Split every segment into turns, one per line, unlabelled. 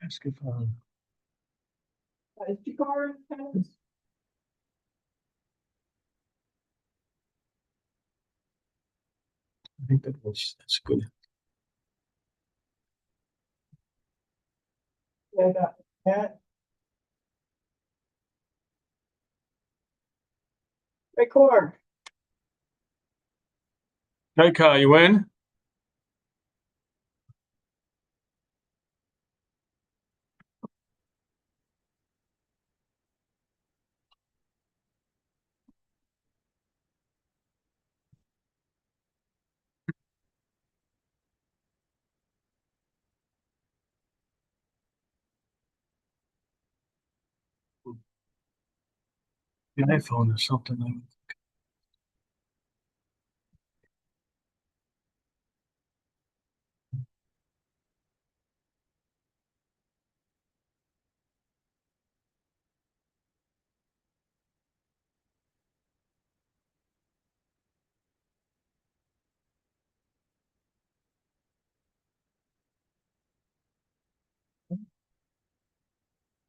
Ask if,
Is Jakar in attendance?
I think that's good.
Yeah, I got that. Record.
Hey, Kyle, you in? The iPhone or something.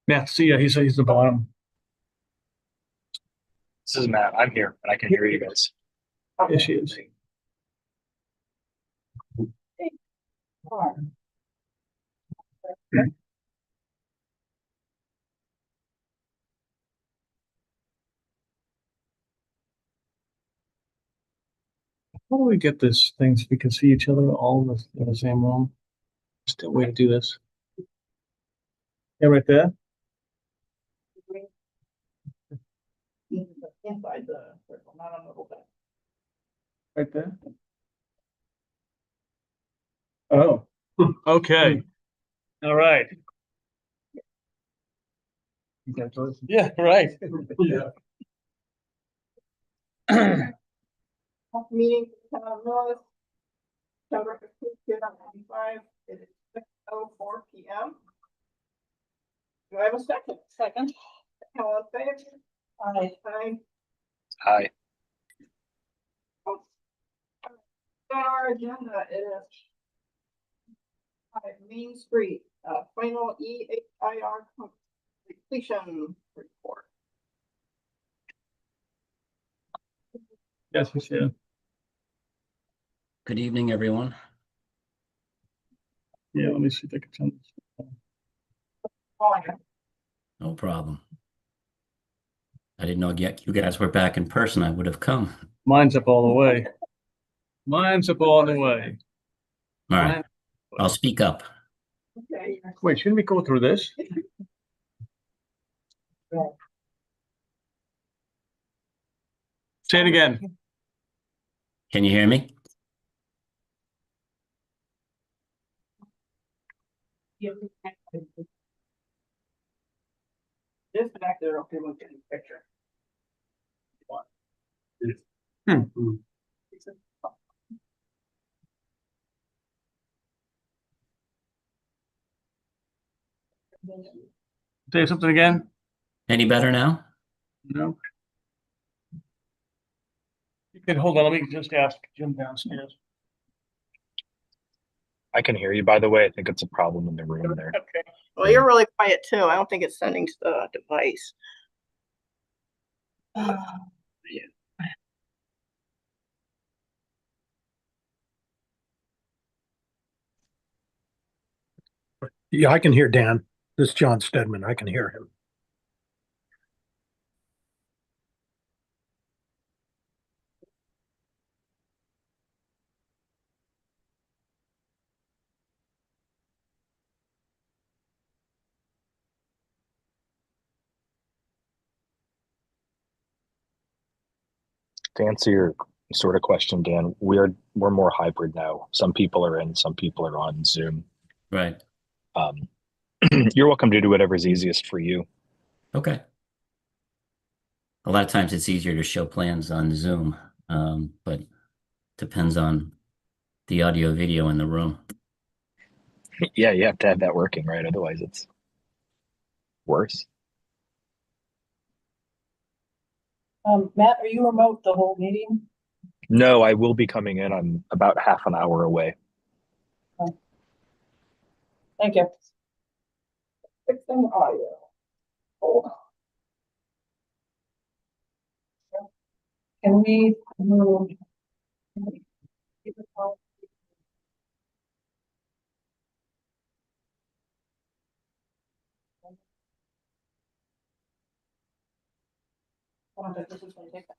Yeah, see, yeah, he's the bottom.
This is Matt. I'm here, and I can hear you guys.
Yes, she is. How do we get this thing so we can see each other all in the same room? Still way to do this. Yeah, right there.
Inside the circle, not on the little bit.
Right there. Oh, okay. All right. Congratulations. Yeah, right. Yeah.
Meeting, town of North. September 15th, 2025. It is 6:04 p.m. Do I have a second? Second. All in favor? Aye. Aye.
Hi.
On our agenda is Main Street, final EHIR completion report.
Yes, we see.
Good evening, everyone.
Yeah, let me see if I can turn this.
No problem. I didn't know yet you guys were back in person. I would have come.
Mine's up all the way. Mine's up all the way.
All right. I'll speak up.
Okay.
Wait, shouldn't we go through this? Say it again.
Can you hear me?
This back there, okay, we'll get a picture.
Say something again?
Any better now?
No. You can hold on. Let me just ask Jim downstairs.
I can hear you, by the way. I think it's a problem in the room there.
Okay. Well, you're really quiet too. I don't think it's sending to the device.
Yeah, I can hear Dan. This is John Stedman. I can hear him.
To answer your sort of question, Dan, we're more hybrid now. Some people are in, some people are on Zoom.
Right.
You're welcome to do whatever's easiest for you.
Okay. A lot of times it's easier to show plans on Zoom, but depends on the audio video in the room.
Yeah, you have to have that working, right? Otherwise it's worse.
Matt, are you remote the whole meeting?
No, I will be coming in. I'm about half an hour away.
Thank you. Fixing audio. Hold on. Can we move? Keep it on? This is gonna take that.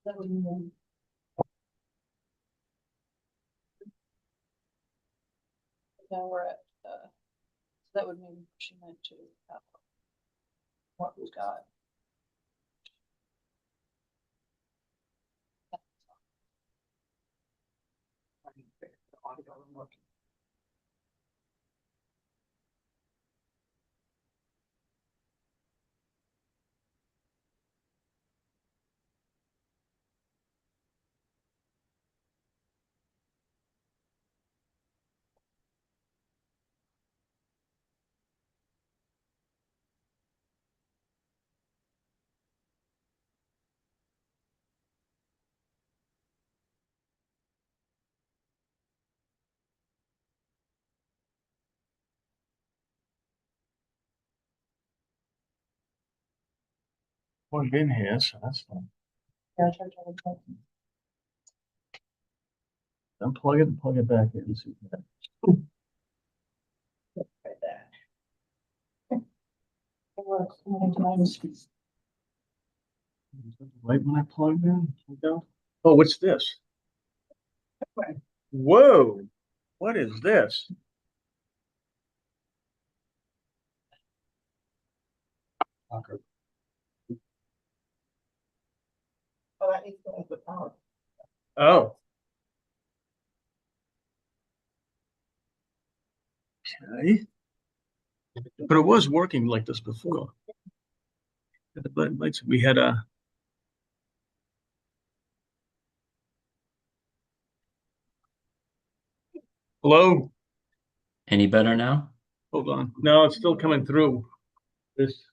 That would mean. Now we're at, that would mean she meant to, what we got.
Plugged in here, so that's fine.
Yeah, I tried to unplug
Unplug it and plug it back in. See if that-
it right there. It works many times.
Right when I plugged in, go. Oh, what's this? Whoa, what is this? Okay.
Oh, that needs to go with power.
Oh. Okay. But it was working like this before. But we had a. Hello?
Any better now?
Hold on. No, it's still coming through. This.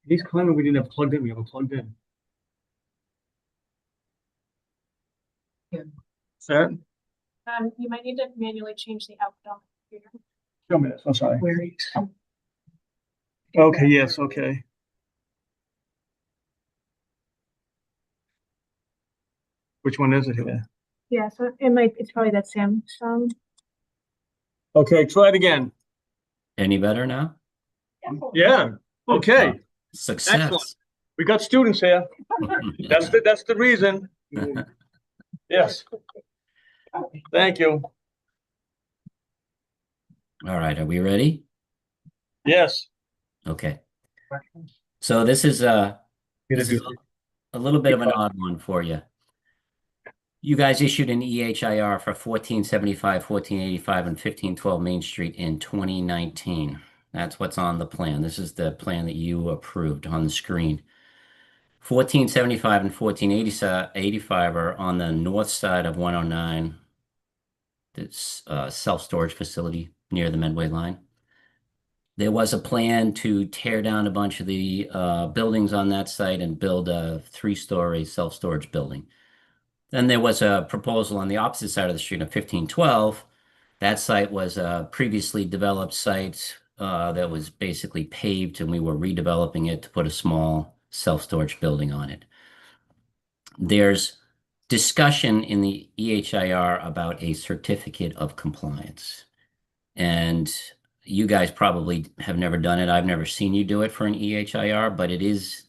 He's claiming we didn't have plugged in. We have it plugged in.
Yeah.
Set?
You might need to manually change the output on the computer.
Show me this. I'm sorry.
Where is?
Okay, yes, okay. Which one is it here?
Yeah, so it's probably that Samsung.
Okay, try it again.
Any better now?
Yeah, okay.
Success.
Excellent. We got students here. That's the reason. Yes, thank you.
All right, are we ready?
Yes.
Okay. So this is this is a little bit of an odd one for you. You guys issued an EHIR for 1475, 1485, and 1512 Main Street in 2019. That's what's on the plan. This is the plan that you approved on the screen. 1475 and 1485 are on the north side of 109. It's a self-storage facility near the Medway line. There was a plan to tear down a bunch of the buildings on that site and build a 3-story self-storage building. Then there was a proposal on the opposite side of the street of 1512. That site was a previously developed site that was basically paved, and we were redeveloping it to put a small self-storage building on it. There's discussion in the EHIR about a certificate of compliance. And you guys probably have never done it. I've never seen you do it for an EHIR, but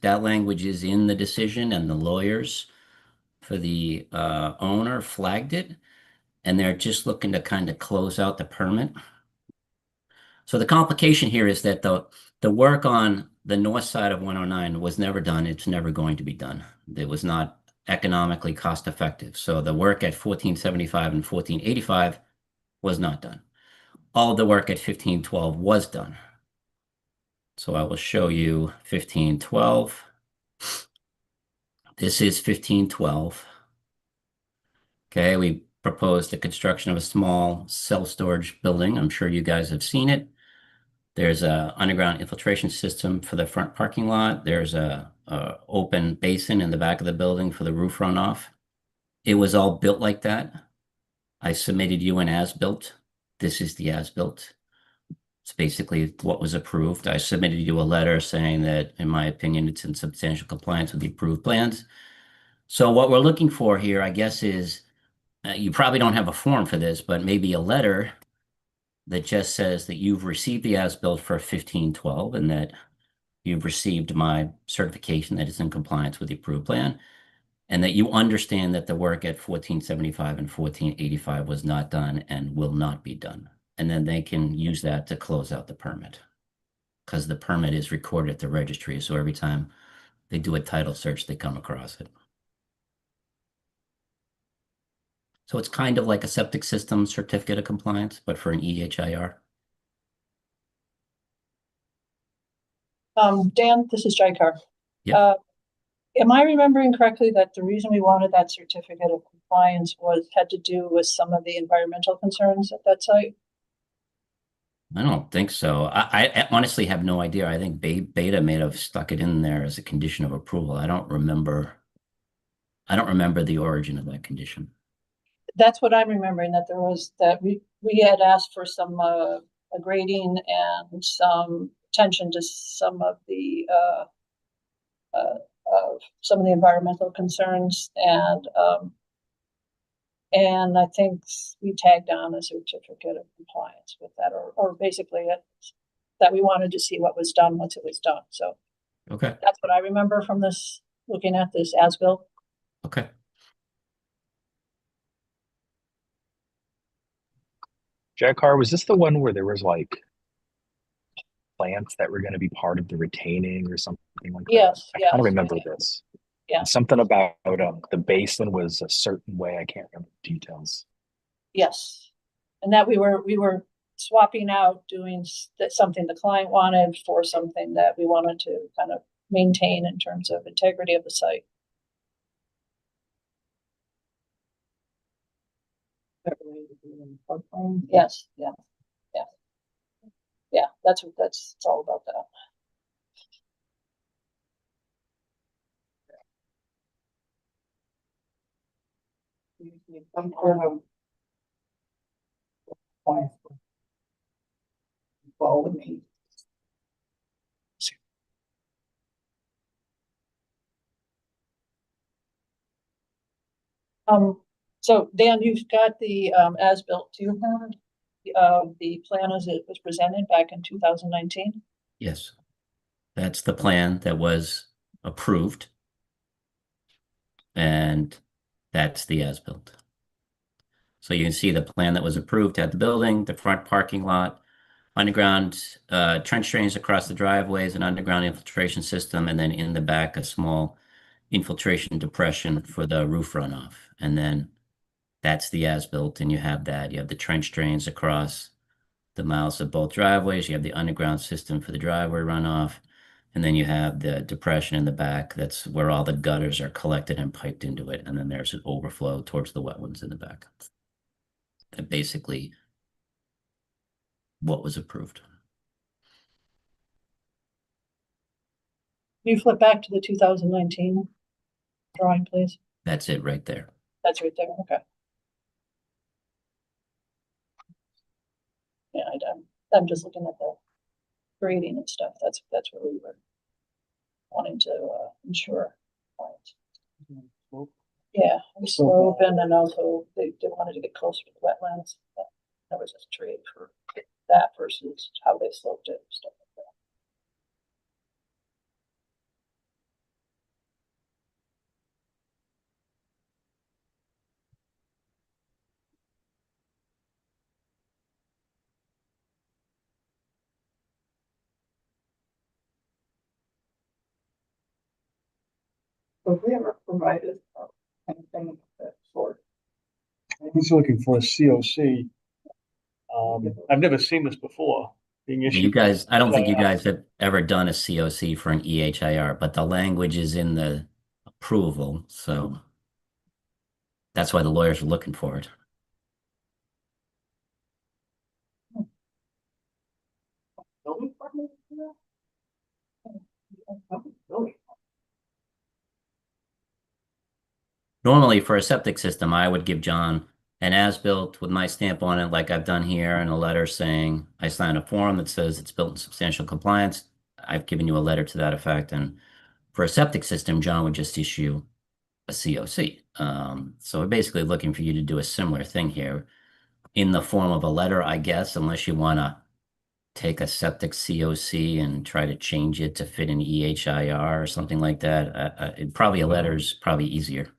that language is in the decision, and the lawyers for the owner flagged it, and they're just looking to kind of close out the permit. So the complication here is that the work on the north side of 109 was never done. It's never going to be done. It was not economically cost effective. So the work at 1475 and 1485 was not done. All of the work at 1512 was done. So I will show you 1512. This is 1512. Okay, we proposed the construction of a small self-storage building. I'm sure you guys have seen it. There's a underground infiltration system for the front parking lot. There's a open basin in the back of the building for the roof runoff. It was all built like that. I submitted you an as-built. This is the as-built. It's basically what was approved. I submitted you a letter saying that, in my opinion, it's in substantial compliance with the approved plans. So what we're looking for here, I guess, is you probably don't have a form for this, but maybe a letter that just says that you've received the as-built for 1512 and that you've received my certification that it's in compliance with the approved plan, and that you understand that the work at 1475 and 1485 was not done and will not be done. And then they can use that to close out the permit, because the permit is recorded at the registry. So every time they do a title search, they come across it. So it's kind of like a septic system certificate of compliance, but for an EHIR.
Dan, this is Jaikar.
Yeah.
Am I remembering correctly that the reason we wanted that certificate of compliance had to do with some of the environmental concerns at that site?
I don't think so. I honestly have no idea. I think Beta may have stuck it in there as a condition of approval. I don't remember the origin of that condition.
That's what I'm remembering, that there was, that we had asked for some a grading and some attention to some of the environmental concerns, and I think we tagged on a certificate of compliance with that, or basically that we wanted to see what was done once it was done. So
Okay.
that's what I remember from this, looking at this as-built.
Okay.
Jackar, was this the one where there was like plants that were going to be part of the retaining or something like
Yes,
that? I
yes,
kind of remember this.
yeah.
And something about the basin was a certain way. I can't remember the details.
Yes, and that we were swapping out, doing something the client wanted for something that we wanted to kind of maintain in terms of integrity of the site. Yes, yeah, yeah, yeah. That's it's all about that. Some sort of point. Follow me. So Dan, you've got the as-built. Do you have the plan as it was presented back in 2019?
Yes. That's the plan that was approved. And that's the as-built. So you can see the plan that was approved had the building, the front parking lot, underground trench drains across the driveways, an underground infiltration system, and then in the back, a small infiltration depression for the roof runoff. And then that's the as-built, and you have that. You have the trench drains across the mouths of both driveways. You have the underground system for the driveway runoff. And then you have the depression in the back. That's where all the gutters are collected and piped into it. And then there's an overflow towards the wetlands in the back. That basically what was approved.
Can you flip back to the 2019 drawing, please?
That's it right there.
That's right there. Okay. Yeah, I'm just looking at the grading and stuff. That's where we were wanting to ensure. Yeah, slope, and then also they wanted to get closer to the wetlands. That was a trade for that versus how they sloped it and stuff like that. Have we ever provided anything of that sort?
He's looking for a COC. I've never seen this before being issued.
You guys, I don't think you guys have ever done a COC for an EHIR, but the language is in the approval. So that's why the lawyers are looking for it.
Don't we?
Normally for a septic system, I would give John an as-built with my stamp on it, like I've done here, and a letter saying I signed a form that says it's built in substantial compliance. I've given you a letter to that effect. And for a septic system, John would just issue a COC. So we're basically looking for you to do a similar thing here in the form of a letter, I guess, unless you want to take a septic COC and try to change it to fit an EHIR or something like that. Probably a letter is probably easier.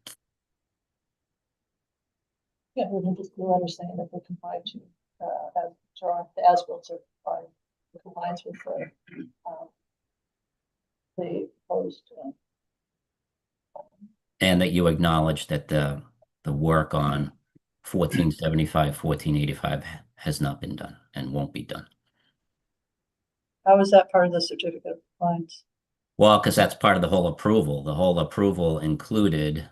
Yeah, we can just do a letter saying that they comply to, as, the as-built are in compliance with the proposed,
And that you acknowledge that the work on 1475, 1485 has not been done and won't be done.
how is that part of the certificate of compliance?
Well, because that's part of the whole approval. The whole approval included,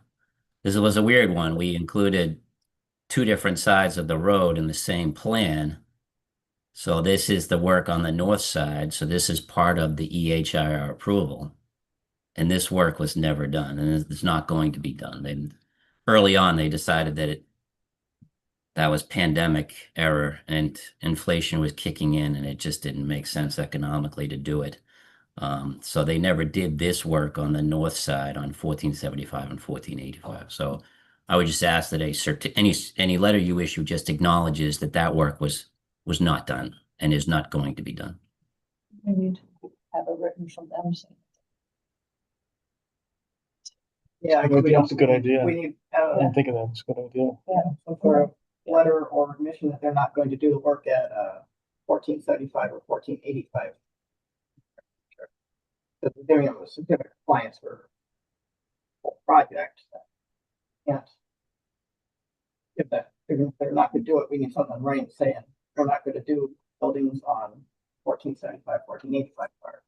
this was a weird one. We included two different sides of the road in the same plan. So this is the work on the north side. So this is part of the EHIR approval. And this work was never done, and it's not going to be done. Early on, they decided that that was pandemic error and inflation was kicking in, and it just didn't make sense economically to do it. So they never did this work on the north side on 1475 and 1485. So I would just ask that any letter you issue just acknowledges that that work was not done and is not going to be done.
We need to have a written from them saying.
Yeah,
I think that's a good idea.
We need,
I didn't think of that. It's a good idea.
some sort of letter or admission that they're not going to do the work at, 1475 or 1485. Because they're doing it with certificate of compliance for a whole project. Can't. If they're not gonna do it, we need something in writing saying we're not gonna do buildings on 1475, 1485 part.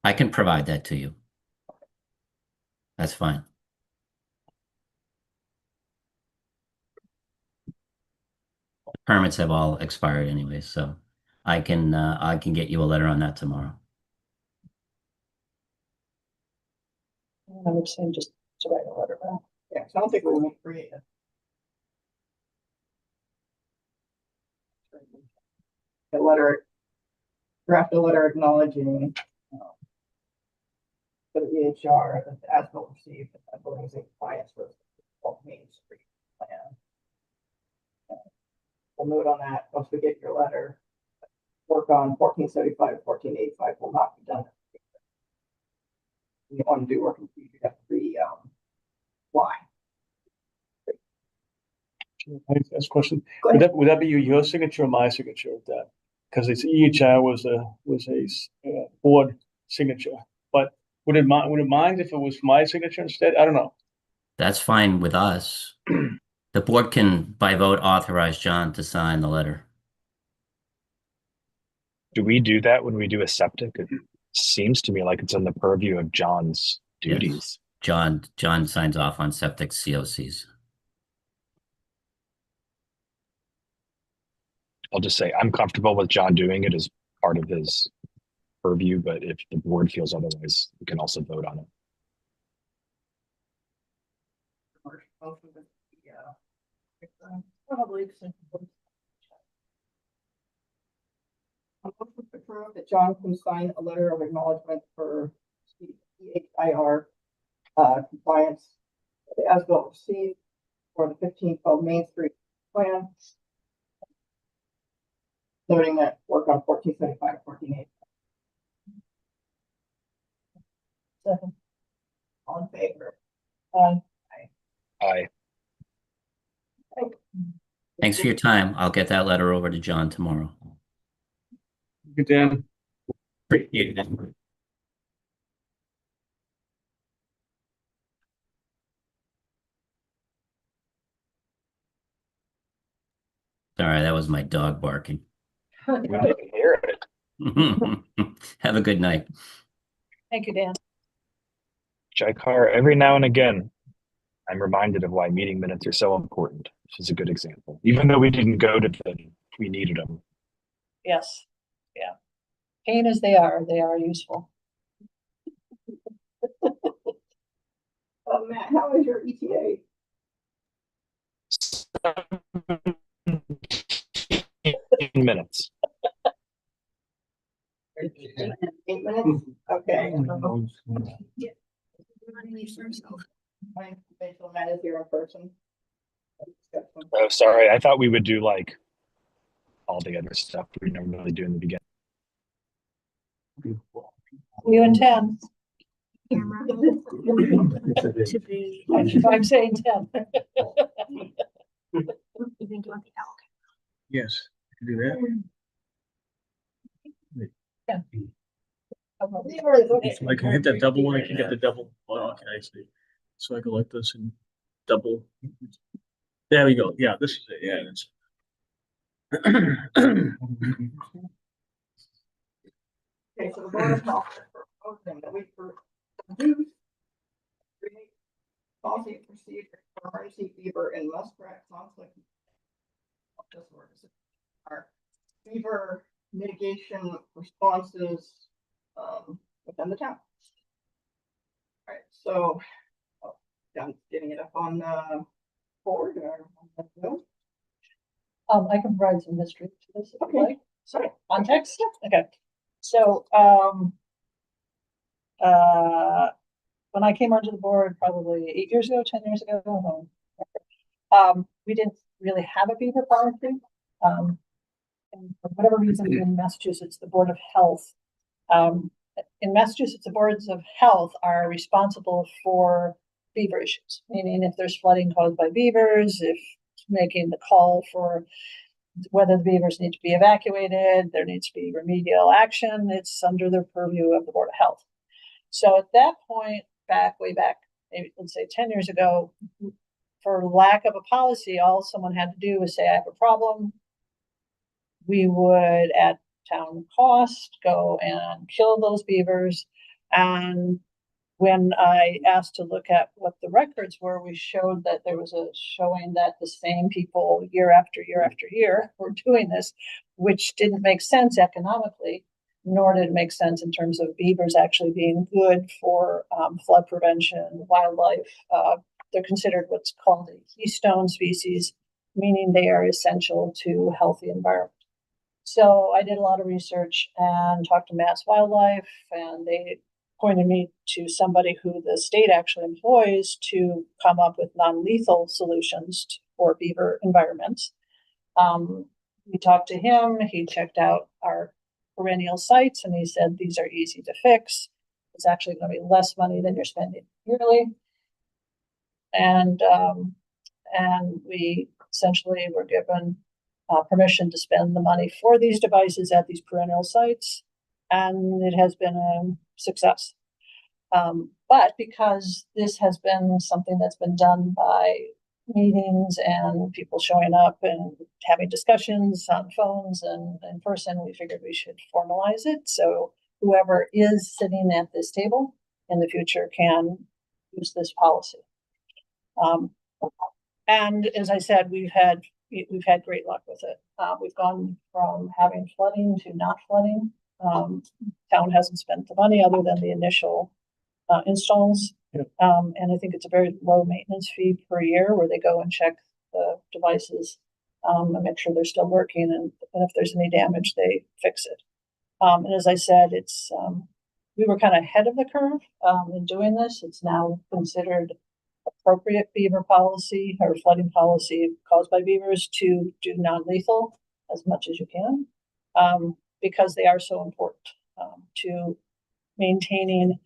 I can provide that to you. That's fine. Permits have all expired anyway, so I can get you a letter on that tomorrow.
I would say just to write a letter back.
Yeah, so I don't think we will create it. A letter, draft a letter acknowledging for the EHR that the as-built received, I believe is in compliance with Main Street plan. We'll note on that, once we get your letter, work on 1475, 1485 will not be done. You want to do work, you have to why?
I ask a question.
Go
Would
ahead.
that be your signature or my signature with that? Because it's EHI was a board signature, but would it mind if it was my signature instead? I don't know.
That's fine with us. The board can, by vote, authorize John to sign the letter.
Do we do that when we do a septic? It seems to me like it's in the purview of John's duties.
Yes. John signs off on septic COCs.
I'll just say I'm comfortable with John doing it as part of his purview, but if the board feels otherwise, we can also vote on it.
Probably.
I'm going to approve that John can sign a letter of acknowledgement for EHIR compliance. As built received for the 1512 Main Street plan. Noting that work on 1475, 1480.
Second.
All in favor?
Aye.
Thanks for your time. I'll get that letter over to John tomorrow.
Good, Dan.
Appreciate it. Sorry, that was my dog barking.
We didn't hear it.
Have a good night.
Thank you, Dan.
Jaikar, every now and again, I'm reminded of why meeting minutes are so important, which is a good example. Even though we didn't go to them, we needed them.
Yes, yeah. Pain as they are useful.
Matt, how is your ETA?
17 minutes.
8 minutes? Okay. Wait till Matt is here in person.
Oh, sorry. I thought we would do like all the other stuff we normally do in the beginning.
You and 10.
To be.
I'm saying 10.
You think you want the elk?
Yes, you can do that. I can hit that double one, I can get the double. Oh, okay, I see. So I go like this and double. There we go. Yeah, this is it. Yeah, it's.
Okay, so the Board of Health is proposing that we produce create policy and procedure for emergency fever and muskrat conflict. Our fever mitigation responses within the town. All right, so I'm getting it up on the board or no?
I can provide some history to this. If you
Okay.
like. So context. Okay. So, when I came onto the board probably 8 years ago, 10 years ago, we didn't really have a beaver policy. And for whatever reason in Massachusetts, the Board of Health, in Massachusetts, the boards of health are responsible for beaver issues, meaning if there's flooding caused by beavers, if making the call for whether the beavers need to be evacuated, there needs to be remedial action, it's under the purview of the Board of Health. So at that point, way back, maybe let's say 10 years ago, for lack of a policy, all someone had to do was say, I have a problem. We would, at town cost, go and kill those beavers. And when I asked to look at what the records were, we showed that there was a showing that the same people year after year after year were doing this, which didn't make sense economically, nor did it make sense in terms of beavers actually being good for flood prevention, wildlife. They're considered what's called a keystone species, meaning they are essential to healthy environment. So I did a lot of research and talked to Mass Wildlife, and they pointed me to somebody who the state actually employs to come up with non-lethal solutions for beaver environments. We talked to him, he checked out our perennial sites, and he said, these are easy to fix. It's actually going to be less money than you're spending yearly. And we essentially were given permission to spend the money for these devices at these perennial sites, and it has been a success. But because this has been something that's been done by meetings and people showing up and having discussions on phones and in person, we figured we should formalize it. So whoever is sitting at this table in the future can use this policy. And as I said, we've had great luck with it. We've gone from having flooding to not flooding. Town hasn't spent the money other than the initial installs.
Yeah.
And I think it's a very low maintenance fee per year where they go and check the devices and make sure they're still working. And if there's any damage, they fix it. And as I said, we were kind of ahead of the curve in doing this. It's now considered appropriate beaver policy or flooding policy caused by beavers to do non-lethal as much as you can, because they are so important to maintaining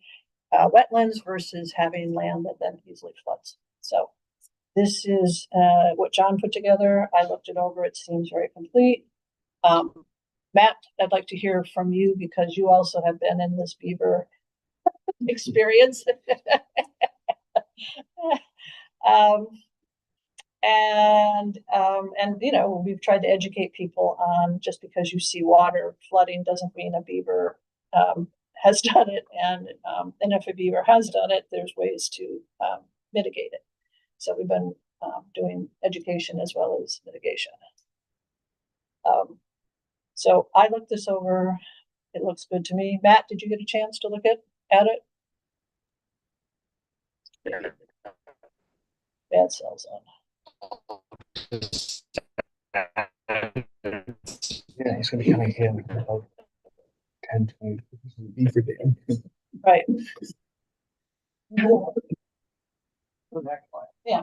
wetlands versus having land that then easily floods. So this is what John put together. I looked it over. It seems very complete. Matt, I'd like to hear from you because you also have been in this beaver experience. And you know, we've tried to educate people on just because you see water flooding doesn't mean a beaver has done it, and if a beaver has done it, there's ways to mitigate it. So we've been doing education as well as mitigation. So I looked this over. It looks good to me. Matt, did you get a chance to look at it? bad cell zone.
Yeah, he's gonna be coming here in about 10, 20. Beaver Dam.
Right.
Excellent.
Yeah.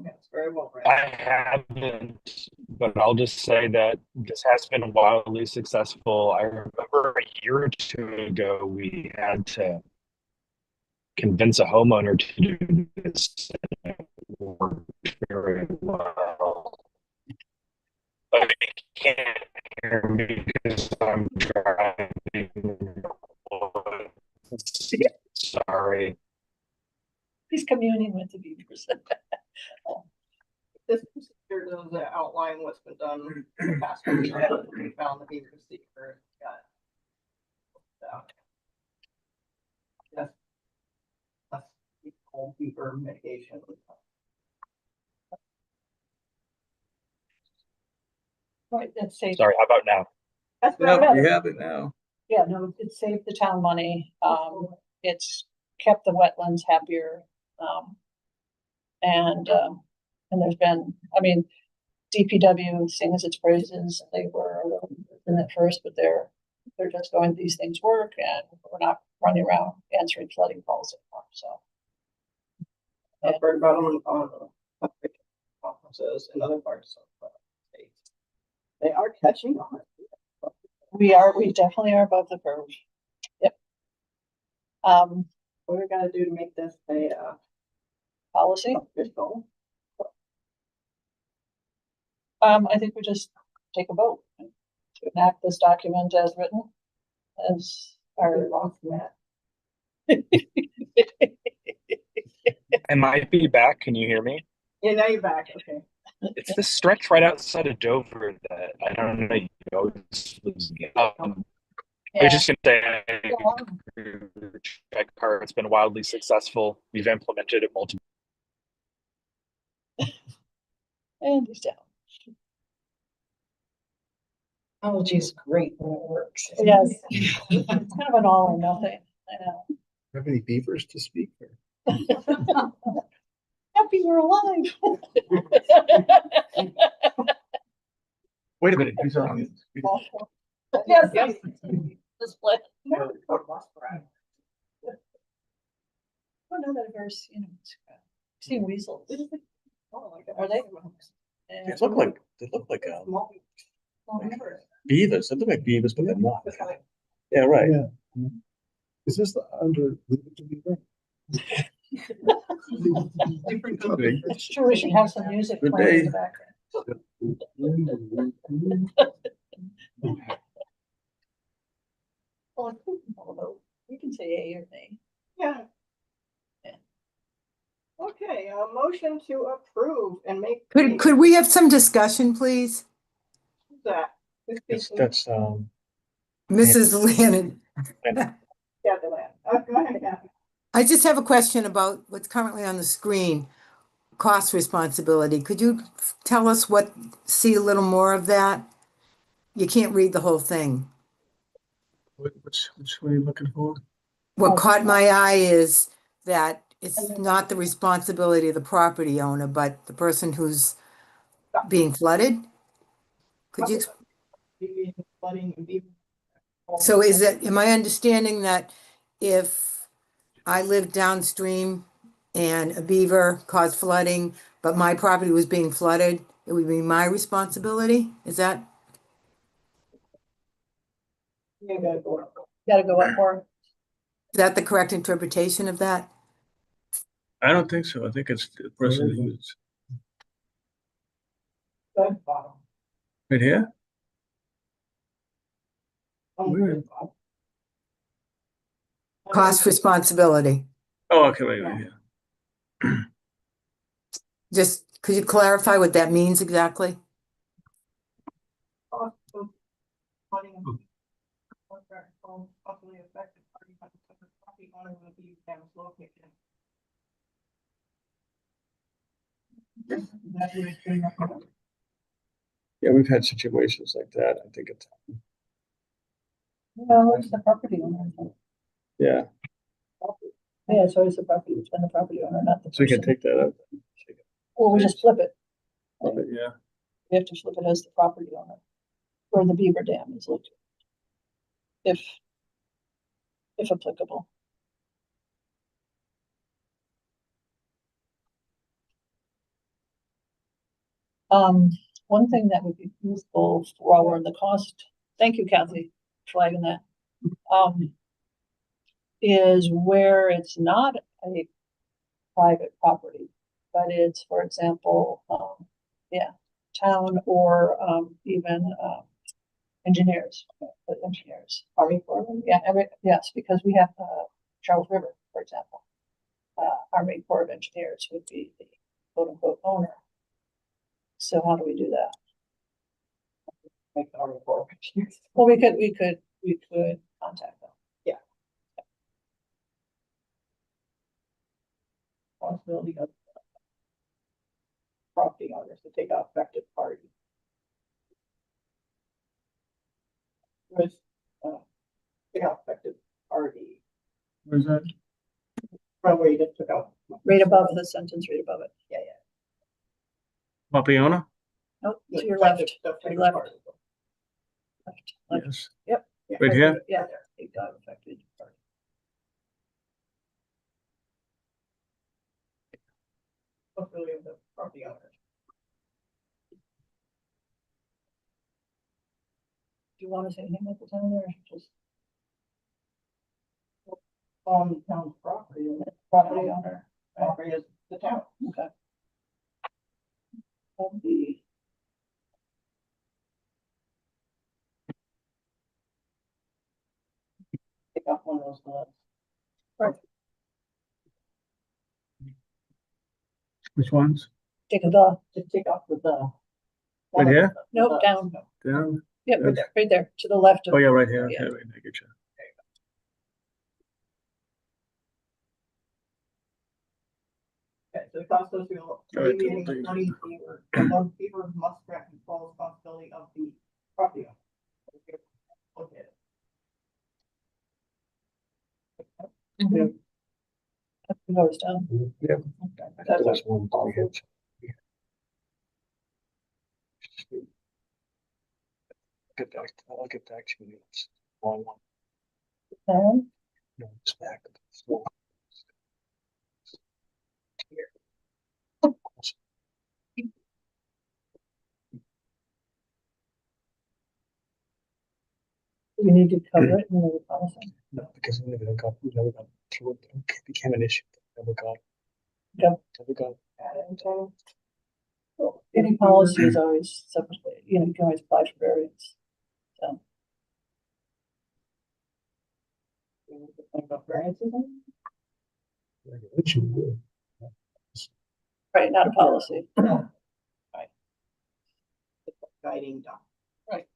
That's very well read.
I haven't, but I'll just say that this has been wildly successful. I remember a year or two ago, we had to convince a homeowner to do this. And it worked very well. But I can't hear me because I'm driving. Sorry.
He's communing with the beavers.
This procedure does outline what's been done in the past. We found the beaver seeker. Got yes. That's called beaver mitigation.
Right, that's safe.
Sorry, how about now?
That's
Yeah,
better.
we have it now.
Yeah, no, it saved the town money. It's kept the wetlands happier. And there's been, I mean, DPW sings its praises. They were a little in at first, but they're just going, these things work, and we're not running around answering flooding calls anymore, so.
I've heard about them on conferences in other parts of the state. They are catching on.
We definitely are above the curve. Yep.
What are we gonna do to make this a
Policy.
official?
I think we just take a vote to enact this document as written, as our
Lost Matt.
I might be back. Can you hear me?
Yeah, now you're back. Okay.
It's the stretch right outside of Dover that I don't know. You always lose me. I
Yeah.
was just gonna say, I
Go on.
agree with Check car. It's been wildly successful. We've implemented it multiple.
And he's down. Technology is great when it works. Yes. It's kind of an all or nothing, I know.
Have any beavers to speak for?
Happy we're alive.
Wait a minute, he's on.
Yes, yes. This play.
No,
Oh, no, that verse, you know, seen weasels. Are they?
They look like beavers. They look like beavers, but they're not. Yeah, right.
Yeah. Is this the under Leave It to Beaver?
different
Could be.
It's true, we should have some music
Good
playing in
day.
the background. Well, I think all about, we can say A or nay.
Yeah.
Yeah.
Okay, a motion to approve and make.
Could we have some discussion, please?
That.
That's
Mrs. Lannon,
Yeah, the land. Go ahead, Kathy.
I just have a question about what's currently on the screen, cost responsibility. Could you tell us see a little more of that? You can't read the whole thing.
which one are you looking for?
What caught my eye is that it's not the responsibility of the property owner, but the person who's being flooded. Could you,
Flooding and beaver.
so am I understanding that if I lived downstream and a beaver caused flooding, but my property was being flooded, it would be my responsibility? Is that?
You gotta go up.
Gotta go up more.
Is that the correct interpretation of that?
I don't think so. I think it's the person who's
Go ahead, bottom.
right here.
Where?
Cost responsibility.
Oh, okay, right here.
Just, could you clarify what that means exactly?
Flooding. Possibly affected party, but the property owner will be damaged located.
Yeah, we've had situations like that. I think it's
No, it's the property owner.
yeah.
Yeah, so it's the property, it's been the property owner, not the
So we can
person.
take that out.
Or we just flip it.
Yeah.
We have to flip it as the property owner, where the beaver dam is located. If applicable. One thing that would be useful while we're in the cost, thank you, Kathy, flagging that. Is where it's not a private property, but it's, for example, town or, even, engineers, Army Corps, yes, because we have, Charles River, for example. Army Corps of Engineers would be the quote unquote owner. So how do we do that?
Make the Army Corps of Engineers.
Well, we could contact them.
Responsibility of property owners to take out affected party. With, take out affected party,
Where's that?
from where you just took out.
Right above the sentence, right above it.
Yeah.
Property owner?
Nope,
The
to your
affected-
left,
the
to
affected
your left,
party.
left.
Yes.
Yep.
Yeah.
Right here?
Yeah, take out affected party.
Responsibility of the property owners.
Do you want to say anything about the town there, or just
On town property, and the
property owner?
property is the town.
Okay. Of the.
Take out one of those lots.
Which ones?
Take a the,
Just take off the.
Right here?
Nope, down.
Down?
Yeah, right there, to the left of.
Oh, yeah, right here.
Yeah.
Okay, right, I get you.
Okay, so the cost of alleviating the flooding fever, the fever must grant control responsibility of the property owner. Okay.
Mhm. It goes down.
Yeah.
That's
That's one. I'll get back to you. It's a long one.
Down.
No, it's back.
We need to cover it in the policy.
No, because we never got through it. It became an issue. Never got.
Yep.
Never got.
Any policy is always separately, you can always apply for variance. So,
Think about variances in?
Which you would.
right, not a policy.
Guiding down.
Right.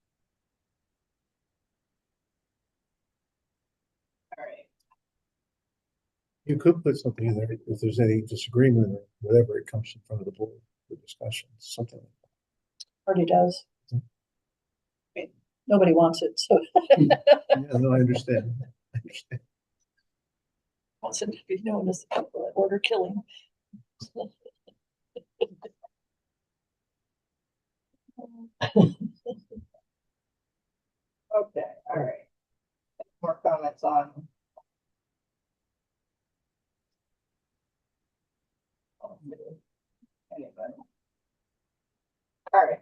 All right.
You could put something in there if there's any disagreement or whatever, it comes in front of the board for discussion, something.
Already does. I mean, nobody wants it, so.
Yeah, no, I understand. I understand.
Wants it to be known as the order killing.
Okay, all right. More comments on. Anybody? All right,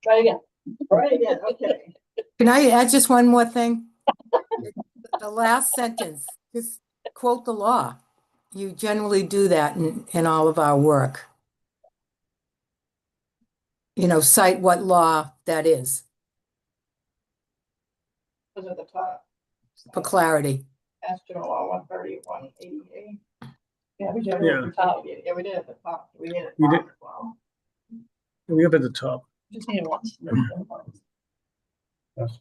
Try again.
right again, okay.
Can I add just one more thing? The last sentence, just quote the law. You generally do that in all of our work. Cite what law that is
Was at the top.
for clarity.
Mass General Law 130, 188.
Yeah, we did.
Yeah.
Yeah, we did at the top. We did it.
We did.
as well.
We up at the top.
Just need it once.
That's-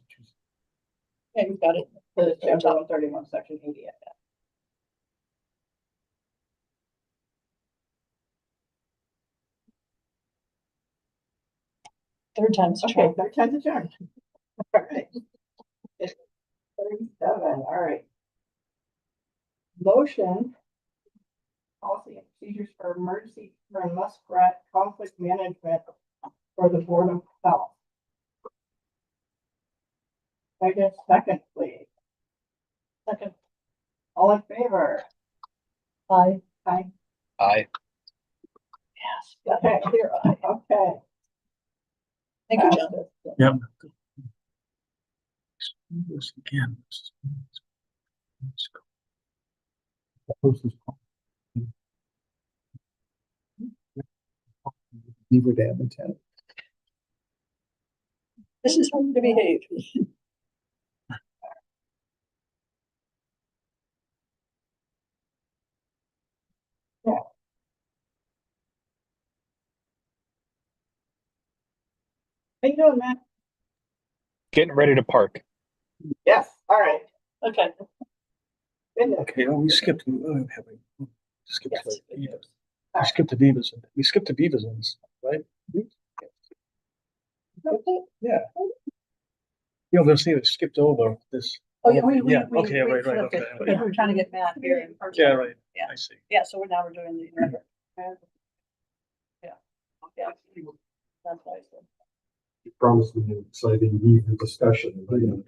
Yeah, you've got it.
For the chapter 131, section 80.
Third time's a
Okay,
charm.
third time's a charm. All right. It's 37, all right. Motion motion. Policy and procedures for emergency and muskrat conflict management for the Board of Health. I guess second, please.
Second.
All in favor?
Aye.
Aye.
I
Yes.
Okay.
Clear eye.
Okay.
Thank you, John.
Yep. This again.
Beaver Dam in town.
This is how to behave.
How you doing, Matt?
getting ready to park.
Yes, all right.
Okay.
Goodness.
Okay, oh, we skipped, skipped
Yes.
the Beavers. We skipped the Beavers, we skipped the Beavers ones, right? Yeah. You know, they're saying it skipped over this.
Oh, yeah,
okay,
we
right,
flipped
okay,
it, because we're trying to get Matt here in person.
Yeah, right,
Yeah.
I see.
Yeah, so we're doing the. Yeah. Yeah. That's why I said.
You promised me an exciting Beaver discussion.
You're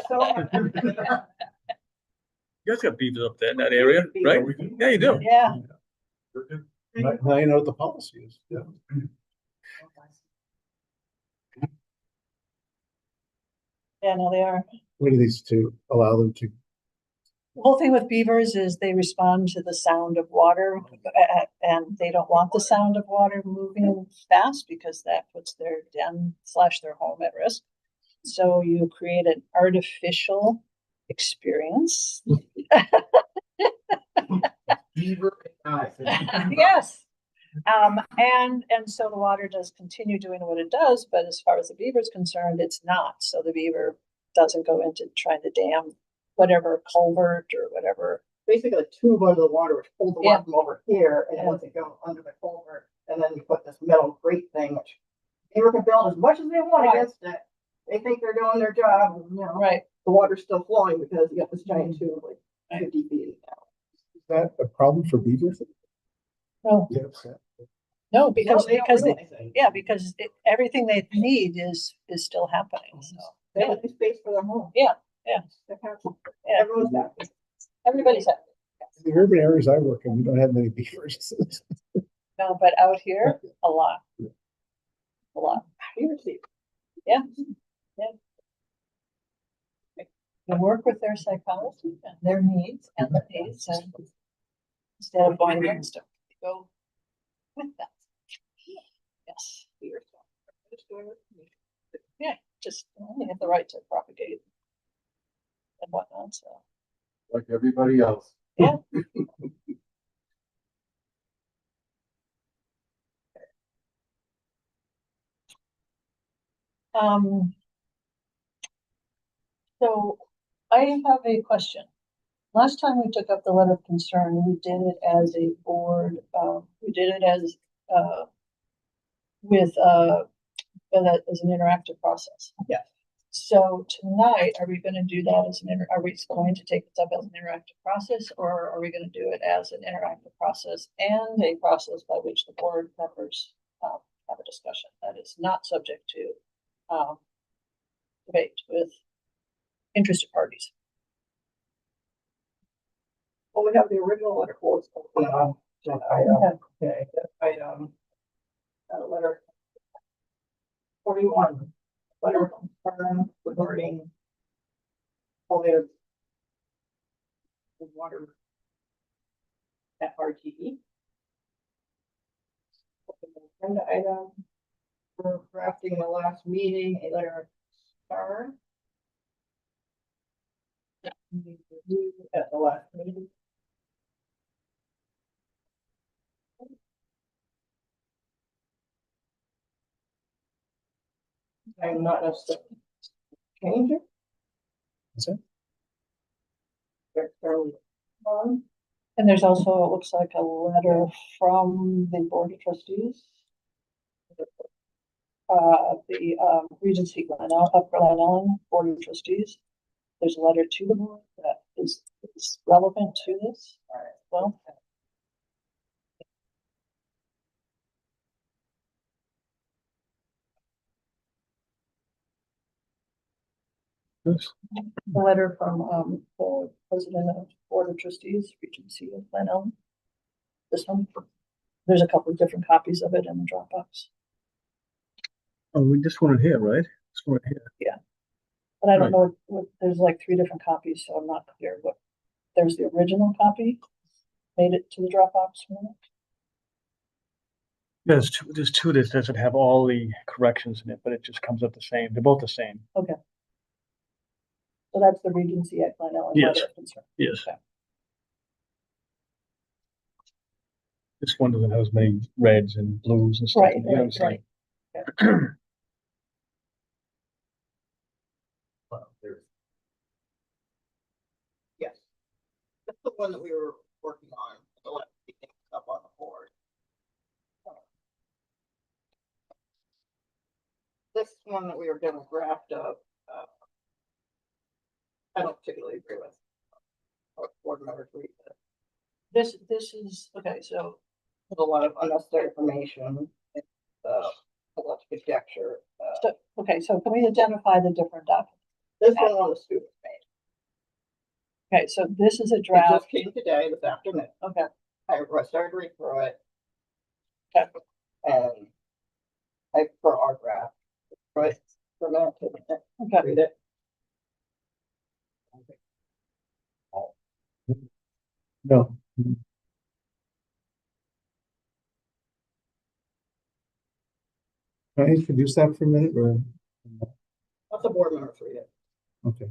so happy.
You guys got Beavers up there in that area, right? Yeah, you do.
Yeah.
Now you know what the policy is, yeah.
Yeah, no, they are.
What are these to allow them to?
The whole thing with beavers is they respond to the sound of water, and they don't want the sound of water moving fast because that puts their den / their home at risk. So you create an artificial experience.
Beaver eyes.
Yes. And so the water does continue doing what it does, but as far as the beaver is concerned, it's not. So the beaver doesn't go into trying to dam whatever culvert or whatever.
Basically a tube under the water, which pulls the
Yeah.
water from over here and
Yeah.
lets it go under the culvert. And then you put this metal grate thing, which beaver can build as much as they want
Right.
against it. They think they're doing their job, and, you know,
Right.
the water's still flowing because you got this giant tube like
Right.
50 feet down.
Is that a problem for beavers?
No,
Yes.
no, because,
they don't
because,
realize it.
yeah, because everything they need is still happening. So,
They have the space for their home.
yeah, yeah.
They're happy.
Yeah.
Everyone's happy.
Everybody's happy.
In the urban areas I work in, we don't have many beavers.
No, but out here, a lot. A lot.
Beaver seat.
Yeah. Yeah. They work with their psychology and their needs and instead of going against them, they go with them. Yes.
Beaver stuff. Just doing it.
Yeah, just they have the right to propagate and whatnot. So,
Like everybody else.
yeah. So I have a question. Last time we took up the letter of concern, we did it as a board, we did it as, with, as an interactive process.
Yes.
So tonight, are we gonna do that as are we going to take this up as an interactive process, or are we gonna do it as an interactive process and a process by which the board members, have a discussion that is not subject to, debate with interested parties?
Well, we have the original letter quotes. Okay, item. Letter 41, letter of concern regarding the water at RTE. Agenda item, we're drafting in the last meeting, a letter of concern. We reviewed at the last meeting. I'm not necessarily change it.
Is it?
They're fairly long.
And there's also, it looks like a letter from the Board of Trustees. The Regency Glen Ellen Board of Trustees. There's a letter to the board that is relevant to this. All right. Well.
Oops.
The letter from the president of Board of Trustees, Regency of Glen Ellen. This one. There's a couple of different copies of it in the Dropbox.
Oh, we just want it here, right? Just want it here.
But I don't
Right.
know what, there's like 3 different copies, so I'm not clear what. There's the original copy, made it to the Dropbox.
Yeah, there's two that doesn't have all the corrections in it, but it just comes up the same. They're both the same.
Okay. So that's the Regency at Glen Ellen.
Yes.
letter of concern.
Yes.
Okay.
This one doesn't have as many reds and blues and stuff.
Right,
You know what I'm
right,
saying?
right.
Yes. That's the one that we were working on, the last meeting up on the board. This one that we were gonna draft up, I don't particularly agree with. What board members read it.
This is, okay, so,
There's a lot of unnecessary information, a lot of conjecture.
okay, so can we identify the different documents?
This one was student made.
Okay, so this is a
It
draft.
just came today, this afternoon.
Okay,
I started reading through it.
Okay.
And for our draft, right, for a minute,
okay.
read it.
No.
Can I introduce that for a minute or?
Let the board members read it.
Okay.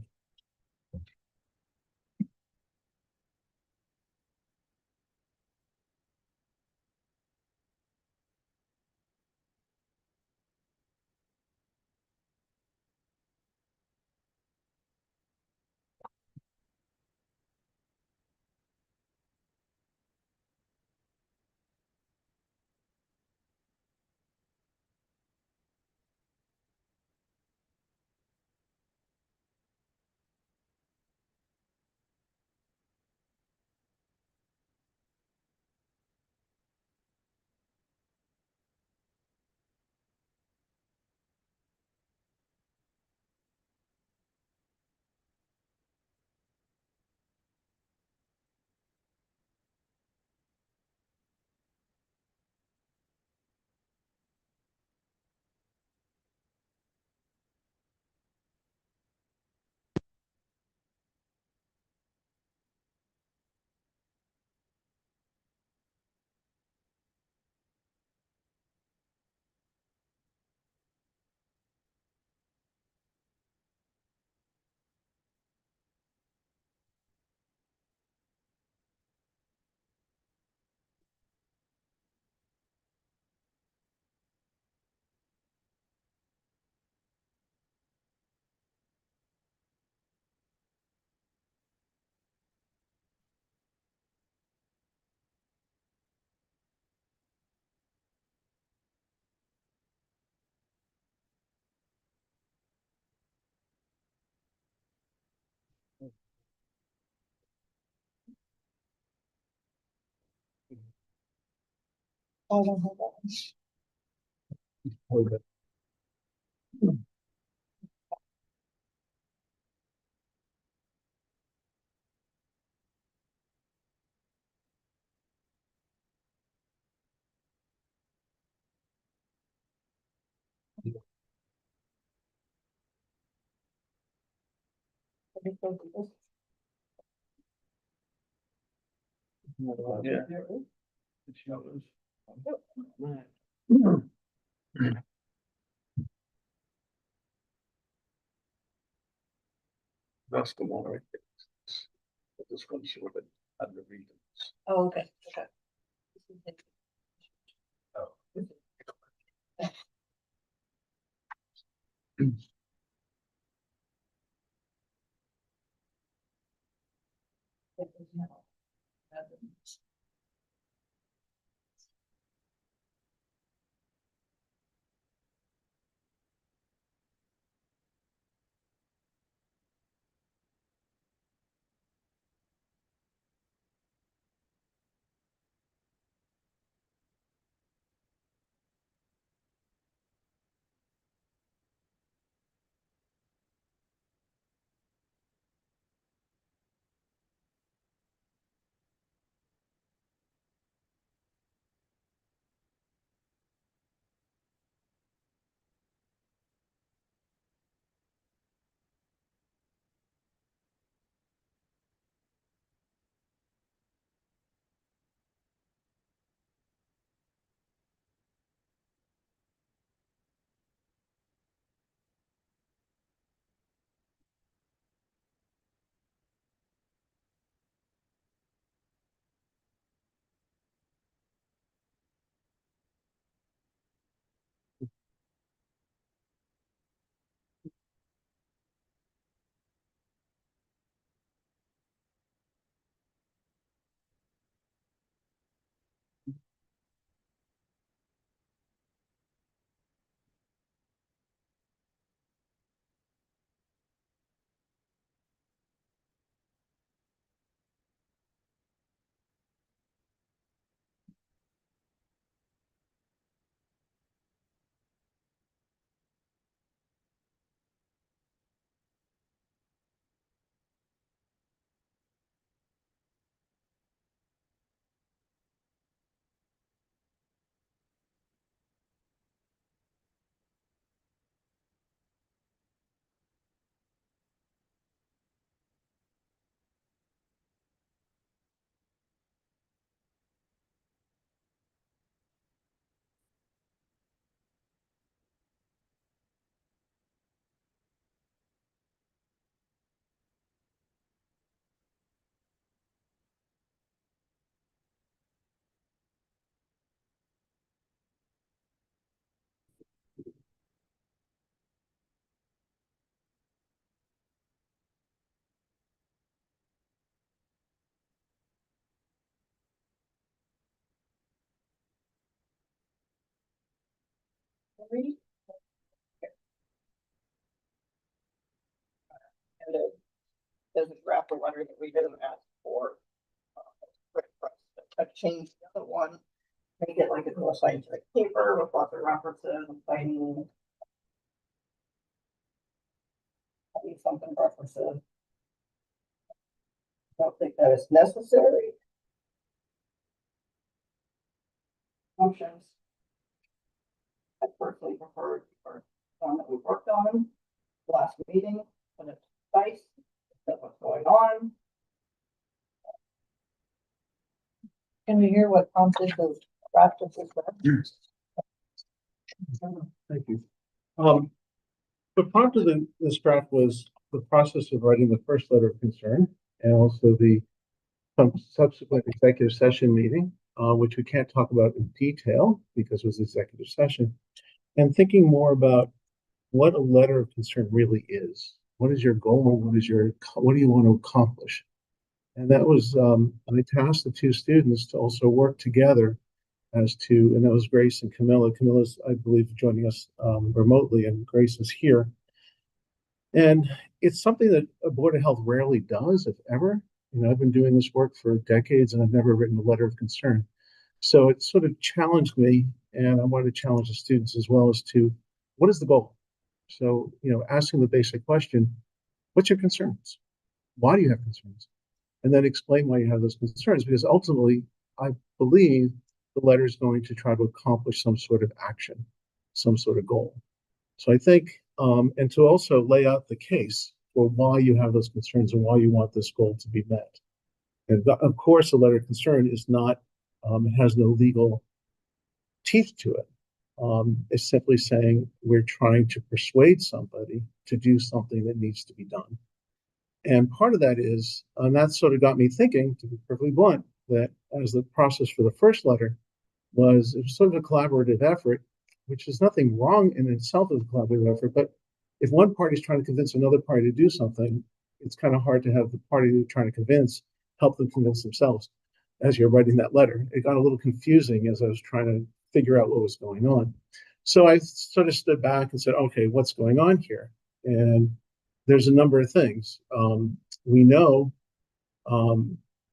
I don't have that one.
Okay.
Let me go through this.
Yeah.
There it is.
It shows. That's the one right there. But this one's sort of under readings.
Oh, okay, okay. This is it. It was no.
read. And it does a draft a letter that we didn't ask for. I've changed the other one, make it like a more scientific paper with lots of references and citing. Something references. Don't think that is necessary. Functions. I personally prefer the one that we worked on last meeting, when it's precise, that's what's going on.
Can we hear what prompted the draft of this?
Thank you. What prompted this draft was the process of writing the first letter of concern and also the subsequent executive session meeting, which we can't talk about in detail because it was executive session, and thinking more about what a letter of concern really is. What is your goal? What do you want to accomplish? And that was, I tasked the two students to also work together as to, and that was Grace and Camilla. Camilla's, I believe, joining us remotely, and Grace is here. And it's something that a Board of Health rarely does, if ever. You know, I've been doing this work for decades and I've never written a letter of concern. So it sort of challenged me, and I wanted to challenge the students as well as to what is the goal? So, you know, asking the basic question, what's your concerns? Why do you have concerns? And then explain why you have those concerns, because ultimately, I believe the letter is going to try to accomplish some sort of action, some sort of goal. So I think, and to also lay out the case for why you have those concerns and why you want this goal to be met. And of course, a letter of concern is not, it has no legal teeth to it. It's simply saying we're trying to persuade somebody to do something that needs to be done. And part of that is, and that sort of got me thinking, to be perfectly blunt, that as the process for the first letter was, it was sort of a collaborative effort, which is nothing wrong in itself as a collaborative effort. But if one party is trying to convince another party to do something, it's kind of hard to have the party you're trying to convince help them convince themselves. As you're writing that letter, it got a little confusing as I was trying to figure out what was going on. So I sort of stood back and said, okay, what's going on here? And there's a number of things. We know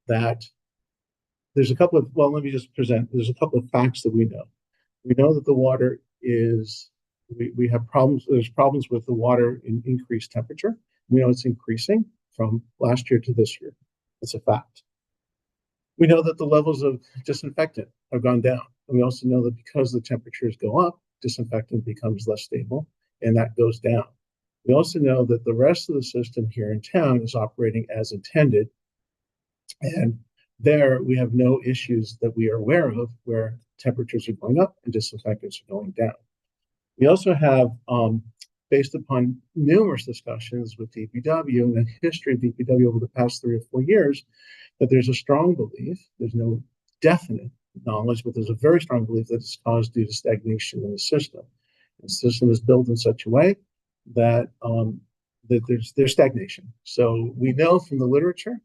that there's a couple of, well, let me just present. There's a couple of facts that we know. We know that the water is, we have problems. There's problems with the water in increased temperature. We know it's increasing from last year to this year. It's a fact. We know that the levels of disinfectant have gone down. And we also know that because the temperatures go up, disinfectant becomes less stable, and that goes down. We also know that the rest of the system here in town is operating as intended. And there we have no issues that we are aware of where temperatures are going up and disinfectants are going down. We also have, based upon numerous discussions with DPW and the history of DPW over the past 3 or 4 years, that there's a strong belief, there's no definite knowledge, but there's a very strong belief that it's caused due to stagnation in the system. The system is built in such a way that there's stagnation. So we know from the literature,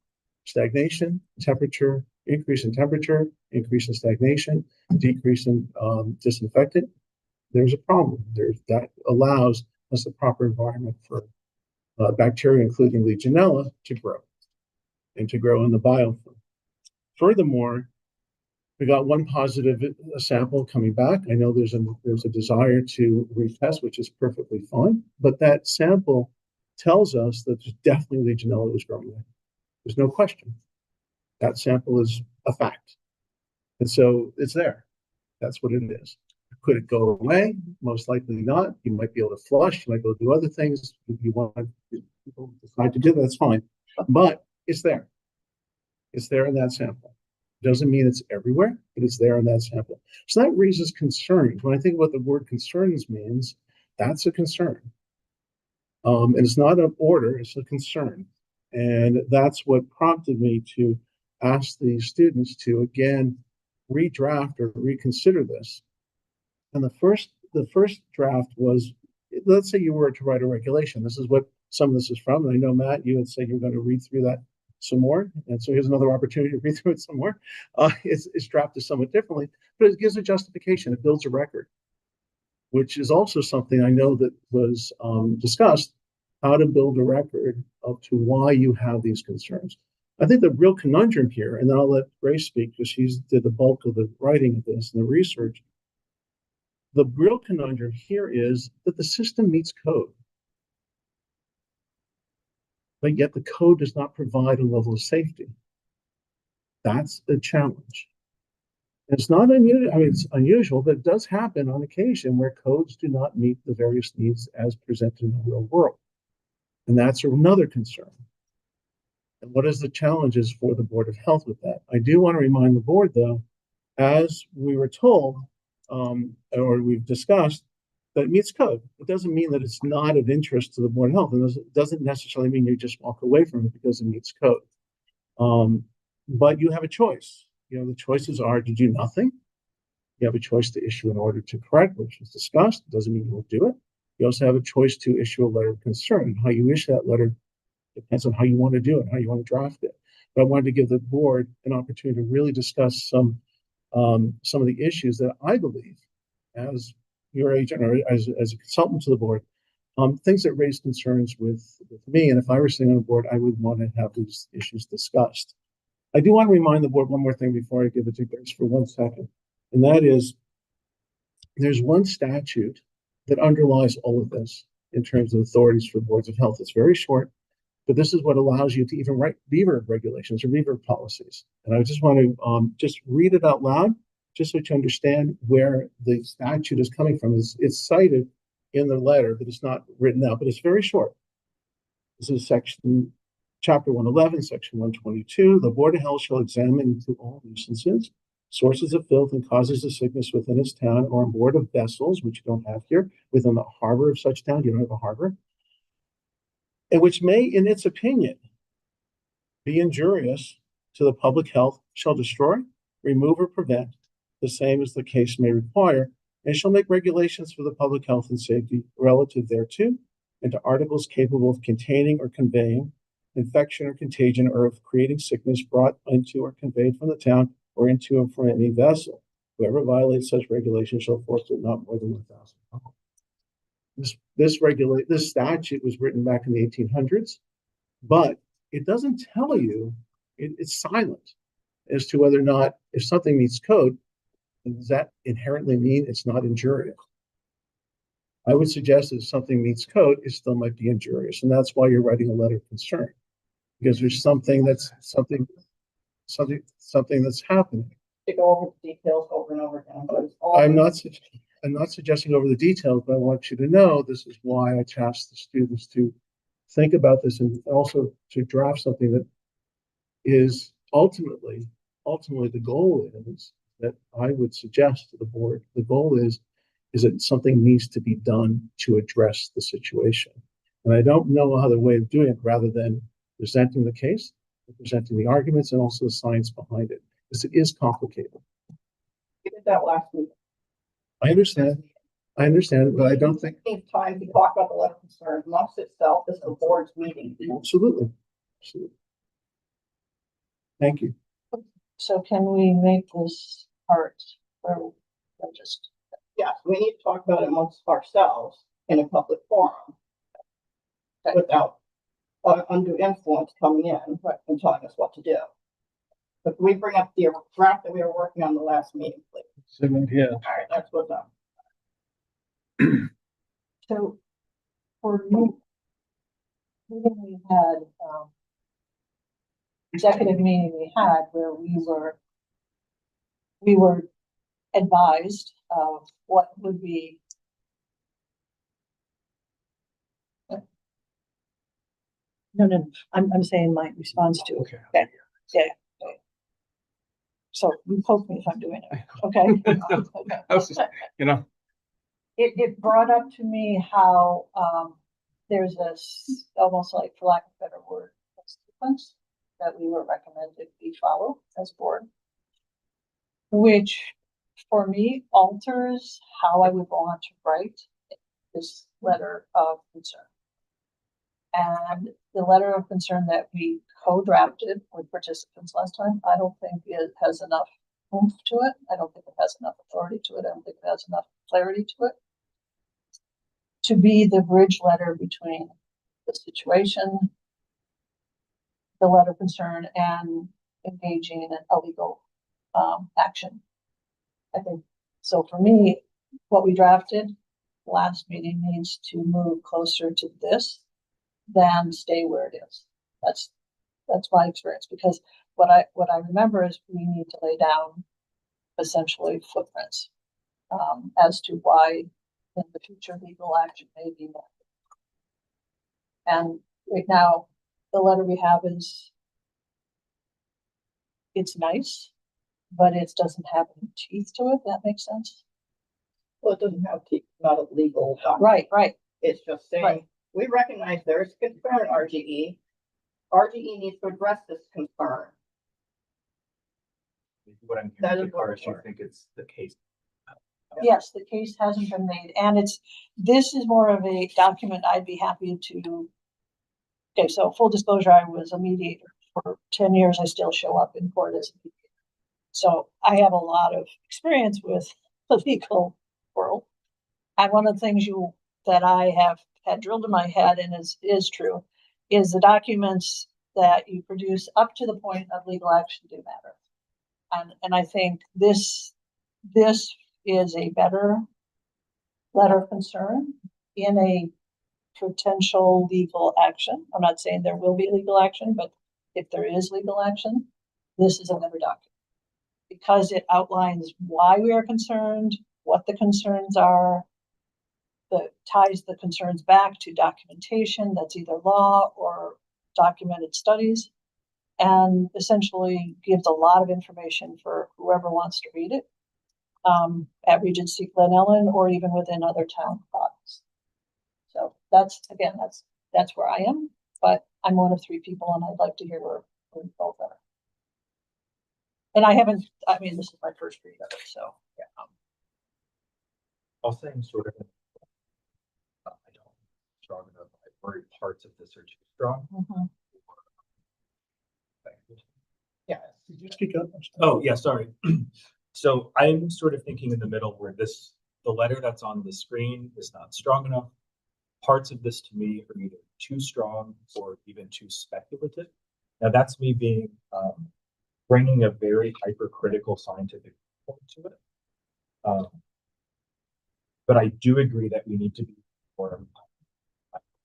stagnation, temperature, increase in temperature, increase in stagnation, decrease in disinfectant. There's a problem. That allows us a proper environment for bacteria, including Legionella, to grow and to grow in the biofilm. Furthermore, we got one positive sample coming back. I know there's a desire to retest, which is perfectly fine, but that sample tells us that there's definitely Legionella was growing there. There's no question. That sample is a fact. And so it's there. That's what it is. Could it go away? Most likely not. You might be able to flush, you might be able to do other things. If you want people decide to do that, that's fine. But it's there. It's there in that sample. Doesn't mean it's everywhere, but it's there in that sample. So that raises concerns. When I think what the word concerns means, that's a concern. And it's not an order, it's a concern. And that's what prompted me to ask the students to, again, redraft or reconsider this. And the first draft was, let's say you were to write a regulation. This is what some of this is from. And I know, Matt, you would say you're going to read through that some more. And so here's another opportunity to read through it some more. It's drafted somewhat differently, but it gives a justification. It builds a record. which is also something I know that was discussed, how to build a record of to why you have these concerns. I think the real conundrum here, and then I'll let Grace speak because she's did the bulk of the writing of this and the research. The real conundrum here is that the system meets code, but yet the code does not provide a level of safety. That's the challenge. It's not unusual. I mean, it's unusual, but it does happen on occasion where codes do not meet the various needs as presented in the real world. And that's another concern. And what is the challenges for the Board of Health with that? I do want to remind the board, though, as we were told, or we've discussed, that it meets code. It doesn't mean that it's not of interest to the Board of Health, and it doesn't necessarily mean you just walk away from it because it meets code. But you have a choice. You know, the choices are to do nothing. You have a choice to issue an order to correct, which was discussed. It doesn't mean you will do it. You also have a choice to issue a letter of concern. And how you issue that letter depends on how you want to do it, how you want to draft it. But I wanted to give the board an opportunity to really discuss some of the issues that I believe, as your agent or as a consultant to the board, things that raise concerns with me. And if I were sitting on the board, I would want to have these issues discussed. I do want to remind the board one more thing before I give it to Grace for 1 second. And that is, there's one statute that underlies all of this in terms of authorities for boards of health. It's very short, but this is what allows you to even write beaver regulations or beaver policies. And I just want to just read it out loud, just so you understand where the statute is coming from. It's cited in the letter, but it's not written out, but it's very short. This is Chapter 111, Section 122. The Board of Health shall examine into all nuisances, sources of filth, and causes of sickness within its town or on board of vessels, which you don't have here, within the harbor of such town. You don't have a harbor, and which may, in its opinion, be injurious to the public health, shall destroy, remove, or prevent, the same as the case may require, and shall make regulations for the public health and safety relative thereto, and to articles capable of containing or conveying infection or contagion or of creating sickness brought into or conveyed from the town or into and from any vessel. Whoever violates such regulations shall forfeit not more than $1,000. This statute was written back in the 1800s, but it doesn't tell you, it's silent as to whether or not, if something meets code, does that inherently mean it's not injurious? I would suggest that if something meets code, it still might be injurious. And that's why you're writing a letter of concern, because there's something that's happening.
To go over the details over and over again. But
I'm not suggesting over the details, but I want you to know this is why I tasked the students to think about this and also to draft something that is ultimately the goal is that I would suggest to the board. The goal is that something needs to be done to address the situation. And I don't know other way of doing it rather than presenting the case, presenting the arguments, and also the science behind it, because it is complicated.
we did that last week.
I understand, but I don't think.
Time to talk about the letter of concern amongst itself. This is the board's meeting.
Absolutely. Thank you.
So can we make this part or just?
Yes, we need to talk about it amongst ourselves in a public forum without undue influence coming in and telling us what to do. But can we bring up the draft that we were working on the last meeting, please?
Yeah.
All right, that's what's up.
So for me, we had executive meeting we had where we were advised of what would be no, I'm saying my response to
Okay.
yeah. So you poke me if I'm doing it. Okay. Okay.
I was just, you know,
It brought up to me how there's almost like, for lack of a better word, a sequence that we were recommended we follow as board, which for me alters how I would want to write this letter of concern. And the letter of concern that we co-drafted with participants last time, I don't think it has enough oomph to it. I don't think it has enough authority to it. I don't think it has enough clarity to it. to be the bridge letter between the situation, the letter of concern, and engaging in a legal action. I think, so for me, what we drafted last meeting needs to move closer to this than stay where it is. That's my experience, because what I remember is we need to lay down essentially footprints as to why in the future legal action may be met. And right now, the letter we have is, it's nice, but it doesn't have any teeth to it. That makes sense.
Well, it doesn't have to, not a legal document.
Right.
It's just saying,
Right.
we recognize there's concern, RGE. RGE needs to address this concern.
What I'm
That
hearing,
is what
Cars, you
we're-
think it's the case.
Yes, the case hasn't been made, and this is more of a document I'd be happy to. Okay, so full disclosure, I was a mediator for 10 years. I still show up in court as a mediator. So I have a lot of experience with the legal world. And one of the things that I have had drilled in my head, and is true, is the documents that you produce up to the point of legal action do matter. And I think this is a better letter of concern in a potential legal action. I'm not saying there will be legal action, but if there is legal action, this is a better document, because it outlines why we are concerned, what the concerns are, that ties the concerns back to documentation that's either law or documented studies, and essentially gives a lot of information for whoever wants to read it at Regency Glen Ellen or even within other town products. So that's where I am, but I'm one of 3 people, and I'd like to hear where we both are. And this is my first read of it, so yeah.
I'll say I'm sort of, I don't strong enough. I worry parts of this are too strong.
Mhm.
Yes.
Could you speak up?
Oh, yeah, sorry. So I'm sort of thinking in the middle where the letter that's on the screen is not strong enough. Parts of this to me are either too strong or even too speculative. Now that's me being, bringing a very hypercritical scientific point to it. But I do agree that we need to be more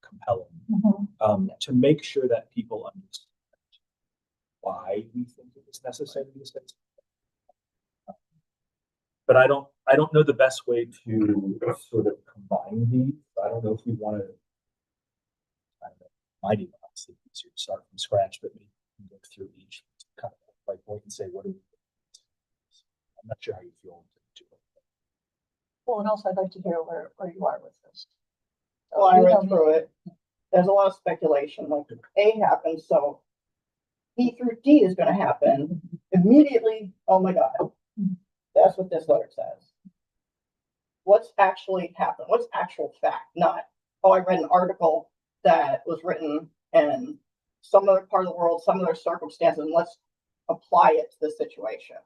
compelling
Mhm.
to make sure that people understand why we think it is necessary to use it. But I don't know the best way to sort of combine these. I don't know if we want to. I don't know, might even honestly be easier to start from scratch, but maybe go through each kind of like point and say what do we. I'm not sure how you feel to it.
Well, and also I'd like to hear where you are with this.
Well, I
You
read
tell me.
through it. There's a lot of speculation, like A happens, so B through D is gonna happen immediately. Oh my God. That's what this letter says. What's actually happened? What's actual fact? Not, oh, I read an article that was written in some other part of the world, some other circumstances, and let's apply it to this situation.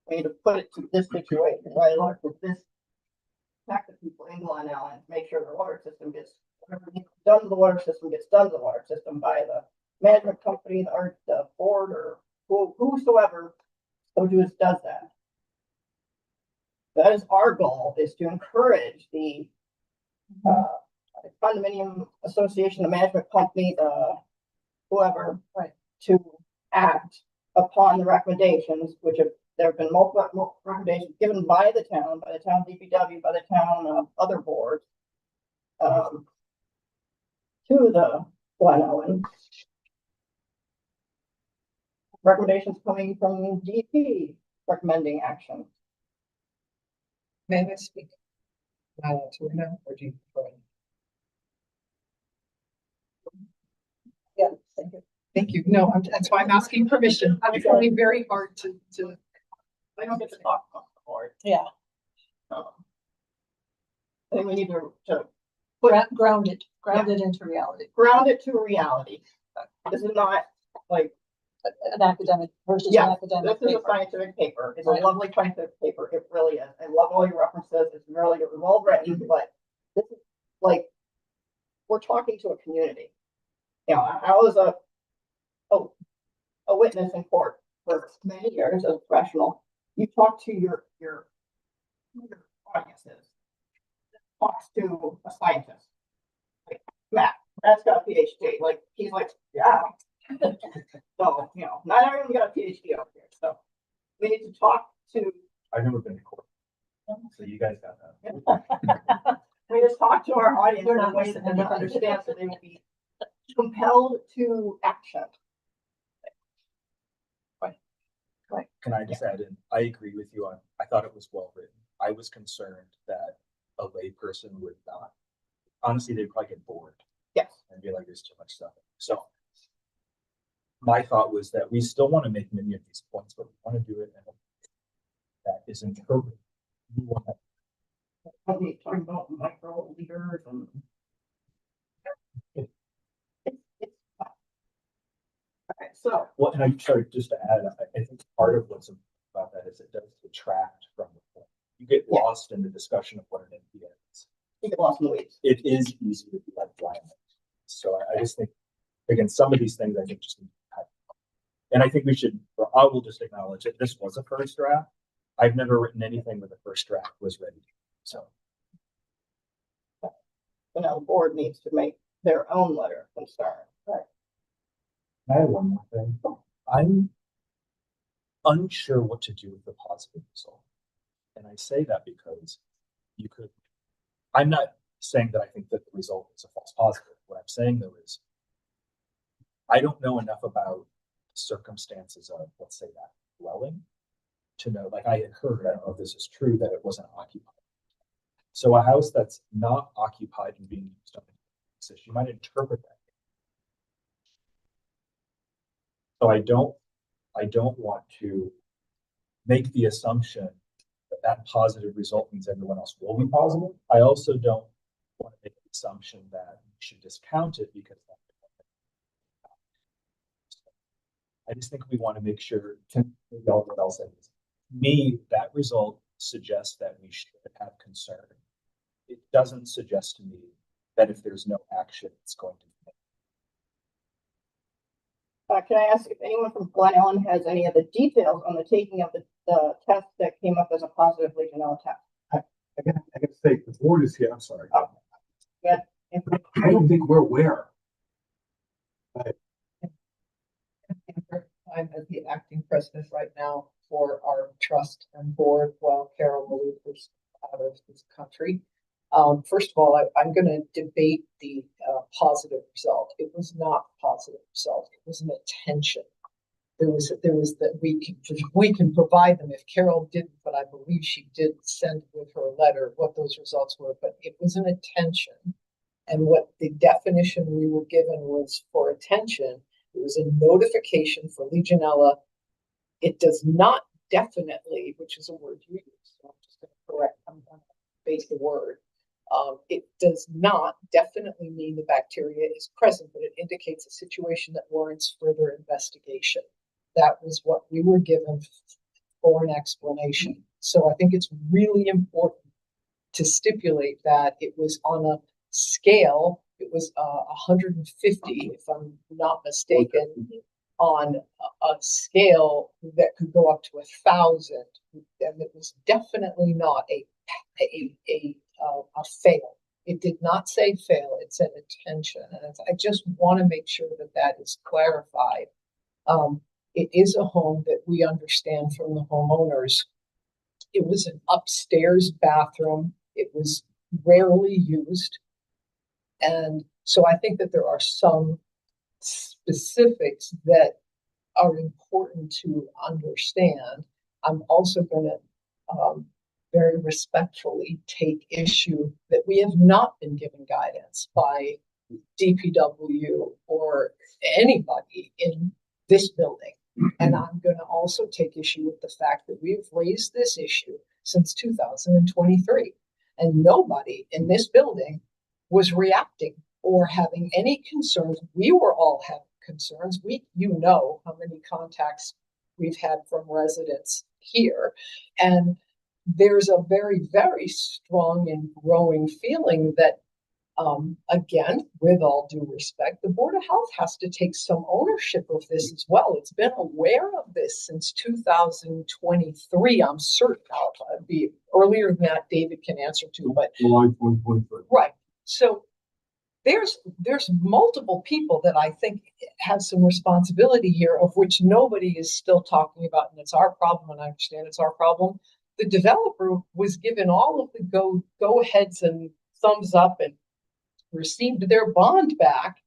We need to put it to this situation, right? Look for this. Back to people in Glen Ellen, make sure the water system gets, whatever needs to be done to the water system gets done to the water system by the management company or the board or whosoever does that. That is our goal, is to encourage the condominium association, the management company, whoever,
Right.
to act upon the recommendations, which there have been multiple recommendations given by the town DPW, by the town other boards, to the Glen Ellen. Recommendations coming from DP recommending action.
May I speak? To it now, or do you prefer?
Yeah, thank you.
Thank you. No, that's why I'm asking permission. I'm trying very hard to.
I don't get to talk on the board.
Yeah,
I think we need to
ground it into reality,
ground it to reality. This is not like,
an academic versus an
yeah,
academic
this is a
paper.
scientific paper. It's a
Right.
lovely scientific paper. It really is. I love all your references. It's really well written, but this is like we're talking to a community. You know, I was a witness in court for many years as a professional. You talk to your audiences, talks to a scientist. Like Matt's got a PhD. Like he's like, yeah. So, you know, not everyone got a PhD over here. So we need to talk to.
I've never been to court, so you guys got that.
We just talk to our audience
They're
in a
not
way that they
listening.
understand, so they will be compelled to action.
Can I just add in? I agree with you on, I thought it was well written. I was concerned that a lay person would not, honestly, they'd probably get bored
Yes.
and be like, there's too much stuff. So my thought was that we still want to make many of these points, but we want to do it in a way that is interpreted. We want to
Talking about micro leaders and. Okay, so.
well, and I'm sorry, just to add, I think part of what's about that is it does detract from the point. You get
Yeah.
lost in the discussion of what an NPA is.
You get lost in the weeds.
It is easy to be like blind. So I just think, again, some of these things I think just need to happen. And I think we should, or I will just acknowledge that this was a first draft. I've never written anything where the first draft was ready. So.
You know, the board needs to make their own letter of concern. Right.
I have one more thing. I'm unsure what to do with the positive result. And I say that because you could, I'm not saying that I think that the result is a false positive. What I'm saying though is, I don't know enough about the circumstances of, let's say, that dwelling to know, like I had heard, I don't know if this is true, that it wasn't occupied. So a house that's not occupied and being used on the basis, you might interpret that. So I don't want to make the assumption that that positive result means everyone else will be positive. I also don't want to make the assumption that we should discount it because I just think we want to make sure, what else is. Me, that result suggests that we should have concern. It doesn't suggest to me that if there's no action, it's going to be.
Can I ask if anyone from Glen Ellen has any of the details on the taking of the test that came up as a positive Legionella test?
I gotta say, the board is here, I'm sorry.
Oh. Yeah.
I don't think we're aware.
I'm as the acting president right now for our trust and board while Carol maneuvers out of this country. First of all, I'm going to debate the positive result. It was not a positive result. It was an attention. There was that we can provide them if Carol didn't, but I believe she did send with her letter what those results were. But it was an attention, and what the definition we were given was for attention. It was a notification for Legionella. It does not definitely, which is a word you use. So I'm just going to correct. I'm going to base the word. It does not definitely mean the bacteria is present, but it indicates a situation that warrants further investigation. That was what we were given for an explanation. So I think it's really important to stipulate that it was on a scale. It was 150, if I'm not mistaken, on a scale that could go up to 1,000, and it was definitely not a fail. It did not say fail, it said attention. And I just want to make sure that that is clarified. It is a home that we understand from the homeowners. It was an upstairs bathroom. It was rarely used. And so I think that there are some specifics that are important to understand. I'm also going to very respectfully take issue that we have not been given guidance by DPW or anybody in this building. And I'm going to also take issue with the fact that we've raised this issue since 2023, and nobody in this building was reacting or having any concerns. We were all having concerns. You know how many contacts we've had from residents here. And there's a very, very strong and growing feeling that Again, with all due respect, the Board of Health has to take some ownership of this as well. It's been aware of this since 2023. I'm certain. I'll be earlier than that. David can answer too, but
July 2023.
right. So there's multiple people that I think have some responsibility here, of which nobody is still talking about, and it's our problem. And I understand it's our problem. The developer was given all of the go aheads and thumbs up and received their bond back,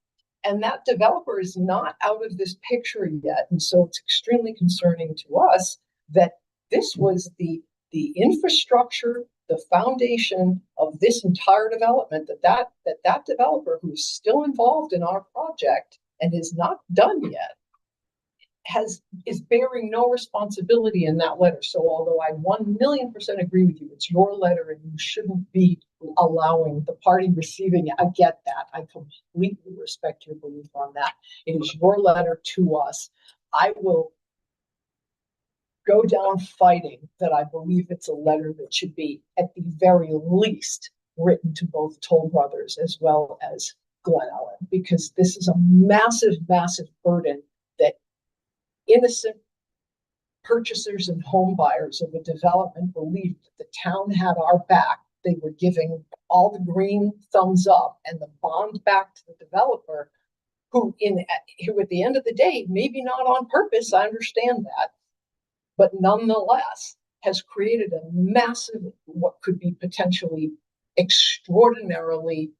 and that developer is not out of this picture yet. And so it's extremely concerning to us that this was the infrastructure, the foundation of this entire development, that developer who's still involved in our project and is not done yet is bearing no responsibility in that letter. So although I 1,000,000% agree with you, it's your letter and you shouldn't be allowing the party receiving it. I get that. I completely respect your belief on that. It is your letter to us. I will go down fighting that I believe it's a letter that should be at the very least written to both Toll Brothers as well as Glen Ellen, because this is a massive, massive burden that innocent purchasers and home buyers of a development believed that the town had our back. They were giving all the green thumbs up and the bond back to the developer, who at the end of the day, maybe not on purpose, I understand that, but nonetheless has created a massive, what could be potentially extraordinarily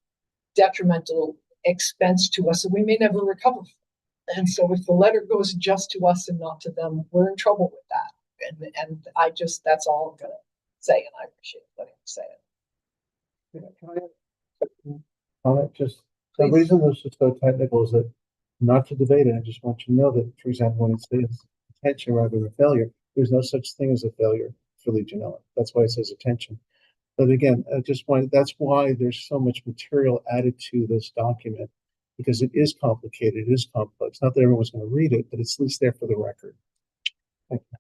detrimental expense to us that we may never recover from. And so if the letter goes just to us and not to them, we're in trouble with that. And I just, that's all I'm going to say. And I appreciate letting me say it.
Just the
Please.
reason this is so technical is that, not to debate it, I just want you to know that, for example, when it says attention rather than failure, there's no such thing as a failure for Legionella. That's why it says attention. But again, that's why there's so much material added to this document, because it is complicated, it is complex. Not that everyone's going to read it, but it's at least there for the record. Thank you.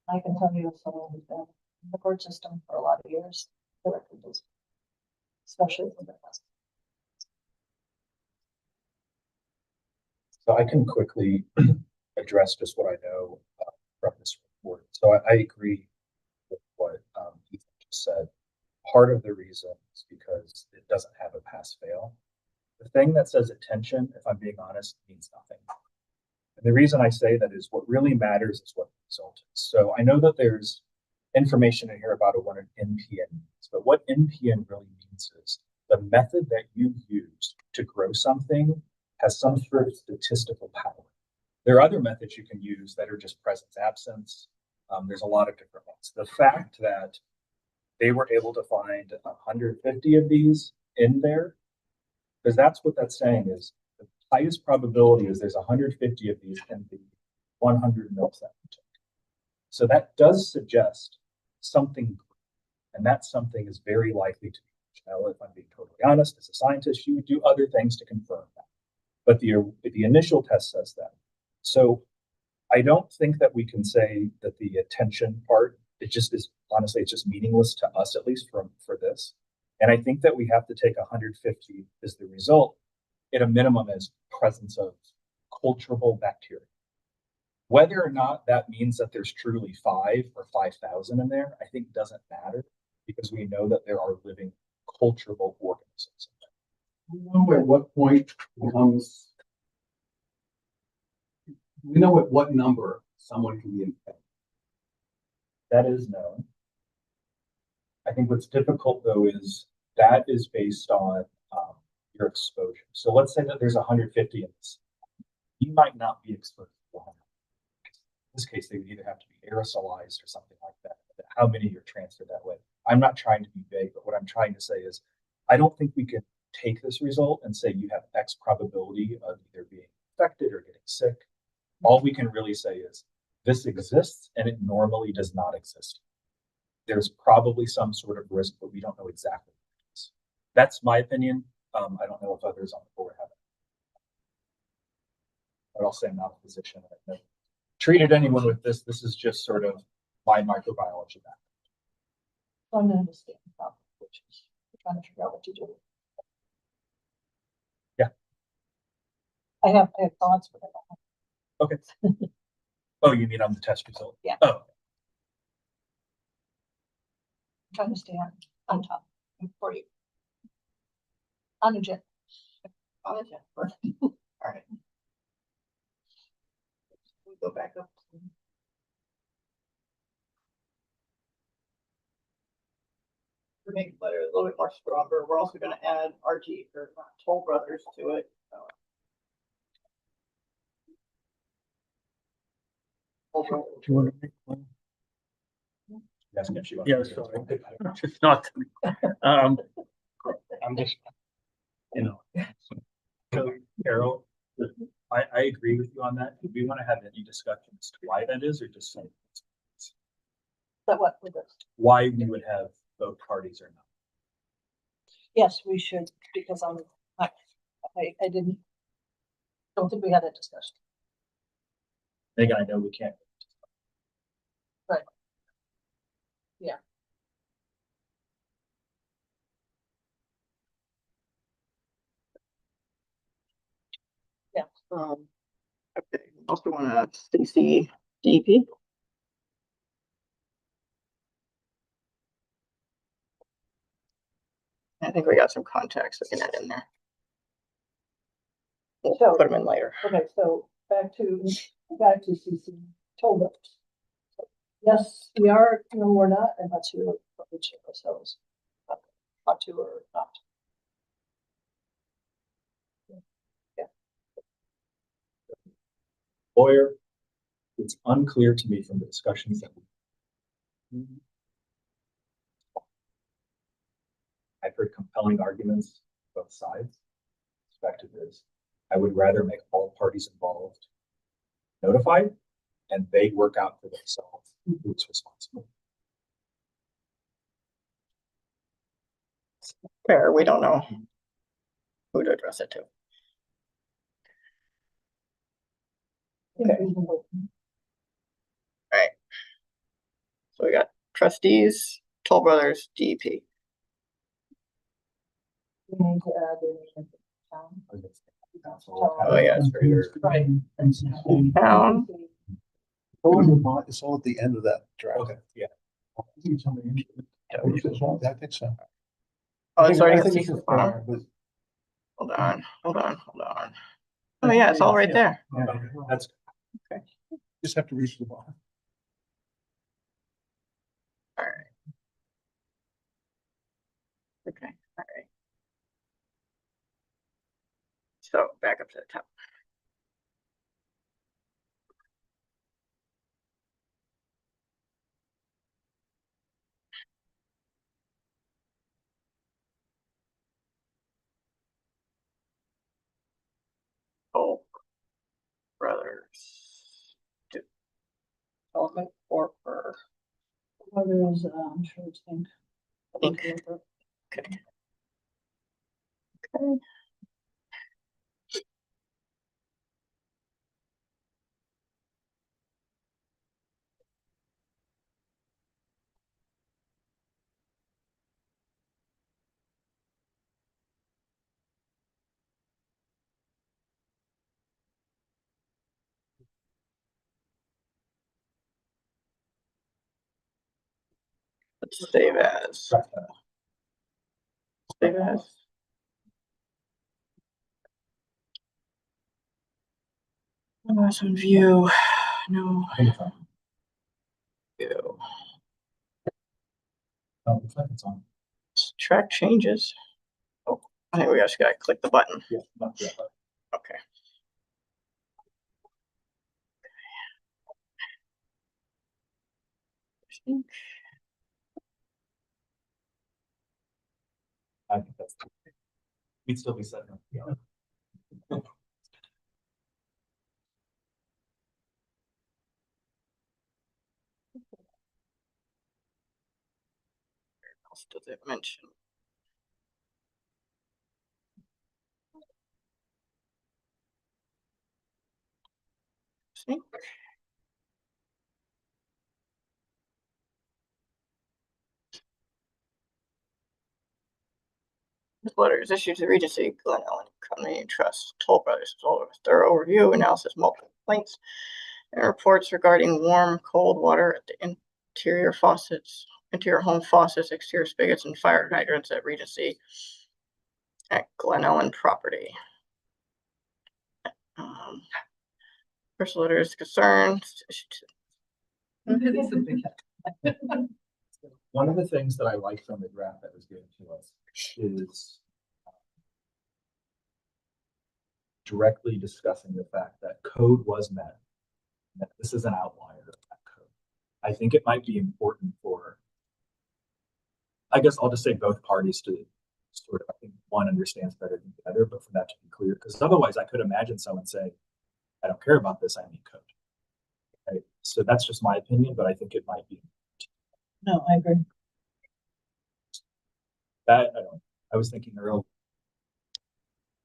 I can tell you, as someone who's been in the court system for a lot of years, the record is, especially for the past.
So I can quickly address just what I know from this report. So I agree with what Ethan just said. Part of the reason is because it doesn't have a pass-fail. The thing that says attention, if I'm being honest, means nothing. And the reason I say that is what really matters is what the result is. So I know that there's information in here about what an NPN means, but what NPN really means is the method that you use to grow something has some sort of statistical power. There are other methods you can use that are just presence absence. There's a lot of different ones. The fact that they were able to find 150 of these in there, because that's what that's saying is the highest probability is there's 150 of these in the 100 mils that we took. So that does suggest something, and that something is very likely to be. Now, if I'm being totally honest, as a scientist, you would do other things to confirm that. But the initial test says that. So I don't think that we can say that the attention part, it just is, honestly, it's just meaningless to us, at least for this. And I think that we have to take 150 as the result, at a minimum, as presence of culturable bacteria. Whether or not that means that there's truly 5 or 5,000 in there, I think doesn't matter, because we know that there are living culturable organisms.
We know at what point becomes, we know at what number someone can be infected.
That is known. I think what's difficult, though, is that is based on your exposure. So let's say that there's 150 in this. You might not be exposed to 100. In this case, they would either have to be aerosolized or something like that. How many are transferred that way? I'm not trying to be vague, but what I'm trying to say is I don't think we can take this result and say you have X probability of either being infected or getting sick. All we can really say is this exists and it normally does not exist. There's probably some sort of risk, but we don't know exactly what it is. That's my opinion. I don't know if others on the board have it. But I'll say I'm not in a position. I've never treated anyone with this. This is just sort of my microbiology background.
So I'm going to understand the problem, which is trying to figure out what to do.
Yeah.
I have thoughts, but I don't
Okay. Oh, you mean on the test result?
Yeah.
Oh,
I'm trying to stay on top for you. On the jet.
On the jet. All right. We go back up. To make the letter a little bit more stronger, we're also gonna add RG or Toll Brothers to it. Toll Brothers.
Do you want to make one?
that's good. She
Yeah, sorry. It's not, I'm just, you know,
So, Carol, I agree with you on that. Do we want to have any discussion as to why that is, or just say
But what with this?
why we would have both parties or not?
Yes, we should, because I don't think we had that discussion.
Again, I know we can't.
Right. Yeah. Yeah.
Okay, also wanna CC DP. I think we got some contacts we can add in there. We'll
So-
put them in later.
Okay, so back to CC toll brothers. Yes, we are, no, we're not, and not to each of ourselves. Not to or not.
Lawyer, it's unclear to me from the discussions that I've heard compelling arguments both sides. Perspective is, I would rather make all parties involved notified, and they work out for themselves who's responsible.
Fair, we don't know who to address it to.
Okay.
Right. So we got trustees, Toll Brothers, DEP.
We need to add in town.
Oh, yeah, it's very good.
Right.
Town.
It's all at the end of that draft.
Okay, yeah.
I think so.
Oh, it's already
I
got
think it's
CC.
fair, but
Hold on. Oh, yeah, it's all right there.
That's
just have to reach the bottom.
All right. Okay, all right. So back up to the top. Toll Brothers. Development or for.
Others, sure it's think.
Okay. Okay. Let's save as. Save as. Awesome view. No. View.
looks like it's on.
Track changes. Oh, I think we just gotta click the button.
Yeah, not yet.
Okay.
I think that's. We'd still be setting up. Yeah.
What else does it mention? See? This letter is issued to the Regency, Glen Ellen Company Trust, Toll Brothers, a thorough review, analysis, multiple complaints, and reports regarding warm, cold water at the interior faucets, interior home faucets, exterior spigots, and fire hydrants at Regency at Glen Ellen property. First letter is concerned.
One of the things that I like from the draft that was given to us is directly discussing the fact that code was met, that this is an outlier of that code. I think it might be important for, I guess I'll just say both parties to sort of, I think one understands better than the other, but for that to be clear, because otherwise I could imagine someone saying, I don't care about this, I need code. Okay? So that's just my opinion, but I think it might be.
No, I agree.
That, I was thinking earlier.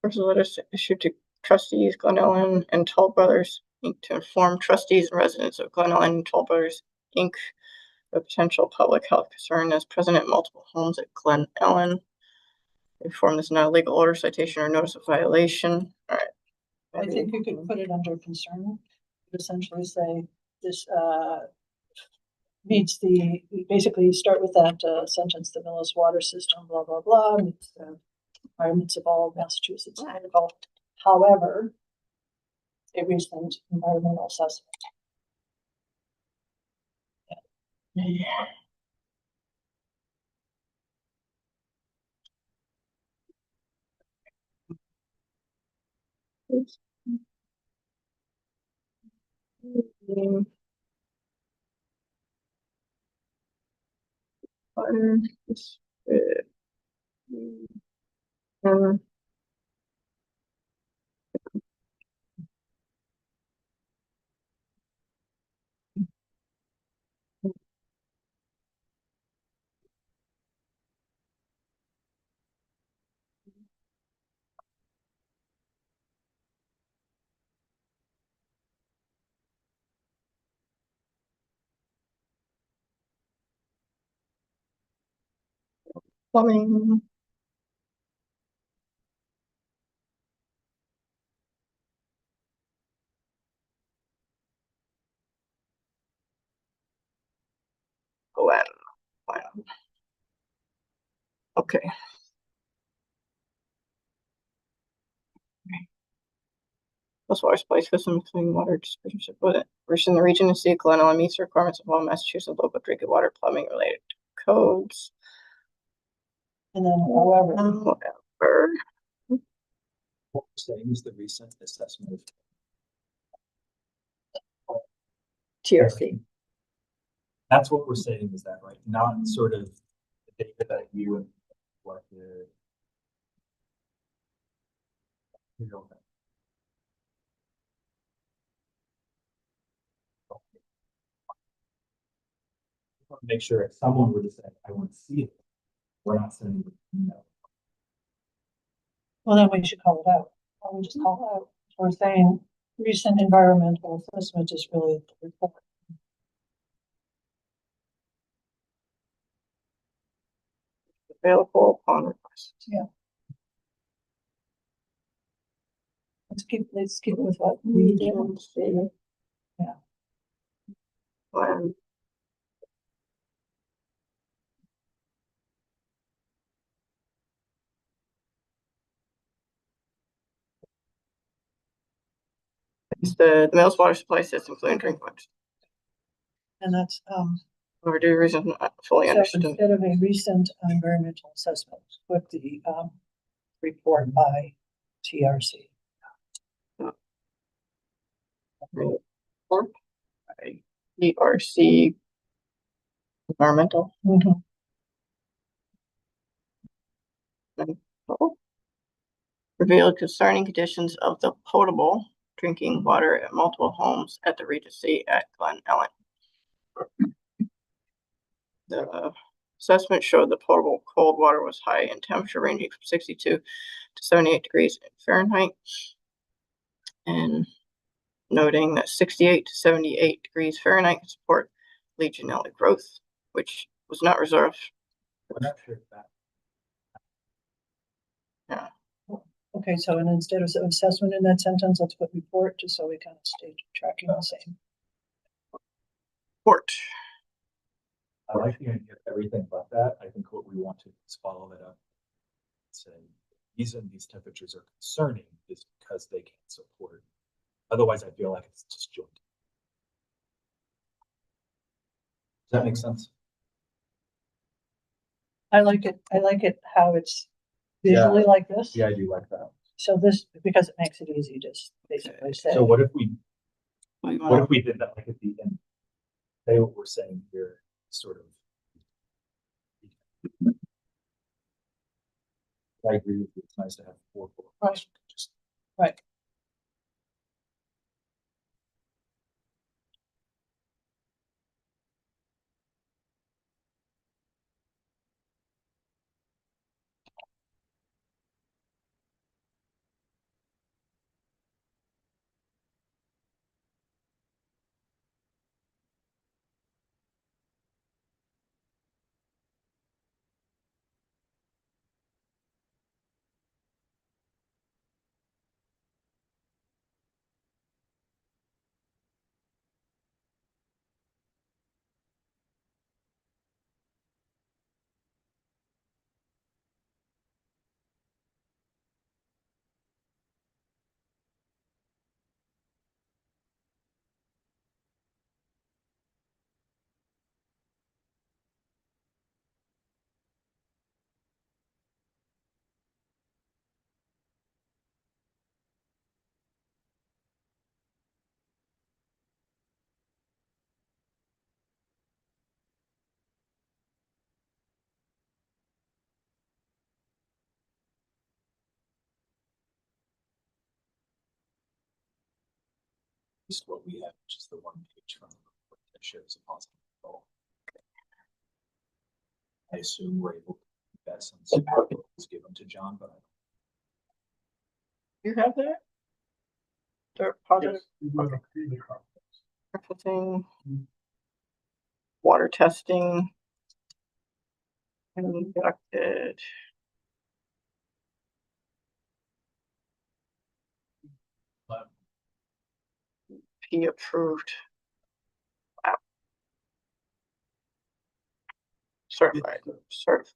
First letter is issued to trustees, Glen Ellen and Toll Brothers, Inc. to inform trustees and residents of Glen Ellen and Toll Brothers, Inc. of potential public health concern as present at multiple homes at Glen Ellen. Inform this is not a legal order, citation, or notice of violation. All right.
I think you could put it under concern, essentially say this meets the, basically start with that sentence, the Millis water system, blah, blah, blah, meets the requirements of all Massachusetts. However, a recent environmental assessment.
Yeah. Plumbing. Glen. Okay. Plus water supply system, clean water distribution with it. First in the region and see Glen Ellen meets the requirements of all Massachusetts local drinking water plumbing related codes.
And then however,
What we're saying is the recent assessment of
TRC.
that's what we're saying, is that right? Not sort of the data that you and what the, you know, make sure if someone were to say, I want to see it, we're not sending it, no.
well, then we should call it out. Or we just call it out. We're saying recent environmental assessment is really the report.
Available upon request.
Yeah. Let's keep it with what we did. Yeah.
When it's the Mills water supply system, including drinking water.
And that's,
Overdue reason not fully
so
understood.
instead of a recent environmental assessment, put the, report by TRC.
Report by DRC environmental. Revealed concerning conditions of the potable drinking water at multiple homes at the Regency at Glen Ellen. The assessment showed the potable cold water was high in temperature, ranging from 62 to 78 degrees Fahrenheit, and noting that 68 to 78 degrees Fahrenheit can support Legionella growth, which was not reserved.
I'm not sure if that.
Okay, so and instead of assessment in that sentence, let's put report, just so we kind of stay tracking the same.
Port.
I like the idea of everything but that. I think what we want to do is follow that up. Say, reason these temperatures are concerning is because they can't support. Otherwise, I feel like it's disjointed. Does that make sense?
I like it how it's visually like this.
Yeah, I do like that.
So this, because it makes it easy, just basically say.
So what if we
What
if we did that like at the end? Say what we're saying here, sort of. I agree with you. It's nice to have four.
Right.
Just
Right.
least what we have, which is the one page from the report that shows a positive goal. I assume we're able to do that since it was given to John, but
You have that? They're positive. Everything. Water testing. Conducted. P approved. Wow. Certified. Certified.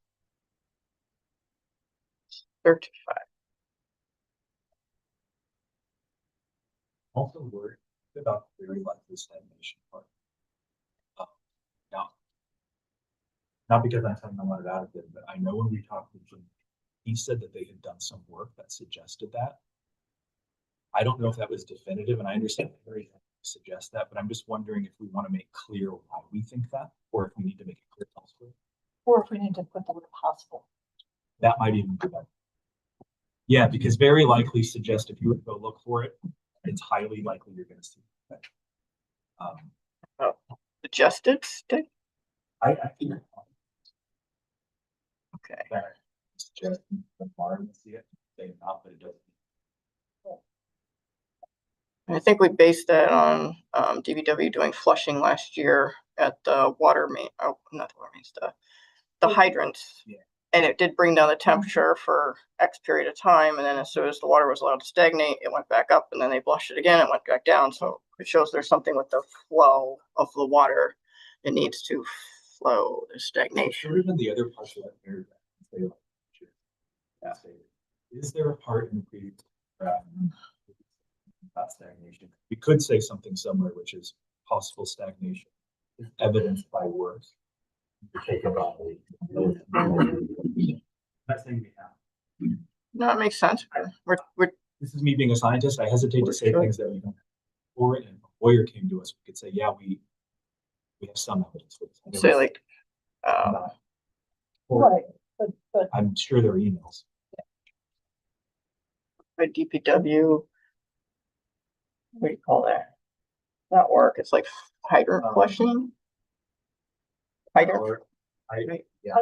also worried about the very likely stagnation part. Now, not because I'm saying I want it out of it, but I know when we talked to Jim, he said that they had done some work that suggested that. I don't know if that was definitive, and I understand Harry suggests that, but I'm just wondering if we want to make clear why we think that, or if we need to make it clear elsewhere.
Or if we need to put the word possible.
That might even be better. Yeah, because very likely suggest if you would go look for it, it's highly likely you're going to see it.
Adjusted state.
I think
Okay.
that suggest the farm see it, they not, but it doesn't.
I think we based that on DVW doing flushing last year at the water main, oh, not the water mains, the hydrants.
Yeah.
And it did bring down the temperature for X period of time. And then as soon as the water was allowed to stagnate, it went back up and then they flushed it again, it went back down. So it shows there's something with the flow of the water. It needs to flow, the stagnation.
Or even the other parts of that paragraph. Yeah. Is there a part in the previous paragraph about stagnation? We could say something similar, which is possible stagnation is evidenced by words. Take about that's thing we have.
No, it makes sense.
This is me being a scientist. I hesitate to say things that we don't have. Or if a lawyer came to us, we could say, yeah, we have some evidence for this.
Say like,
Right, but
I'm sure there are emails.
by DPW. What do you call that? Not work. It's like hydrant flushing. Hydrant.
Yeah.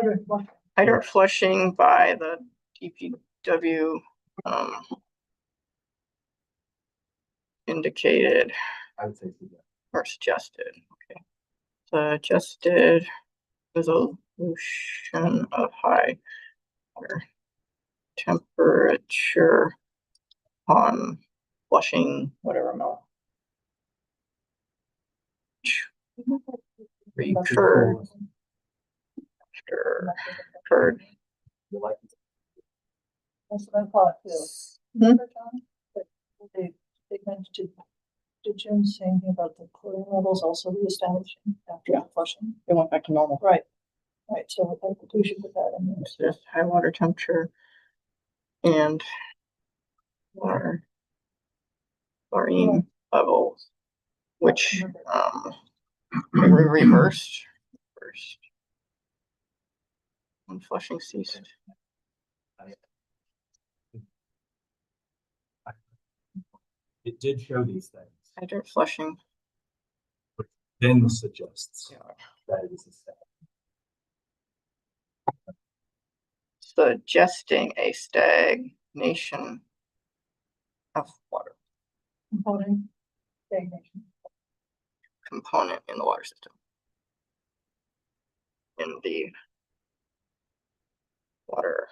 Hydrant flushing by the DPW. Indicated
I would say so, yeah.
or suggested. Okay. Suggested resolution of high water temperature upon flushing, whatever amount. Recurred. Recurred.
You like
That's what I thought too.
Hmm?
Remember, John? That they meant to, did Jim say anything about the chlorine levels also reestablishing after
Yeah.
flushing?
It went back to normal.
Right, right, so I think we should put that in there.
It's just high water temperature and water chlorine levels, which reversed when flushing ceased.
it did show these things,
Hydrant flushing.
then suggests
Yeah.
that it is a step.
Suggesting a stagnation of water
Component stagnation.
component in the water system. In the water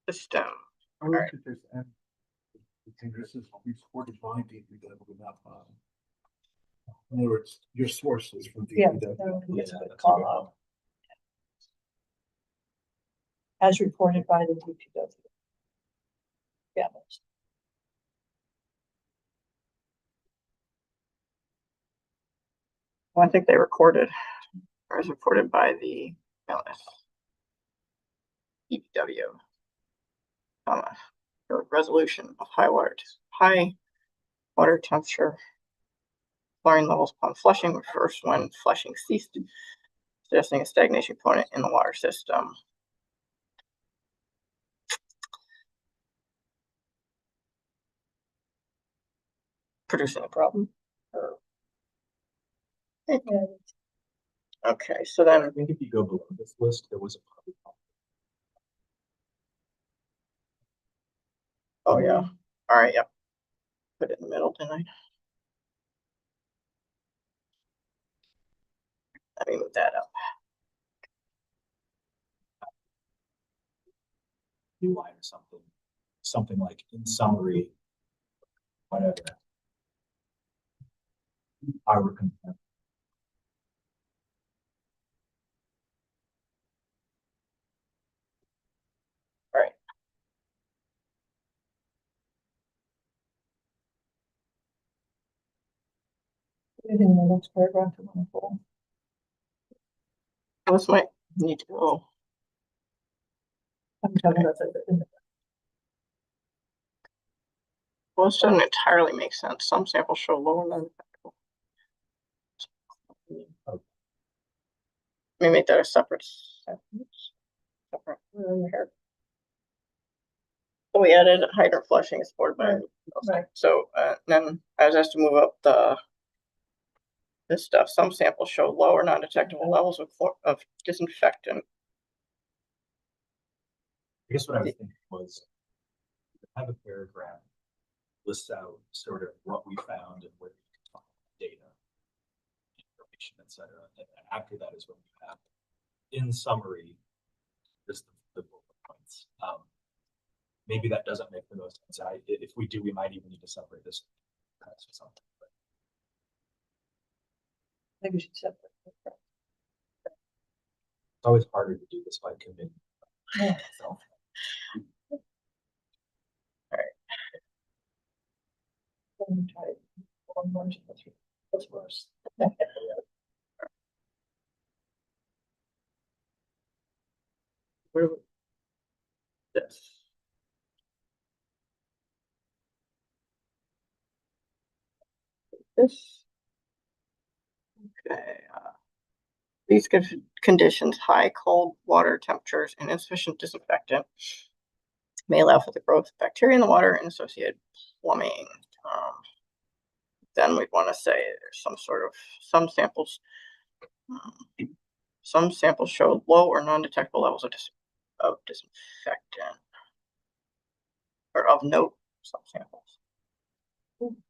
system.
I would think there's, and this is reported by DPW, not by. In other words, your source is from
Yeah.
DPW.
that would be a
Yeah,
good
that's a
call
good
out. As reported by the DPW. Yeah.
Well, I think they recorded, or as reported by the LS. DPW. For resolution of high water temperature. Chlorine levels upon flushing were first when flushing ceased, suggesting a stagnation component in the water system. Producing a problem. Okay, so
I
then,
think if you go below this list, there was a problem.
oh yeah, all right, yep. Put it in the middle, didn't I? Let me move that up.
New line or something like in summary, whatever. I would compare.
All right.
In the next paragraph, we're gonna pull.
This might need to go.
I'm talking about the.
Well, this doesn't entirely make sense. Some samples show lower than. Let me make that a separate sentence. Separate. Here. So we added hydrant flushing is supported by.
Right.
So then I was asked to move up this stuff. Some samples show lower non-detectable levels of disinfectant.
I guess what I was thinking was have a paragraph lists out sort of what we found and where you can find data, information, etc. And after that is when you have, in summary, just the bullet points. Maybe that doesn't make the most sense. If we do, we might even need to separate this or something. But
I think we should separate.
it's always harder to do this by committee.
Yeah.
So,
Let me try it. One version, that's worse.
Where this. This. Okay. These conditions, high cold water temperatures and insufficient disinfectant, may allow for the growth of bacteria in the water and associated plumbing. Then we'd want to say there's some samples show low or non-detectable levels of disinfectant, or of note. Some samples.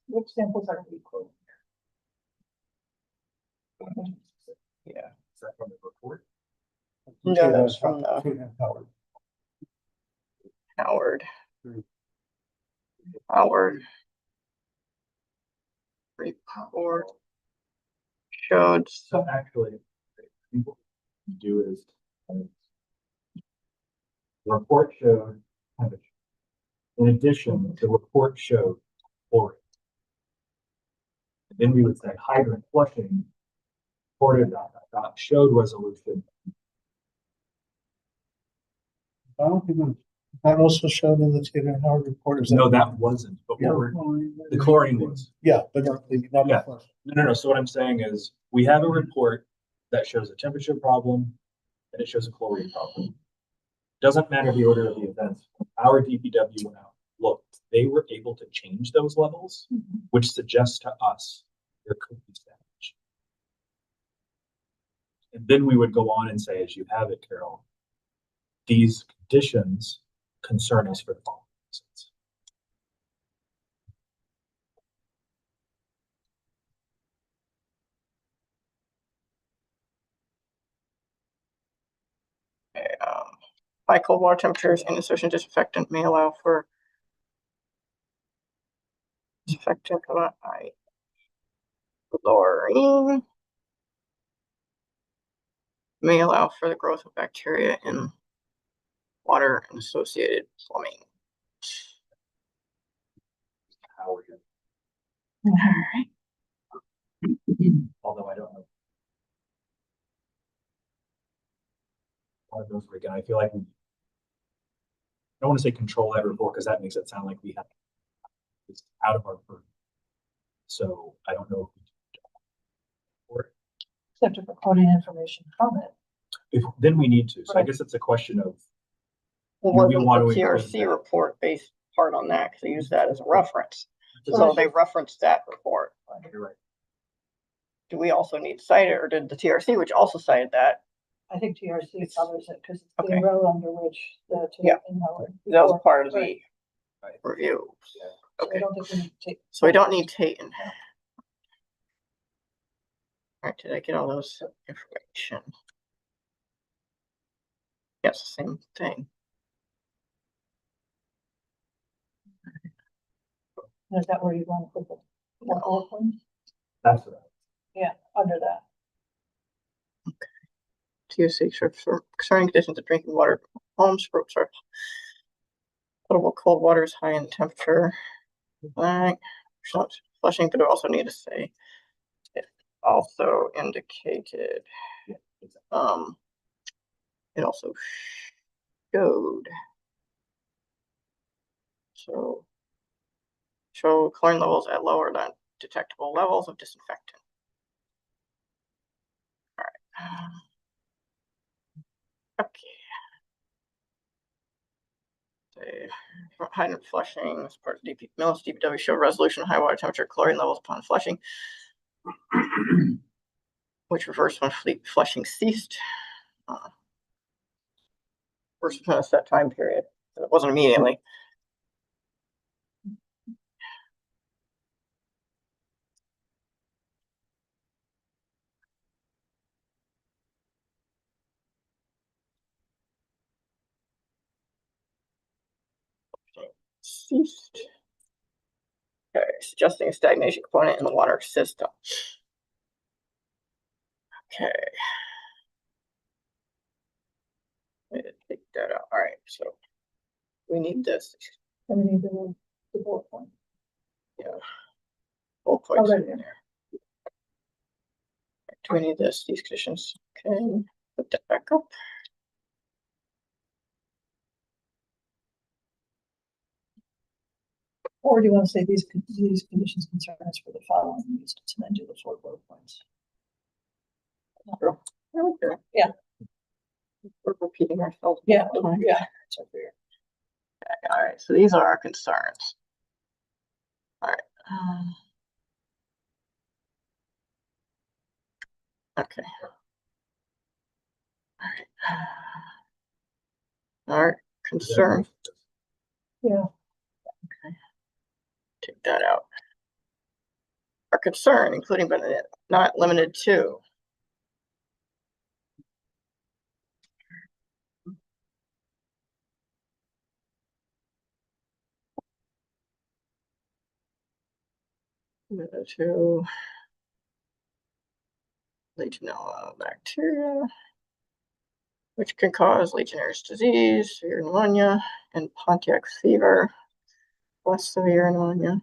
Which samples are we quoting?
Yeah.
is that from the report?
No, that's from the
Howard.
Howard. Howard report showed
So actually, I think what we do is the report showed temperature. In addition, the report showed chlorine. Then we would say hydrant flushing reported showed resolution.
I don't think that also showed in the Taylor and Howard report. Is that?
No, that wasn't, but
Yeah.
the chlorine was.
Yeah, but not the
Yeah.
flush.
No. So what I'm saying is we have a report that shows a temperature problem and it shows a chlorine problem. Doesn't matter the order of the events. Our DPW went out, looked, they were able to change those levels, which suggests to us there could be damage. And then we would go on and say, as you have it, Carol, these conditions concern us for the following reasons.
high cold water temperatures and insufficient disinfectant may allow for disinfectant chlorine may allow for the growth of bacteria in water and associated plumbing.
How we're gonna,
All right.
although I don't know. One of those again, I feel like we, I don't want to say control that report because that makes it sound like we have it's out of our purview. So I don't know
Except if we're quoting information from it.
if then we need to. So I
Right.
guess it's a question of
Well,
Do we
wasn't
want
the
to include
TRC
that?
report based part on that because they use that as a reference. So they referenced that report.
you're right.
Do we also need to cite it, or did the TRC, which also cited that,
I think TRC covers it because it's the
Okay.
umbrella under which the.
Yeah. that was part of the
Right.
review?
Yeah.
So I
Okay,
don't think we need to take.
so we don't need Tatum. All right, did I get all those information? Yes, same thing.
Is that where you want to put the?
No.
That's what
Yeah, under that.
TSC for concerning conditions of drinking water, homes, sorry. Potable cold water is high in temperature. Right. Flushing, but I also need to say it also indicated, it also showed. So show chlorine levels at lower than detectable levels of disinfectant. All right. Okay. Hydrant flushing as part of Millis DPW show resolution high water temperature chlorine levels upon flushing, which reversed when flushing ceased. First within a set time period. So it wasn't immediately. Ceased. Okay, suggesting a stagnation component in the water system. Okay. Take that out. All right, so we need this.
And we need the bullet point.
Yeah. Bullet points
right.
in there. Do we need this? These conditions. Okay, put that back up.
Or do you want to say these conditions concern us for the following reasons and then do the 4 bullet points?
Okay.
Yeah.
We're repeating ourselves.
Yeah,
all the time.
yeah.
Okay, all right, so these are our concerns. All right. Okay. All right. Our concern.
Yeah.
Okay. Take that out. Our concern, including but not limited to. To Legionella bacteria, which can cause Legionnaire's disease, severe pneumonia, and Pontiac fever, less severe pneumonia.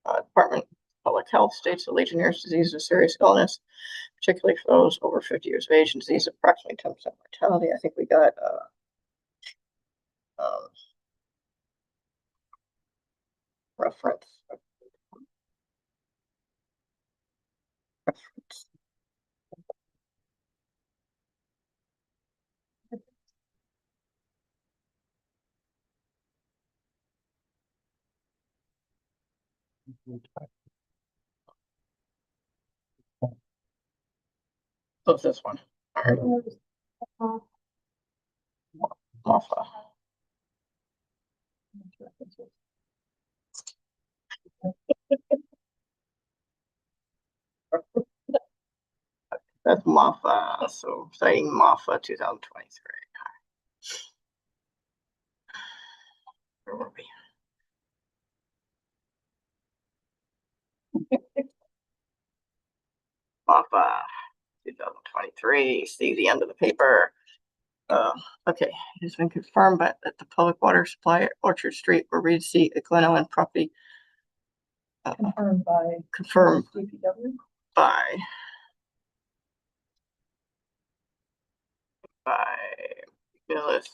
Department of Public Health states that Legionnaire's disease is a serious illness, particularly for those over 50 years of age, and disease approximately 10% mortality. I think we got reference. So it's this one. Alpha. That's MAFA, so citing MAFA 2023. Where were we? MAFA 2023, see the end of the paper. Okay, it has been confirmed that the public water supply at Orchard Street where Regency at Glen Ellen property
Confirmed by.
confirmed
DPW.
by Millis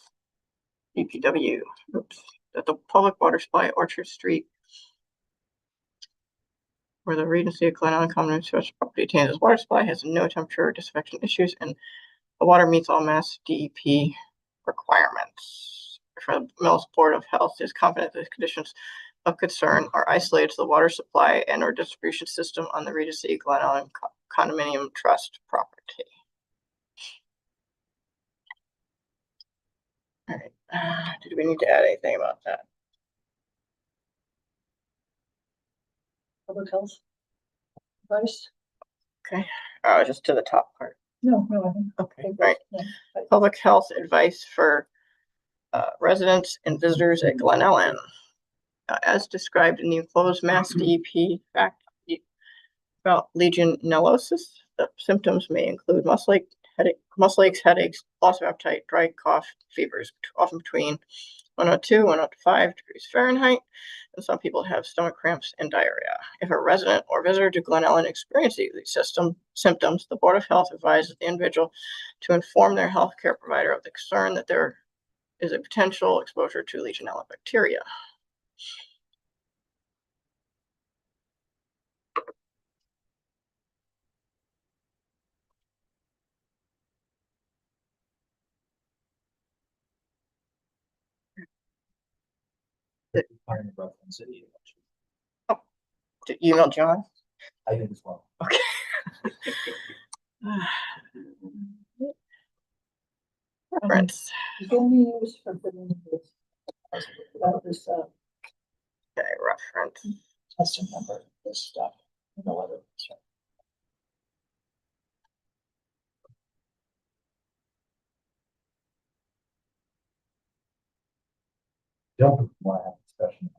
DPW. Oops, that the public water supply at Orchard Street where the Regency of Glen Ellen Common Such property attains its water supply has no temperature or disinfection issues, and the water meets all Mass DEP requirements. For the Millis Board of Health is confident that the conditions of concern are isolated to the water supply and or distribution system on the Regency Glen Ellen Condominium Trust property. All right, did we need to add anything about that?
Public health. Advice?
Okay, just to the top part.
No, I think.
Okay, right. Public health advice for residents and visitors at Glen Ellen. As described in the enclosed Mass DEP fact about Legionellosis, the symptoms may include muscle aches, headaches, loss of appetite, dry cough, fevers, often between 102 and 105 degrees Fahrenheit, and some people have stomach cramps and diarrhea. If a resident or visitor to Glen Ellen experiences these symptoms, the Board of Health advises the individual to inform their healthcare provider of the concern that there is a potential exposure to Legionella bacteria.
Find the reference in the
To email John?
I think as well.
Okay. Reference.
Is there any use for putting this, about this,
Okay, reference.
testing number, this stuff in the letter?
Don't want to have a discussion.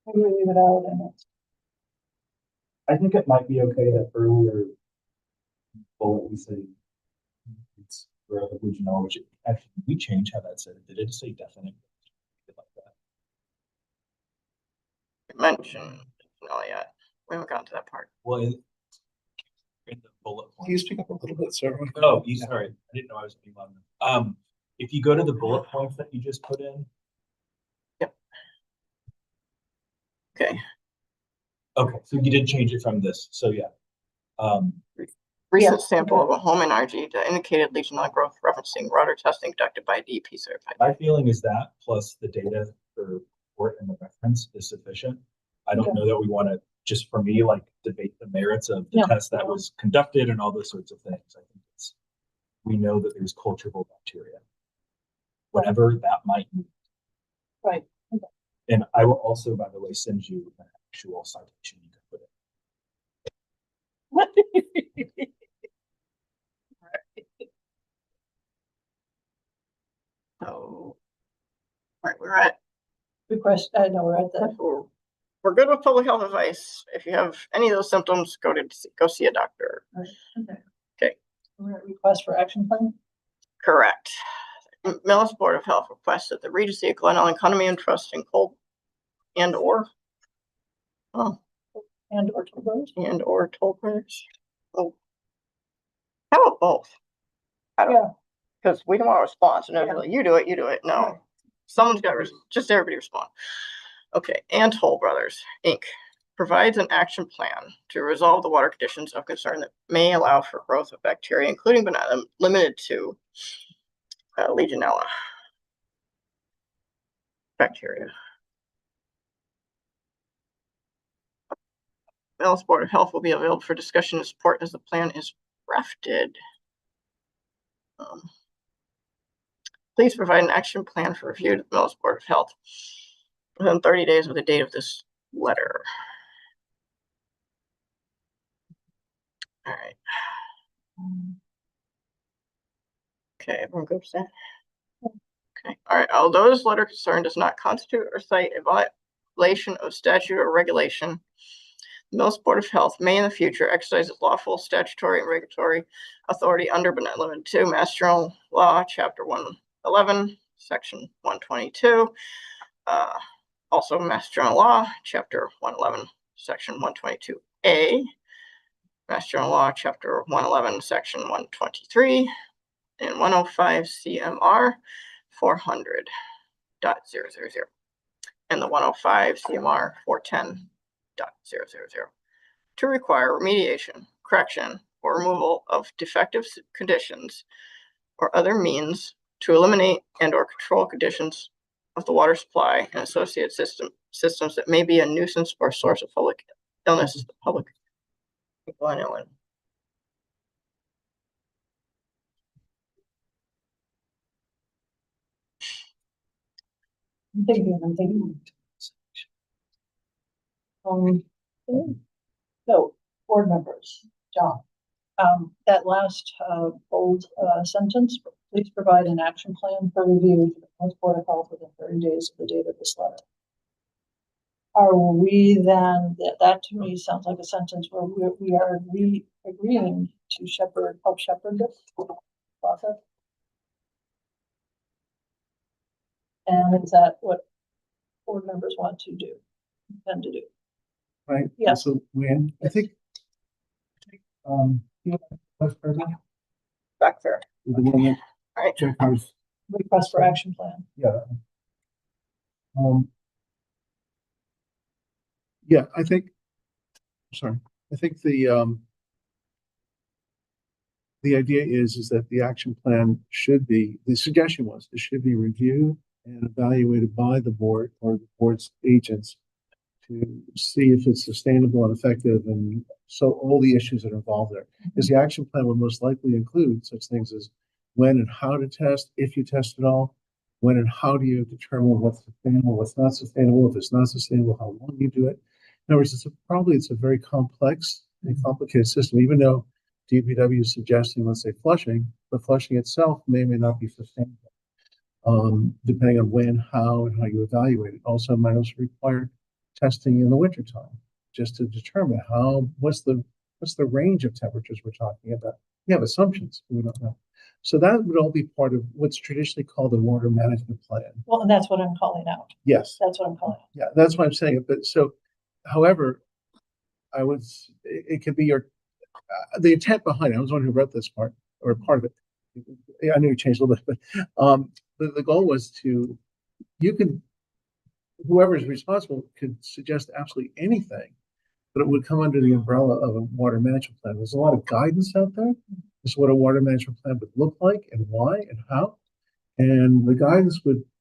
Maybe we leave it out and it's.
I think it might be okay that earlier bullet we say it's for the Legionella, which actually we changed how that said it. Did it say definite? Like that.
Mention. No, yet. We haven't gotten to that part.
Well, in the bullet point.
Can you speak up a little bit, sir?
Oh, you sorry. I didn't know I was being loud. If you go to the bullet points that you just put in.
Yep. Okay.
Okay, so you did change it from this. So yeah.
Recent sample of a home in RG that indicated Legionella growth referencing water testing conducted by DEP certified.
My feeling is that plus the data for report and the reference is sufficient. I don't know that we want to just for me like debate the merits of the test that was conducted and all those sorts of things. I think it's we know that there's culturable bacteria, whatever that might mean.
Right.
And I will also, by the way, send you an actual citation you can put in.
we're at,
Request, I know, we're at the,
we're good with public health advice. If you have any of those symptoms, go see a doctor.
okay.
Okay.
We're at request for action plan.
Correct. Millis Board of Health requests that the Regency of Glen Ellen Condominium Trust and Cold and or
And or toll roads.
toll brothers. Oh. How about both? I don't know. Because we don't want a response. And everybody's like, you do it. No.
Right.
Someone's got just everybody respond. Okay. And Toll Brothers, Inc. provides an action plan to resolve the water conditions of concern that may allow for growth of bacteria, including but not limited to Legionella bacteria. Millis Board of Health will be available for discussion and support as the plan is drafted. Please provide an action plan for review to the Millis Board of Health within 30 days of the date of this letter. All right. Okay, everyone good with that? Okay, all right. Although this letter concern does not constitute or cite a violation of statute or regulation, the Millis Board of Health may in the future exercise its lawful statutory and regulatory authority under but not limited to Mass General Law, Chapter 111, Section 122. Also Mass General Law, Chapter 111, Section 122A. Mass General Law, Chapter 111, Section 123, and 105 CMR 400.000, and the 105 CMR 410.000 to require remediation, correction, or removal of defective conditions or other means to eliminate and or control conditions of the water supply and associated systems that may be a nuisance or source of public illness to the public. Glen Ellen.
I'm thinking. So, board members, John, that last, bold, sentence, please provide an action plan for review to the Millis Board of Health within 30 days of the date of this letter. Are we then, that to me sounds like a sentence where we are agreeing to help shepherd this process? And is that what board members want to do, intend to do?
Right?
Yeah.
So when, I think, that's perfect.
Back there.
The one that
All right.
Jeff has,
Request for action plan.
yeah. Yeah, I think, sorry, I think the idea is that the action plan should be, the suggestion was, it should be reviewed and evaluated by the board or the board's agents to see if it's sustainable and effective, and so all the issues that are involved there. Because the action plan would most likely include such things as when and how to test, if you test at all, when and how do you determine what's sustainable, what's not sustainable, if it's not sustainable, how long you do it. In other words, it's a very complex and complicated system, even though DPW is suggesting, let's say, flushing, but flushing itself may or may not be sustainable. Depending on when, how, and how you evaluate it. Also might also require testing in the wintertime, just to determine what's the range of temperatures we're talking about. We have assumptions, we don't know. So that would all be part of what's traditionally called a water management plan.
Well, and that's what I'm calling out.
Yes.
That's what I'm calling out.
Yeah, that's why I'm saying it. But so, however, it could be the intent behind it. I was the one who wrote this part, or part of it. I knew you changed a little bit, but the goal was whoever is responsible could suggest absolutely anything, but it would come under the umbrella of a water management plan. There's a lot of guidance out there as to what a water management plan would look like and why and how. And the guidance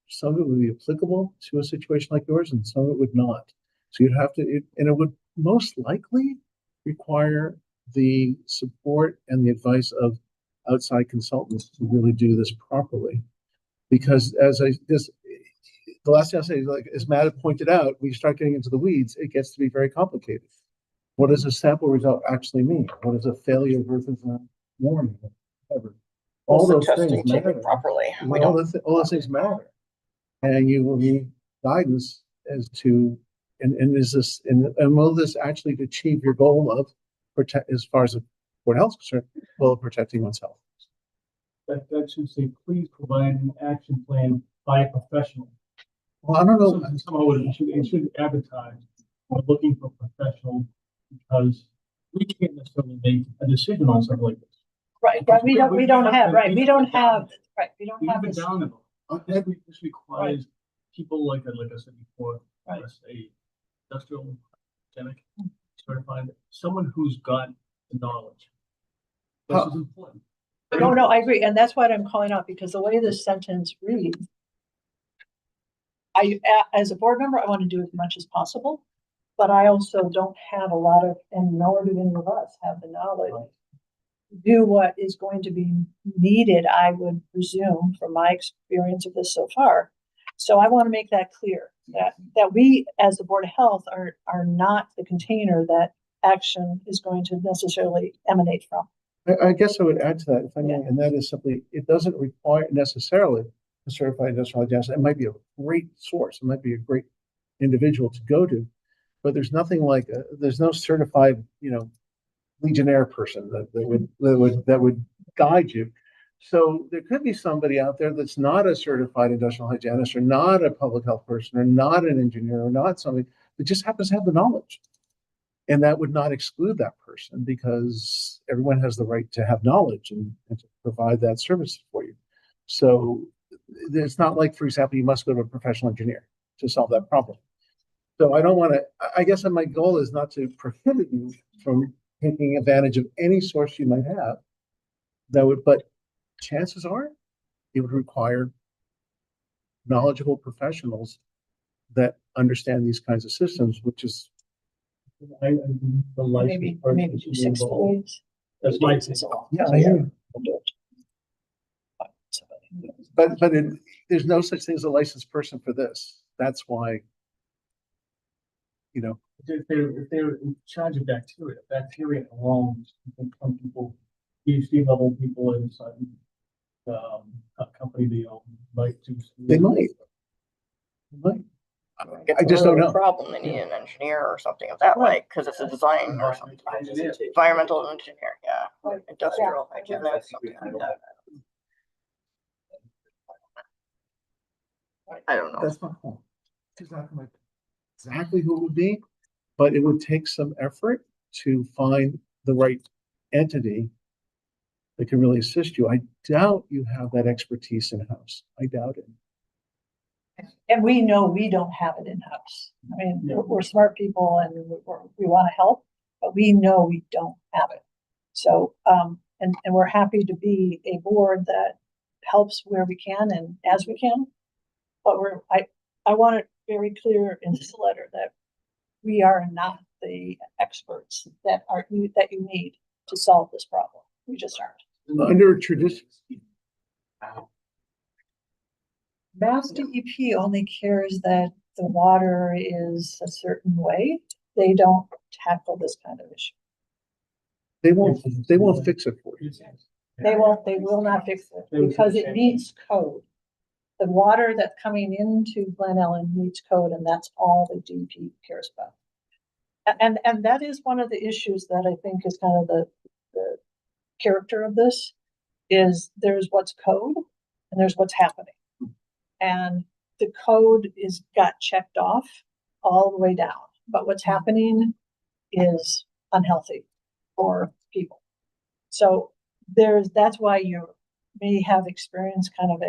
some of it would be applicable to a situation like yours, and some of it would not. So you'd have to, and it would most likely require the support and the advice of outside consultants to really do this properly. Because the last thing I'll say is, like, as Matt had pointed out, when you start getting into the weeds, it gets to be very complicated. What does a sample result actually mean? What is a failure versus a warning? Whatever. All those things matter.
Properly.
All those things matter. And you will need guidance as to, and is this, and will this actually achieve your goal of protect, as far as the Board of Health is concerned, goal of protecting one's health?
That should say, please provide an action plan by a professional.
Well, I don't know.
Somehow it should advertise, we're looking for a professional, because we can't necessarily make a decision on something like this.
Right, we don't have, right, we don't have
We've been
this.
down it. This requires people like I said before,
Right.
let's say industrial hygienic certified, someone who's got the knowledge. This is important.
No, I agree, and that's what I'm calling out, because the way this sentence reads, as a board member, I want to do as much as possible, but I also don't have a lot of, and nor do any of us have the knowledge to do what is going to be needed, I would presume, from my experience of this so far. So I want to make that clear, that we, as the Board of Health, are not the container that action is going to necessarily emanate from.
I guess I would add to that, if I may, and that is simply, it doesn't require necessarily a certified industrial hygienist. It might be a great source. It might be a great individual to go to, but there's nothing like, there's no certified, Legionnaire person that would guide you. So there could be somebody out there that's not a certified industrial hygienist, or not a public health person, or not an engineer, or not somebody that just happens to have the knowledge. And that would not exclude that person, because everyone has the right to have knowledge and to provide that service for you. So it's not like, for example, you must go to a professional engineer to solve that problem. So I don't want to, I guess my goal is not to prohibit you from taking advantage of any source you might have that would, but chances are it would require knowledgeable professionals that understand these kinds of systems, which is
The
Maybe do 60 days.
That's my
Days is a lot.
Yeah, I hear you.
We'll do it.
But there's no such thing as a licensed person for this. That's why,
if they're in charge of bacteria alone, some people, PhD level people in some a company they own might do.
they might. I just don't know.
Problem, they need an engineer or something of that like, because it's a design or something. Environmental engineer, yeah, industrial hygienist, something like that. I don't know.
That's my point. Exactly who it would be, but it would take some effort to find the right entity that can really assist you. I doubt you have that expertise in-house. I doubt it.
And we know we don't have it in-house. I mean, we're smart people and we want to help, but we know we don't have it. So, and we're happy to be a board that helps where we can and as we can. But I want it very clear in this letter that we are not the experts that you need to solve this problem. We just aren't.
Under tradition,
Mass DEP only cares that the water is a certain way. They don't tackle this kind of issue.
they won't fix it for you.
They will not fix it because it meets code. The water that's coming into Glen Ellen meets code, and that's all the DEP cares about. And that is one of the issues that I think is kind of the character of this, is there's what's code and there's what's happening. And the code got checked off all the way down, but what's happening is unhealthy for people. So that's why you may have experienced kind of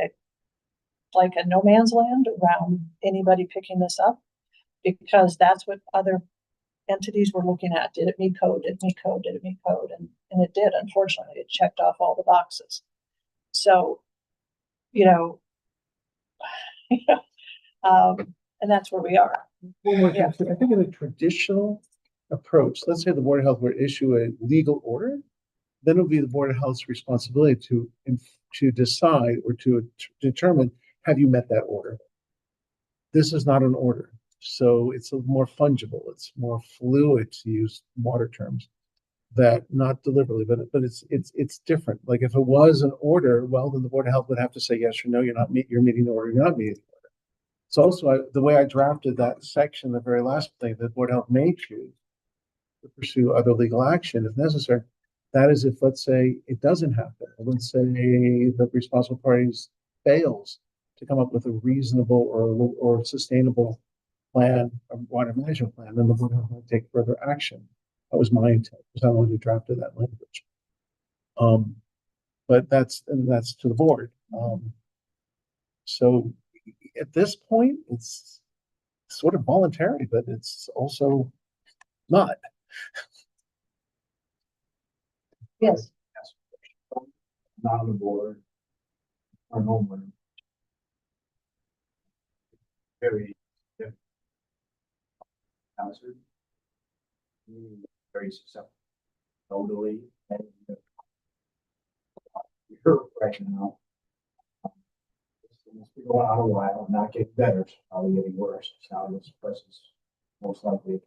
like a no man's land around anybody picking this up, because that's what other entities were looking at. Did it meet code? Did it meet code? Did it meet code? And it did. Unfortunately, it checked off all the boxes. So, and that's where we are.
I think in a traditional approach, let's say the Board of Health would issue a legal order, then it would be the Board of Health's responsibility to decide or to determine, have you met that order? This is not an order, so it's more fungible, it's more fluid, to use water terms, that not deliberately, but it's different. Like if it was an order, well, then the Board of Health would have to say yes or no. You're meeting the order. You're not meeting the order. It's also the way I drafted that section, the very last thing, that Board of Health may choose to pursue other legal action if necessary. That is if, let's say, it doesn't happen. Let's say the responsible parties fails to come up with a reasonable or sustainable plan, a water management plan, then the Board of Health might take further action. That was my intent, because I only drafted that language. But that's to the board. So at this point, it's sort of voluntary, but it's also not.
Yes.
Not on the board. Or homeowner. Very different. Hazard. Very susceptible. Elderly. And you're right now. It's going on a while, not getting better, it's probably getting worse. Now this person's most likely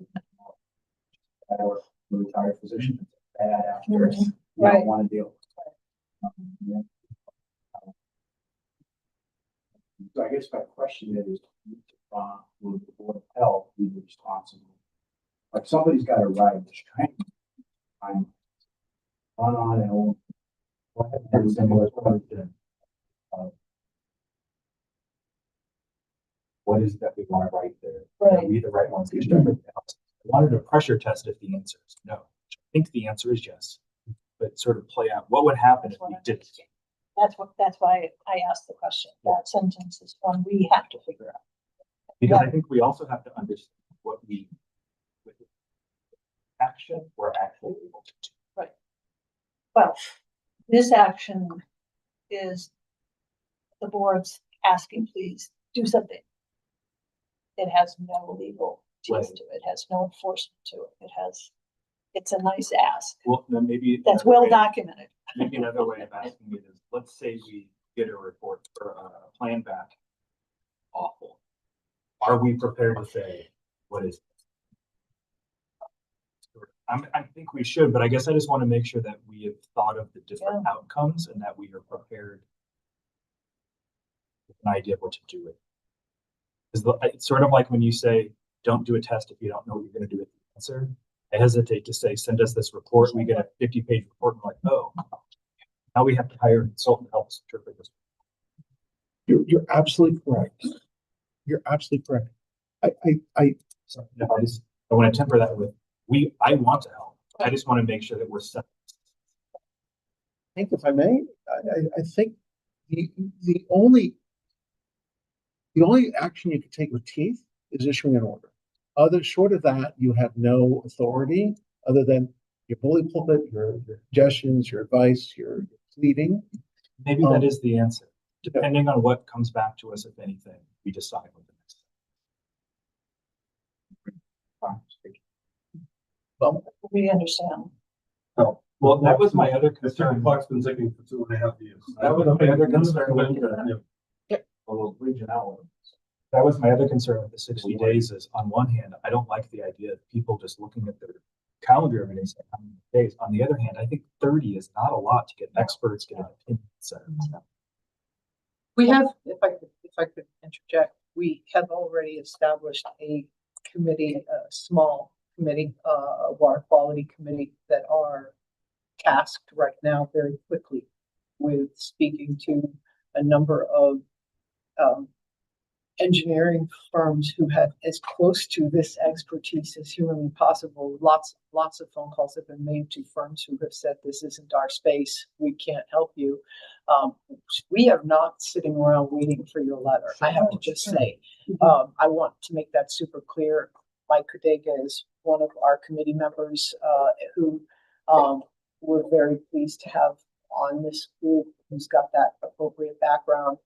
or retired physician. Bad after you
Right.
don't want to deal. Yeah. So I guess my question is, will the Board of Health be responsible? Like somebody's got to ride this train. I'm on and on. And similar to, what is it that we want to write there?
Right.
Are we the right ones? I wanted to pressure test if the answer is no. I think the answer is yes, but sort of play out what would happen if we didn't.
That's why I asked the question. That sentence is one we have to figure out.
Because I think we also have to understand what we, with action, we're actually able to do.
Right. Well, this action is the board's asking, please do something. It has no legal teeth to it. It has no enforcement to it. It's a nice ask.
Well, then maybe
That's
another
well
way-
documented.
Maybe another way of asking it is, let's say we get a report or a plan back. Awful. Are we prepared to say, what is it? I think we should, but I guess I just want to make sure that we have thought of the different outcomes and that we are prepared with an idea of what to do with it. It's sort of like when you say, don't do a test if you don't know what you're going to do with the answer. I hesitate to say, send us this report. We get a 50-page report. And we're like, oh, now we have to hire a consultant to help us interpret this.
You're absolutely correct. You're absolutely correct.
So no, I want to temper that with I want to help. I just want to make sure that we're set.
I think if I may, I think the only action you can take with teeth is issuing an order. Short of that, you have no authority other than your bully pulpit, your suggestions, your advice, your pleading.
Maybe that is the answer. Depending on what comes back to us, if anything, we decide what the next step.
Well,
We understand.
Oh, well, that was my other concern.
Clock's been ticking for 2.5 years.
That was my other concern with
Region out.
That was my other concern with the 60 days is, on one hand, I don't like the idea of people just looking at their calendar every day saying how many days. On the other hand, I think 30 is not a lot to get experts, get an opinion, et cetera.
We have, if I could interject, we have already established a committee, a small committee, a water quality committee that are tasked right now very quickly with speaking to a number of engineering firms who have as close to this expertise as humanly possible. Lots of phone calls have been made to firms who have said, this isn't our space, we can't help you. We are not sitting around waiting for your letter. I have to just say, I want to make that super clear. Mike Codega is one of our committee members who we're very pleased to have on this group, who's got that appropriate background.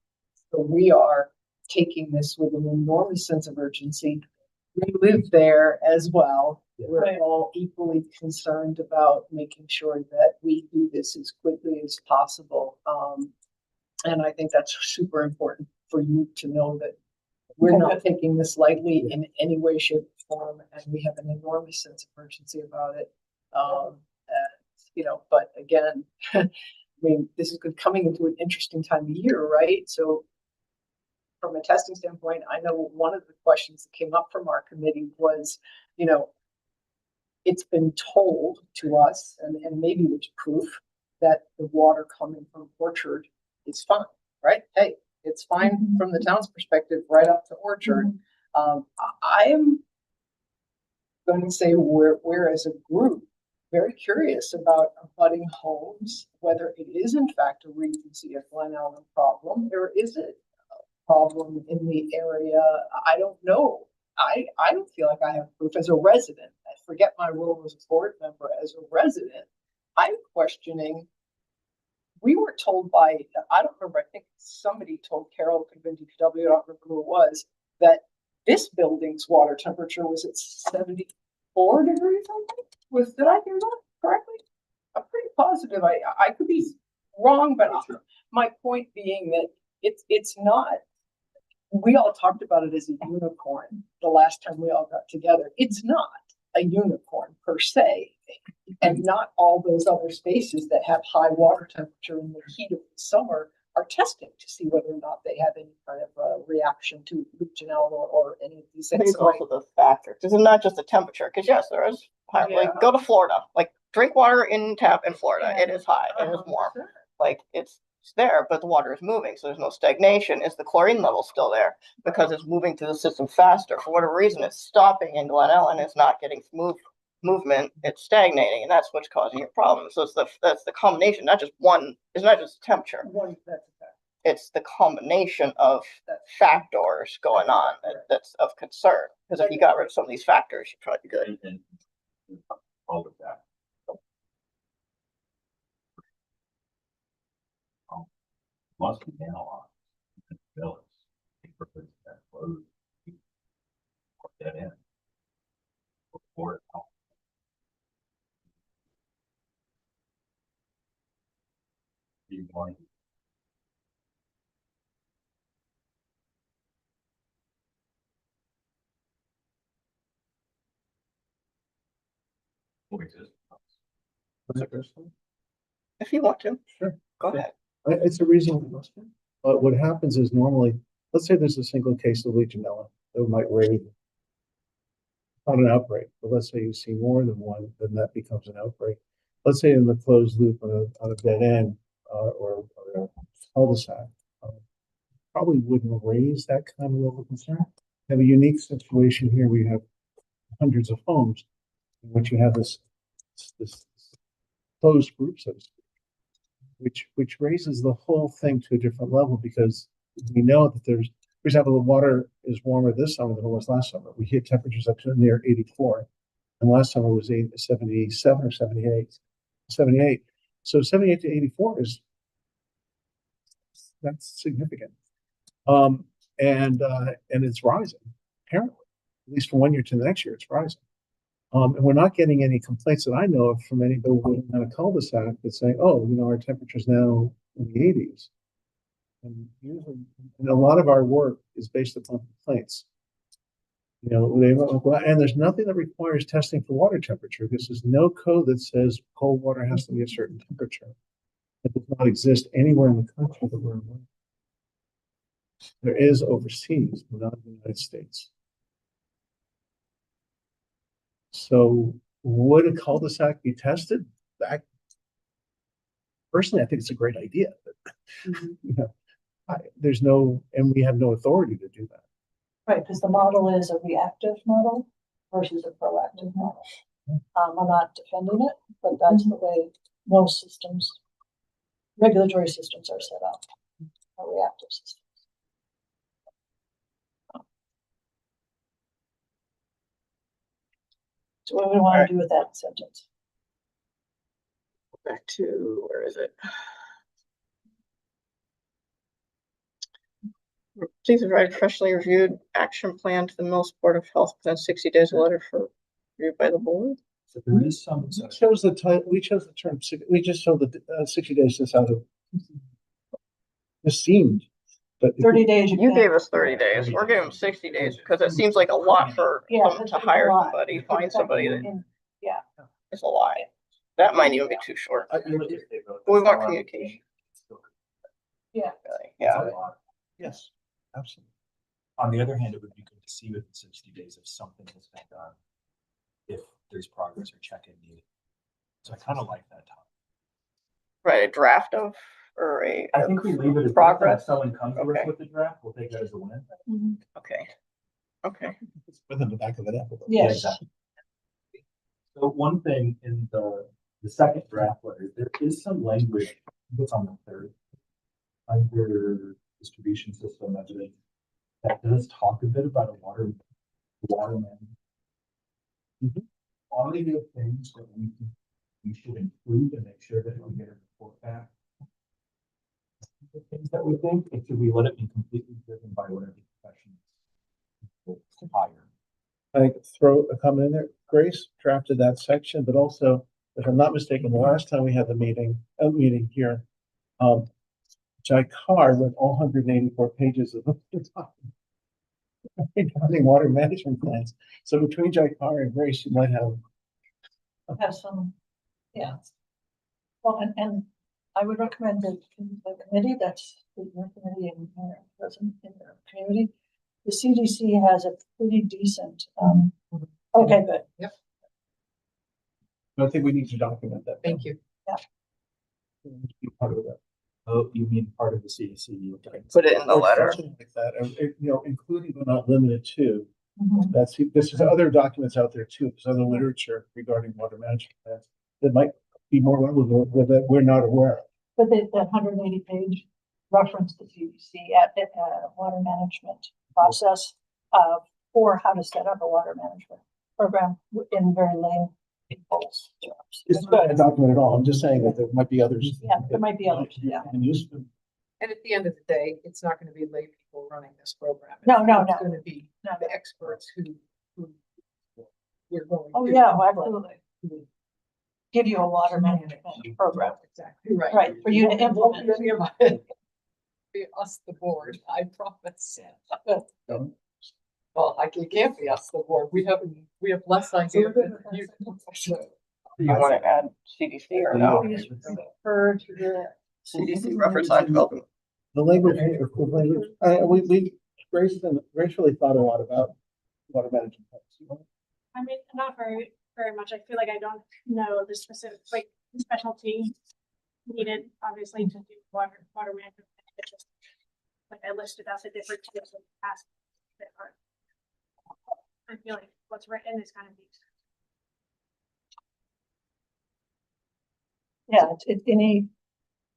So we are taking this with an enormous sense of urgency. We live there as well. We're all equally concerned about making sure that we do this as quickly as possible. And I think that's super important for you to know that we're not taking this lightly in any way, shape, or form, and we have an enormous sense of urgency about it. But again, I mean, this is coming into an interesting time of year, right? So from a testing standpoint, I know one of the questions that came up from our committee was, you know, it's been told to us, and maybe with proof, that the water coming from Orchard is fine, right? Hey, it's fine from the town's perspective, right up to Orchard. I am going to say we're as a group very curious about abutting homes, whether it is in fact a Regency or Glen Ellen problem, or is it a problem in the area? I don't know. I don't feel like I have proof as a resident. I forget my role as a board member. As a resident, I'm questioning. We were told by, I don't remember, I think somebody told Carol, could have been DPW, I don't remember who it was, that this building's water temperature was at 74 degrees, I think. Did I hear that correctly? I'm pretty positive. I could be wrong, but my point being that it's not, we all talked about it as a unicorn the last time we all got together. It's not a unicorn per se, and not all those other spaces that have high water temperature in the heat of the summer are testing to see whether or not they have any kind of reaction to Legionella or any of these
I think
things.
it's also the factor, because it's not just the temperature, because yes, there is high, like, go to Florida, like, drink water in tap in Florida, it is high, it is warm, like, it's there, but the water is moving, so there's no stagnation. Is the chlorine level still there? Because it's moving through the system faster. For whatever reason, it's stopping in Glen Ellen, it's not getting movement, it's stagnating, and that's what's causing your problem. So that's the combination, not just one, it's not just temperature. It's the combination of factors going on that's of concern. Because if you got rid of some of these factors, you'd probably be good.
And all of that. Must be analyzed. Bills. That closed. Put that in. Before it. You want.
If you want to,
Sure.
go ahead.
It's a reasonable question, but what happens is normally, let's say there's a single case of Legionella that might raise not an outbreak, but let's say you see more than one, then that becomes an outbreak. Let's say in the closed loop on a dead end or a cul-de-sac, probably wouldn't raise that kind of level of concern. We have a unique situation here. We have hundreds of homes in which you have this closed group, so to speak, which raises the whole thing to a different level, because we know that there's, for example, the water is warmer this summer than it was last summer. We hit temperatures up to near 84, and last summer was 77 or 78. So 78 to 84 that's significant. And it's rising, apparently, at least from one year to the next year, it's rising. And we're not getting any complaints that I know of from anybody living on a cul-de-sac that's saying, oh, our temperature's now in the 80s. And usually, and a lot of our work is based upon complaints. And there's nothing that requires testing for water temperature. This is no code that says cold water has to be a certain temperature. It does not exist anywhere in the country that we're aware of. There is overseas, but not in the United States. So would a cul-de-sac be tested? Personally, I think it's a great idea, but there's no, and we have no authority to do that.
Right, because the model is a reactive model versus a proactive model. I'm not defending it, but that's the way most systems, regulatory systems are set up, are reactive systems. So what do we want to do with that sentence?
Back to, where is it? Please provide a freshly reviewed action plan to the Mills Board of Health within 60 days, a letter for review by the board.
So there is some.
We chose the term. We just showed the 60 days just out of. It seemed, but
30 days.
You gave us 30 days. We're giving them 60 days because it seems like a lot for them to hire somebody, find somebody that.
Yeah.
It's a lie. That might even be too short. We want communication.
Yeah.
Yeah.
yes, absolutely.
On the other hand, it would be good to see within 60 days if something has been done, if there's progress or check-in needed. So I kind of like that time.
Right, a draft of, or a.
I think we leave it as
Progress.
if someone comes to us
Okay.
with the draft, we'll take that as a win.
Okay. Okay.
It's within the back of an envelope.
Yes.
exactly. So one thing in the second draft letter, there is some language that's on the third under distribution system evidence that does talk a bit about a water management. All of the things that we should include and make sure that we get a report back. The things that we think, or should we let it be completely driven by whatever the profession hire?
I throw a comment in there. Grace drafted that section, but also, if I'm not mistaken, the last time we had the meeting here, Jai Carr read all 184 pages of the document regarding water management plans. So between Jai Carr and Grace, you might have.
Have some, yeah. Well, and I would recommend that the committee, that's your committee and your present in the community, the CDC has a pretty decent, okay, good.
Yep,
I think we need to document that.
thank you.
Be part of that.
Oh, you mean part of the CDC?
Put it in the
Or
letter.
something like that, including but not limited to.
Mhm.
This is other documents out there too. There's other literature regarding water management plans that might be more relevant with that we're not aware of.
But that 180-page reference to CDC at water management process for how to set up a water management program in very lame people's terms.
It's not a document at all. I'm just saying that there might be others.
Yeah, there might be others, yeah.
And useful.
And at the end of the day, it's not gonna be lay people running this program.
No, no,
It's
no.
gonna be
No,
the experts who we're going.
Oh,
to-
yeah, absolutely. Give you a water management program.
Exactly, right.
Right, for you to
It won't
implement.
be any of it. Be us, the board, I promise. Well, it can't be us, the board. We have less idea than you.
Do you want to add CDC or no?
Please refer to the
CDC reference article.
The language, we gracefully thought a lot about water management. plans.
I mean, not very, very much. I feel like I don't know the specific, like, the specialty needed, obviously, to do water management. It's just, like, I listed as a different tips of past that are. I feel like what's written is kind of these.
Yeah,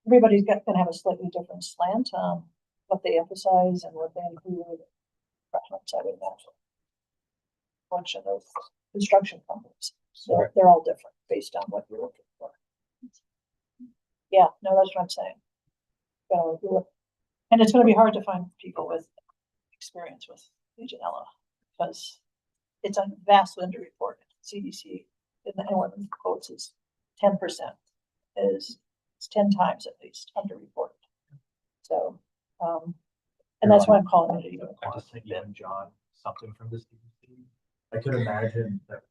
everybody's gonna have a slightly different slant on what they emphasize and what they include. Preference, I would imagine. Function of construction companies, they're all different based on what you're looking for. Yeah, no, that's what I'm saying. Gotta do it. And it's gonna be hard to find people with experience with Legionella, because it's a vastly underreported. CDC, and one of the quotes is 10%. It's 10 times at least underreported. So, and that's why I'm calling it a
I
unicorn.
just think you and John, something from this CDC. I could imagine that.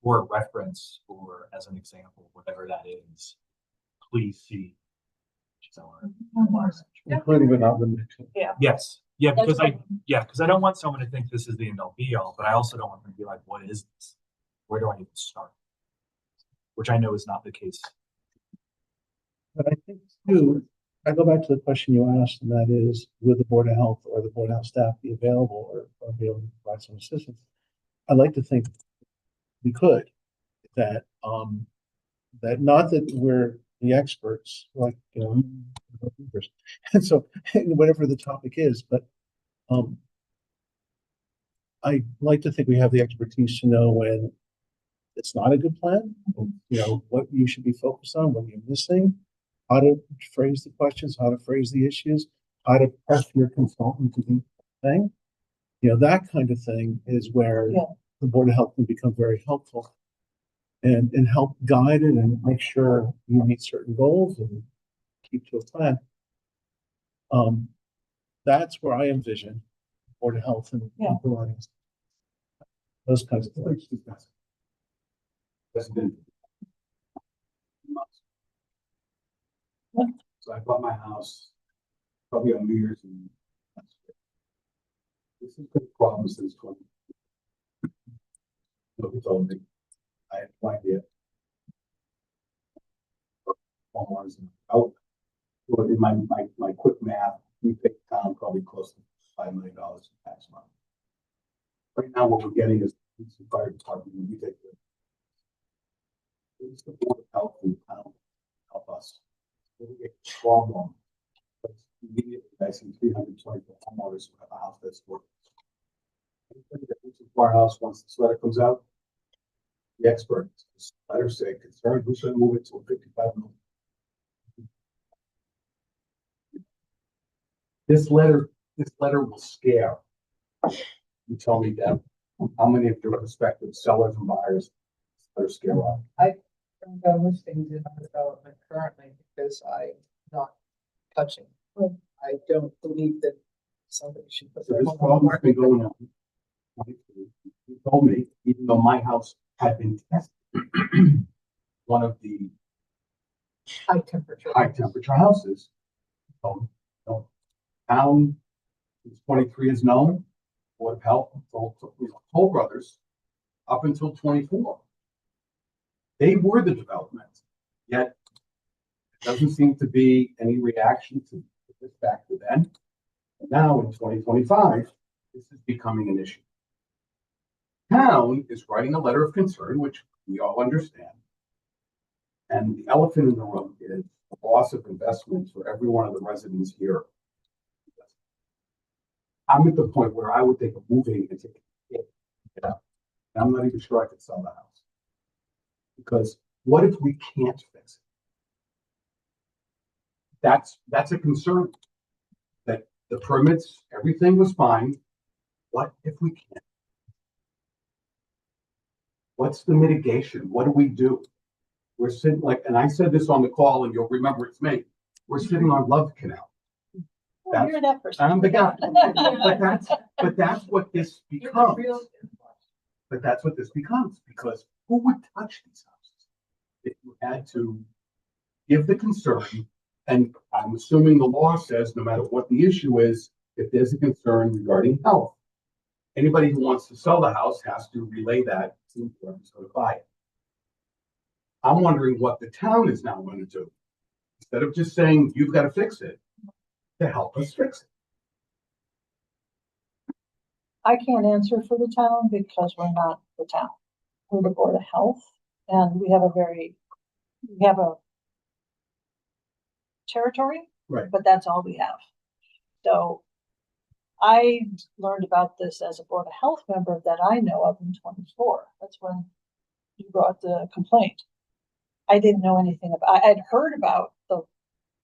For reference, or as an example, whatever that is, please see.
Including but not limited to.
Yes, yeah, because
That's
because I don't want someone to think this is the end all be all, but I also don't want them to be like, what is this? Where do I even start? Which I know is not the case.
But I think too, I go back to the question you asked, and that is, would the Board of Health or the Board of Health staff be available or be able to provide some assistance? I'd like to think we could, that not that we're the experts, like, and so whatever the topic is, but I like to think we have the expertise to know when it's not a good plan, what you should be focused on, what you're missing, how to phrase the questions, how to phrase the issues, how to press your consultant to do the thing. That kind of thing is where the Board of Health can become very helpful and help guide it and make sure you meet certain goals and keep to a plan. That's where I envision Board of Health and providing those kinds of things.
That's good. So I bought my house probably on New Year's Eve. This has been a problem since 20. Nobody told me. I had no idea. Homeowners out. Well, in my quick math, we paid the town probably close to $5 million in tax money. Right now, what we're getting is the fire department, we take the. It's the board of health in town help us. When we get a problem, but immediately I see 324 homeowners who have a house that's working. Anybody that moves into our house, once this letter comes out, the experts, this letter say concerned, we should move it to a 55 million. This letter will scare. You tell me, Deb, how many of your prospective sellers and buyers are scared off?
I don't know listings in our development currently because I'm not touching. I don't believe that somebody should put
So
their
this
home on the
problem's
market.
been going on. You told me, even though my house had been tested, one of the
High temperature.
high temperature houses. So, town, 23 is known, Board of Health, Toll Brothers, up until 24. They were the development, yet there doesn't seem to be any reaction to this back to then. And now in 2025, this is becoming an issue. Town is writing a letter of concern, which we all understand. And the elephant in the room is the loss of investment for every one of the residents here. I'm at the point where I would think of moving and taking it. And I'm not even sure I could sell the house. Because what if we can't fix it? That's a concern. That the permits, everything was fine. What if we can't? What's the mitigation? What do we do? We're sitting like, and I said this on the call, and you'll remember it's me. We're sitting on Love Canal.
Oh, you're that person.
I'm the guy. But that's what this becomes. But that's what this becomes, because who would touch these houses? If you had to give the concern, and I'm assuming the law says no matter what the issue is, if there's a concern regarding health, anybody who wants to sell the house has to relay that to whoever's going to buy it. I'm wondering what the town is now going to do. Instead of just saying, you've got to fix it, to help us fix it.
I can't answer for the town because we're not the town. We're the Board of Health, and we have a territory,
Right.
but that's all we have. So I learned about this as a Board of Health member that I know of in 24. That's when you brought the complaint. I didn't know anything about, I had heard about the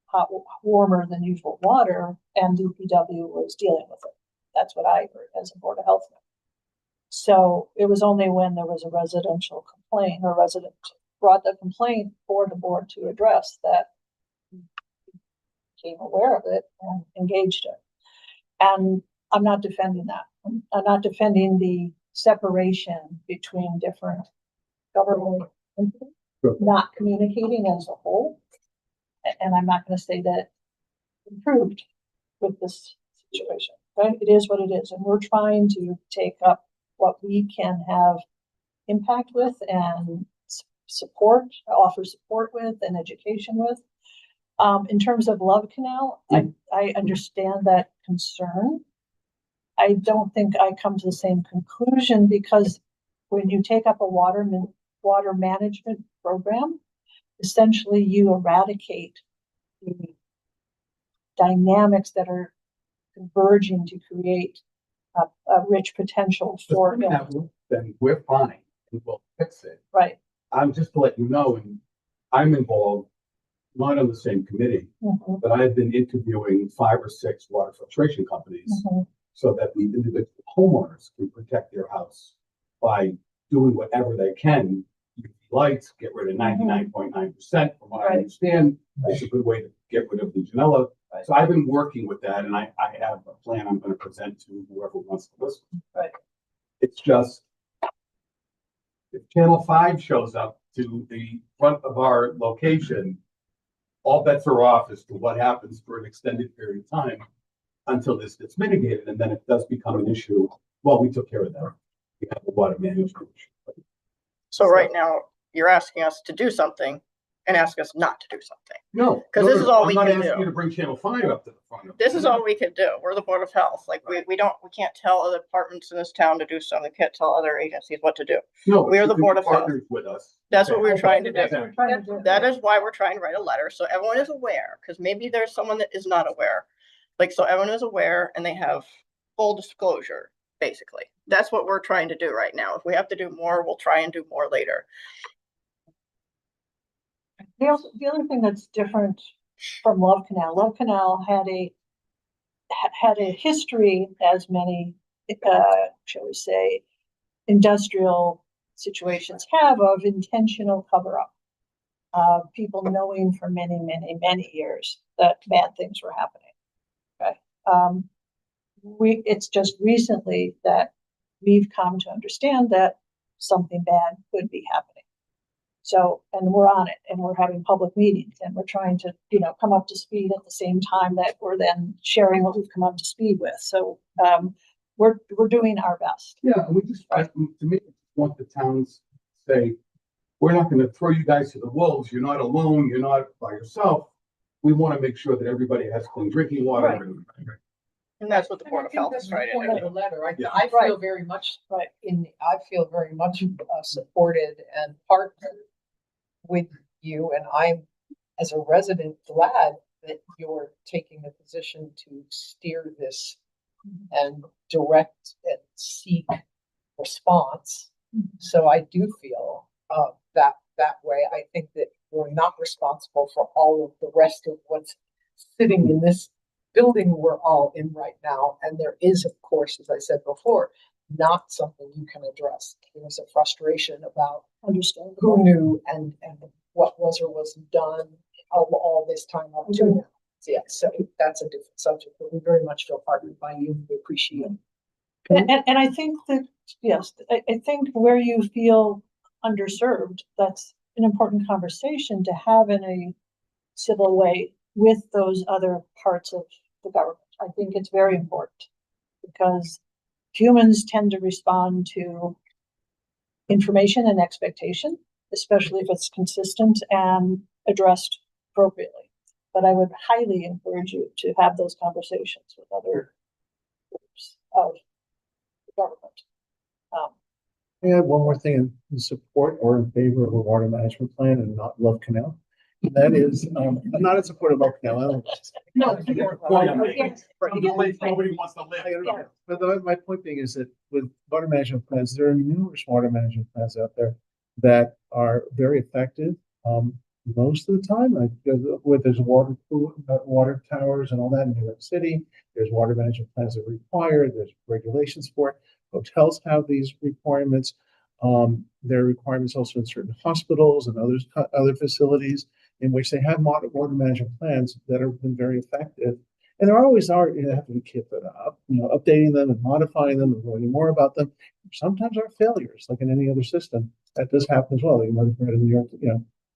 hot, warmer than usual water, and DPW was dealing with it. That's what I heard as a Board of Health member. So it was only when there was a residential complaint, or resident brought the complaint for the board to address, that became aware of it and engaged it. And I'm not defending that. I'm not defending the separation between different government entities, not communicating as a whole. And I'm not going to say that improved with this situation, right? It is what it is. And we're trying to take up what we can have impact with and support, offer support with, and education with. In terms of Love Canal, I understand that concern. I don't think I come to the same conclusion, because when you take up a water management program, essentially you eradicate the dynamics that are converging to create a rich potential for
Then we're fine and we'll fix it.
right.
I'm just to let you know, and I'm involved, not on the same committee, but I've been interviewing 5 or 6 water filtration companies so that the individual homeowners can protect their house by doing whatever they can. UV lights, get rid of 99.9%. From what I understand, it's a good way to get rid of Legionella. So I've been working with that, and I have a plan I'm going to present to whoever wants to listen.
Right.
It's just, if Channel 5 shows up to the front of our location, all bets are off as to what happens for an extended period of time until this gets mitigated, and then it does become an issue. Well, we took care of that. We have a water management issue.
So right now, you're asking us to do something and ask us not to do something.
No,
'Cause this is all we
I'm not
can
asking
do.
you to bring Channel 5 up to the front.
This is all we can do. We're the Board of Health. Like, we can't tell other departments in this town to do something. We can't tell other agencies what to do.
No,
We are the
you
Board of Health.
partnered with us.
That's what we're trying to do.
That's what we're trying to do.
That is why we're trying to write a letter, so everyone is aware, because maybe there's someone that is not aware. Like, so everyone is aware and they have full disclosure, basically. That's what we're trying to do right now. If we have to do more, we'll try and do more later.
The other thing that's different from Love Canal had a history, as many, shall we say, industrial situations have, of intentional cover up. People knowing for many, many, many years that bad things were happening. Okay. It's just recently that we've come to understand that something bad could be happening. So, and we're on it, and we're having public meetings, and we're trying to, come up to speed at the same time that we're then sharing what we've come up to speed with. So, we're doing our best.
Yeah, and we just, to me, want the towns to say, we're not gonna throw you guys to the wolves. You're not alone. You're not by yourself. We want to make sure that everybody has clean drinking water.
Right.
And that's what the
And
Board
I
of
think
Health
that's
is
the
trying
point
to
of
do.
the letter.
Yeah.
I
Right.
feel very much
Right.
I feel very much supported and partnered with you, and I'm, as a resident, glad that you're taking the position to steer this and direct and seek response. So I do feel that way. I think that we're not responsible for all of the rest of what's sitting in this building we're all in right now. And there is, of course, as I said before, not something you can address. There's a frustration about who knew and what was or wasn't done all this time up to now. Yeah, so that's a different subject, but we very much feel partnered by you. We appreciate it.
And I think that, yes, I think where you feel underserved, that's an important conversation to have in a civil way with those other parts of the government. I think it's very important because humans tend to respond to information and expectation, especially if it's consistent and addressed appropriately. But I would highly encourage you to have those conversations with other groups of the government.
I add one more thing in support or in favor of a water management plan and not Love Canal. And that is, I'm not in support of Love Canal. I don't.
Nobody wants to live.
But my point being is that with water management plans, there are numerous water management plans out there that are very effective. Most of the time, like where there's water towers and all that in New York City, there's water management plans that are required. There's regulations for it. Hotels have these requirements. There are requirements also in certain hospitals and other facilities in which they have water management plans that have been very effective. And there always are, have to be kept up, updating them and modifying them and learning more about them. Sometimes are failures, like in any other system. That does happen as well. You might have read in New York,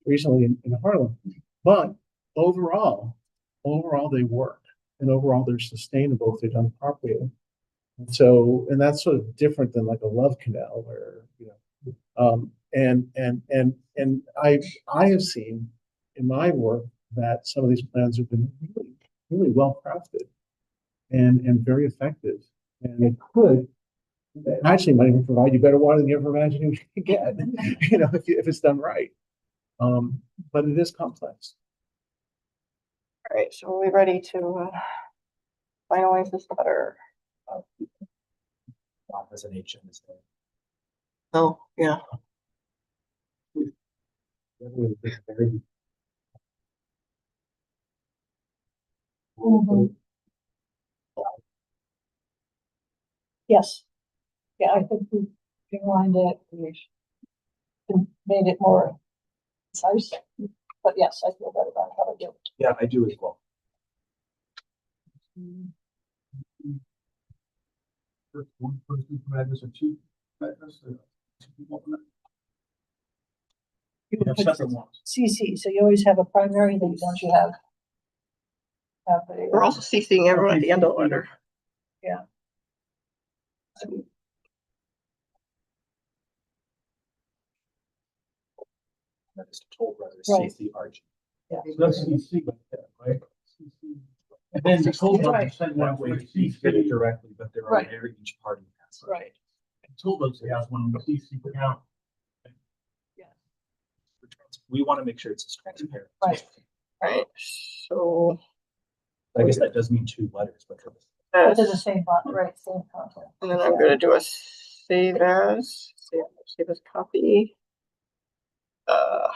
recently in Harlem. But overall they work. And overall they're sustainable if they're done properly. So, and that's sort of different than like a Love Canal where, and I have seen in my work that some of these plans have been really, really well crafted and very effective. And it could actually might even provide you better water than you ever imagined you could get, if it's done right. But it is complex.
All right, so are we ready to finalize this letter?
Not as an H in this thing.
Oh, yeah.
Yes. Yeah, I think we streamlined it. We made it more concise. But yes, I feel better about how to do it.
Yeah, I do as well.
One person from address or two address or two people from that.
You
We
would
have
put
separate ones.
CC, so you always have a primary, then don't you have a,
We're also CCing everyone at the end of the letter.
yeah.
That is Toll Brothers,
Right.
CCRG.
Yeah.
So that's CC right there, right? CC. And then the toll brothers sent one
That way
for
we get it
CC.
directly, but there are
Right.
there each party has.
Right.
Toll brothers has one with CC account.
We want to make sure it's as transparent.
Right.
Right, so
I guess that does mean two letters, but
But
that's,
they're the same, right, same content.
and then I'm gonna do a save as copy. Oh,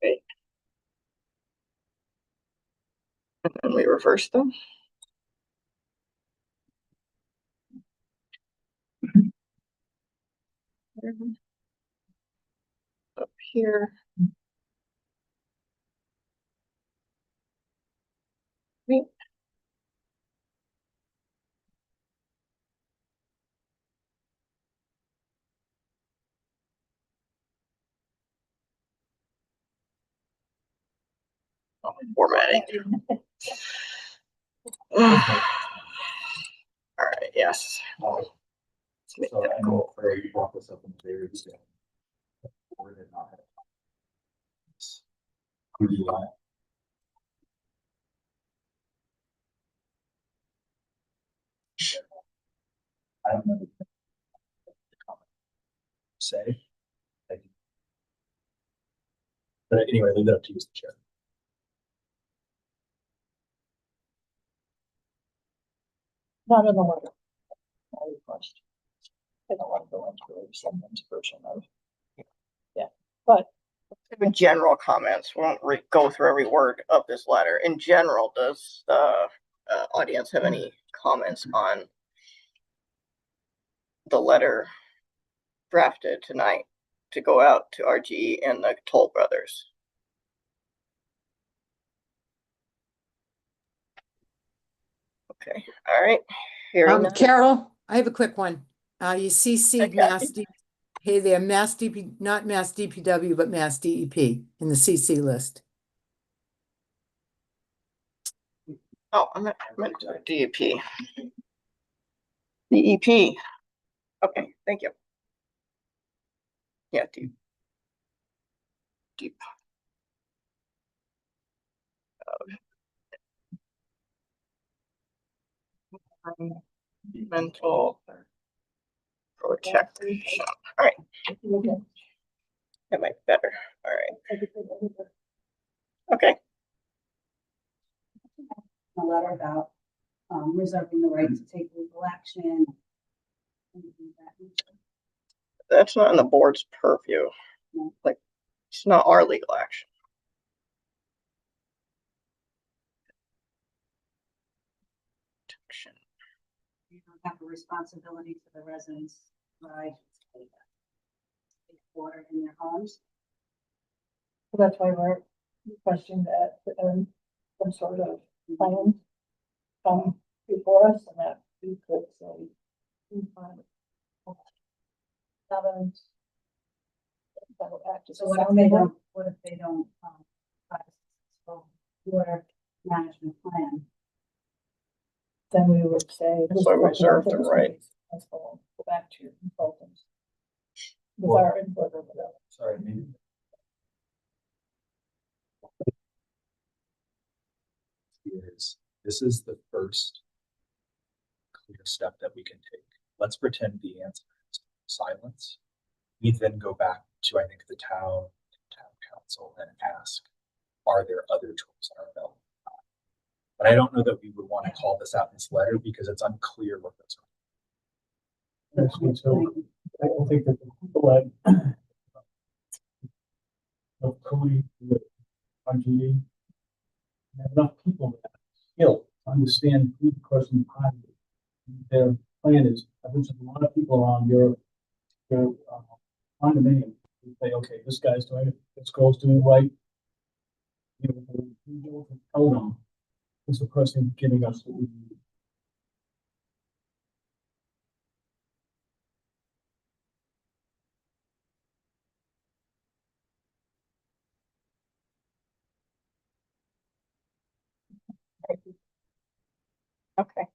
okay. And then we reverse them. Up here. Right. Oh, formatting. All right, yes. Let's make
So
that
I
go.
know where you brought this up in the very beginning. Or did not have. Who do you want? I don't know.
Say. But anyway, leave that up to you as the chair.
Not in the letter. I request. I don't want to go into someone's version of. Yeah, but
In general comments, we won't go through every word of this letter. In general, does the audience have any comments on the letter drafted tonight to go out to RGE and the Toll Brothers? Okay, all right. Hearing none.
Carol, I have a quick one. You CC'd
Okay.
Mass D, hey there, Mass DP, not Mass DPW, but Mass DEP in the CC list.
Oh, I meant to DEP. DEP. Okay, thank you. Yeah, deep. Mental protection. All right,
okay.
that might be better. All right, okay.
A letter about reserving the right to take legal action.
That's not in the board's purview.
No.
Like, it's not our legal action.
You don't have a responsibility for the residents, right? Water in their homes.
So that's why we're requesting that, some sort of plan come before us and that we could say. Haven't. That will act as a
So what if
sounding
they
board.
don't, what if they don't, have a successful water management plan?
Then we would say. this
So
is what
reserve the
things will
right.
be successful. Go back to your consultants. With
Well-
our input or whatever.
Sorry, maybe. This is the first clear step that we can take. Let's pretend the answer is silence. We then go back to, I think, the town council and ask, are there other tools in our belt? But I don't know that we would want to call this out in this letter because it's unclear what those are.
That's good. So I don't think that the people at of Cody with RGE have enough people that have skill to understand who the person behind it. Their plan is, I think a lot of people on your condominium who say, okay, this guy's doing it, this girl's doing it right. You know, tell them Is the person giving us what we need?
Okay.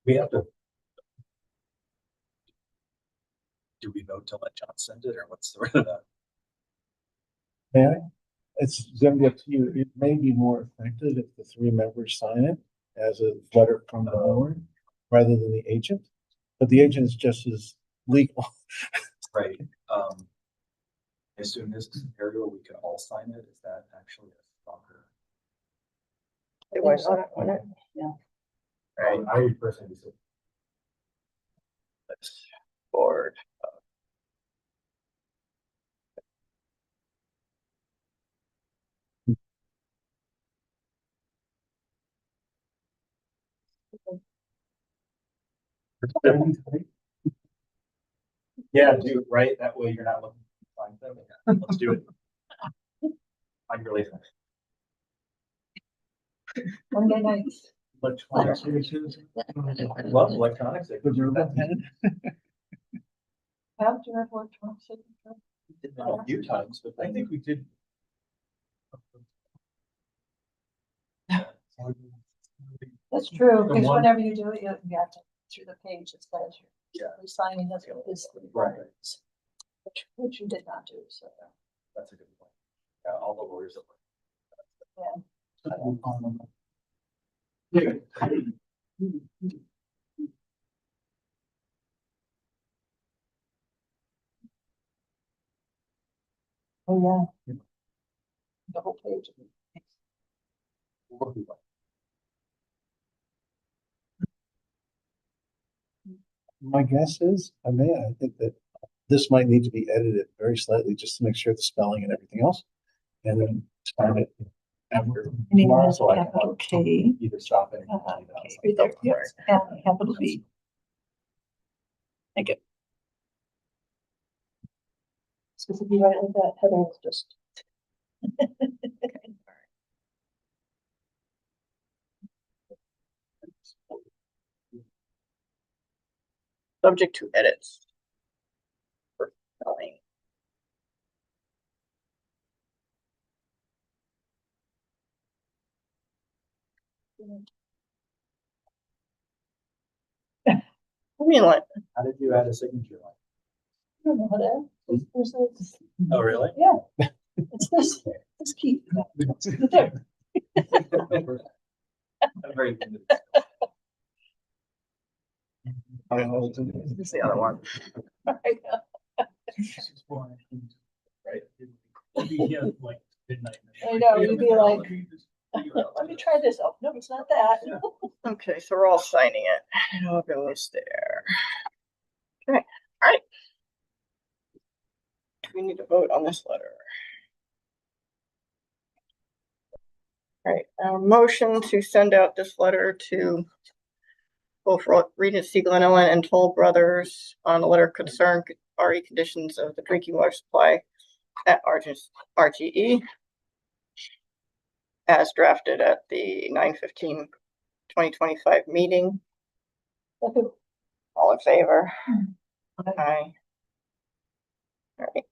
We have to. Do we vote to let John send it, or what's the?
May I? It's gonna be up to you. It may be more effective if the three members sign it as a letter from the board rather than the agent. But the agent is just as legal.
Right, I assume this scenario, we can all sign it, is that actually a stronger?
It went on it, went it?
Right, I would personally say.
This board.
Yeah, do it right, that way you're not looking to find them, yeah, let's do it. I'm really.
Monday nights.
Electronic signatures?
I love electronics. I could do that.
How do you have electronic signature?
Did that a few times, but
I think we did.
That's true,
The
because
one-
whenever you do it, you have to, through the page, it says
Yeah.
you're signing this with this.
Right.
Which you did not do, so.
That's a good point. Yeah, all the lawyers.
Oh, yeah. The whole page.
My guess is, I think that this might need to be edited very slightly just to make sure the spelling and everything else. And then sign it after.
Name
tomorrow,
is
so I can
capital K,
Either stop it.
right there, yes, and capital B. Thank you. Because if you write it like that, Heather will just.
Subject to edits. For spelling. I mean, like,
How did you add a signature line?
I don't know how to. There's this-
Oh, really?
Yeah, it's this key. There.
I'm very.
this is the other one.
Right.
I know, you'd be like, let me try this. Oh, no, it's not that.
Okay, so we're all signing it. It all goes there. Okay, all right. Do we need to vote on this letter? All right, our motion to send out this letter to both Regency Glen Ellen and Toll Brothers on a letter of concern RE conditions of the drinking water supply at RGE as drafted at the 9/15/2025 meeting. All in favor? Aye. All right.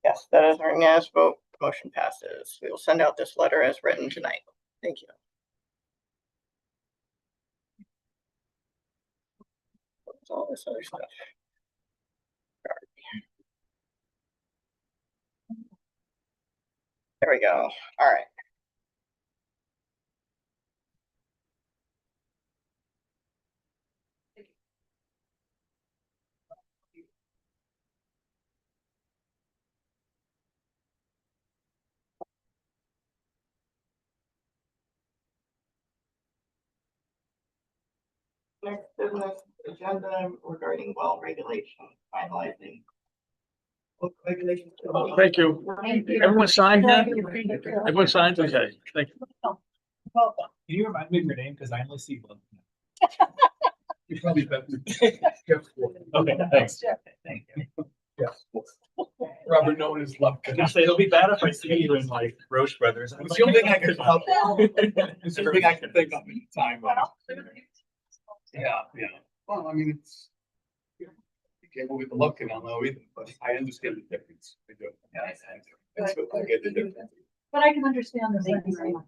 Yes, that is our unanimous vote. Motion passes. We will send out this letter as written tonight. Thank you. What's all this other stuff? There we go. All right. Next business agenda regarding well regulation, finalizing. Regulations.
Thank you. Everyone signed that? Everyone signed? Okay, thank you.
Welcome.
Can you remind me of your name? Because I only see one. You probably better. Okay, thanks.
Thank you.
Yeah.
Rubber known as Love
I was
Canal.
gonna say, it'll be bad if I see you in like Roche Brothers.
It's the only thing I could help. It's the only thing I could think of at the time. Yeah, yeah. Well, I mean, it's. You can't go with the Love Canal now either, but I understand the difference. I do. Yeah, I get the difference.
But I can understand the same very much.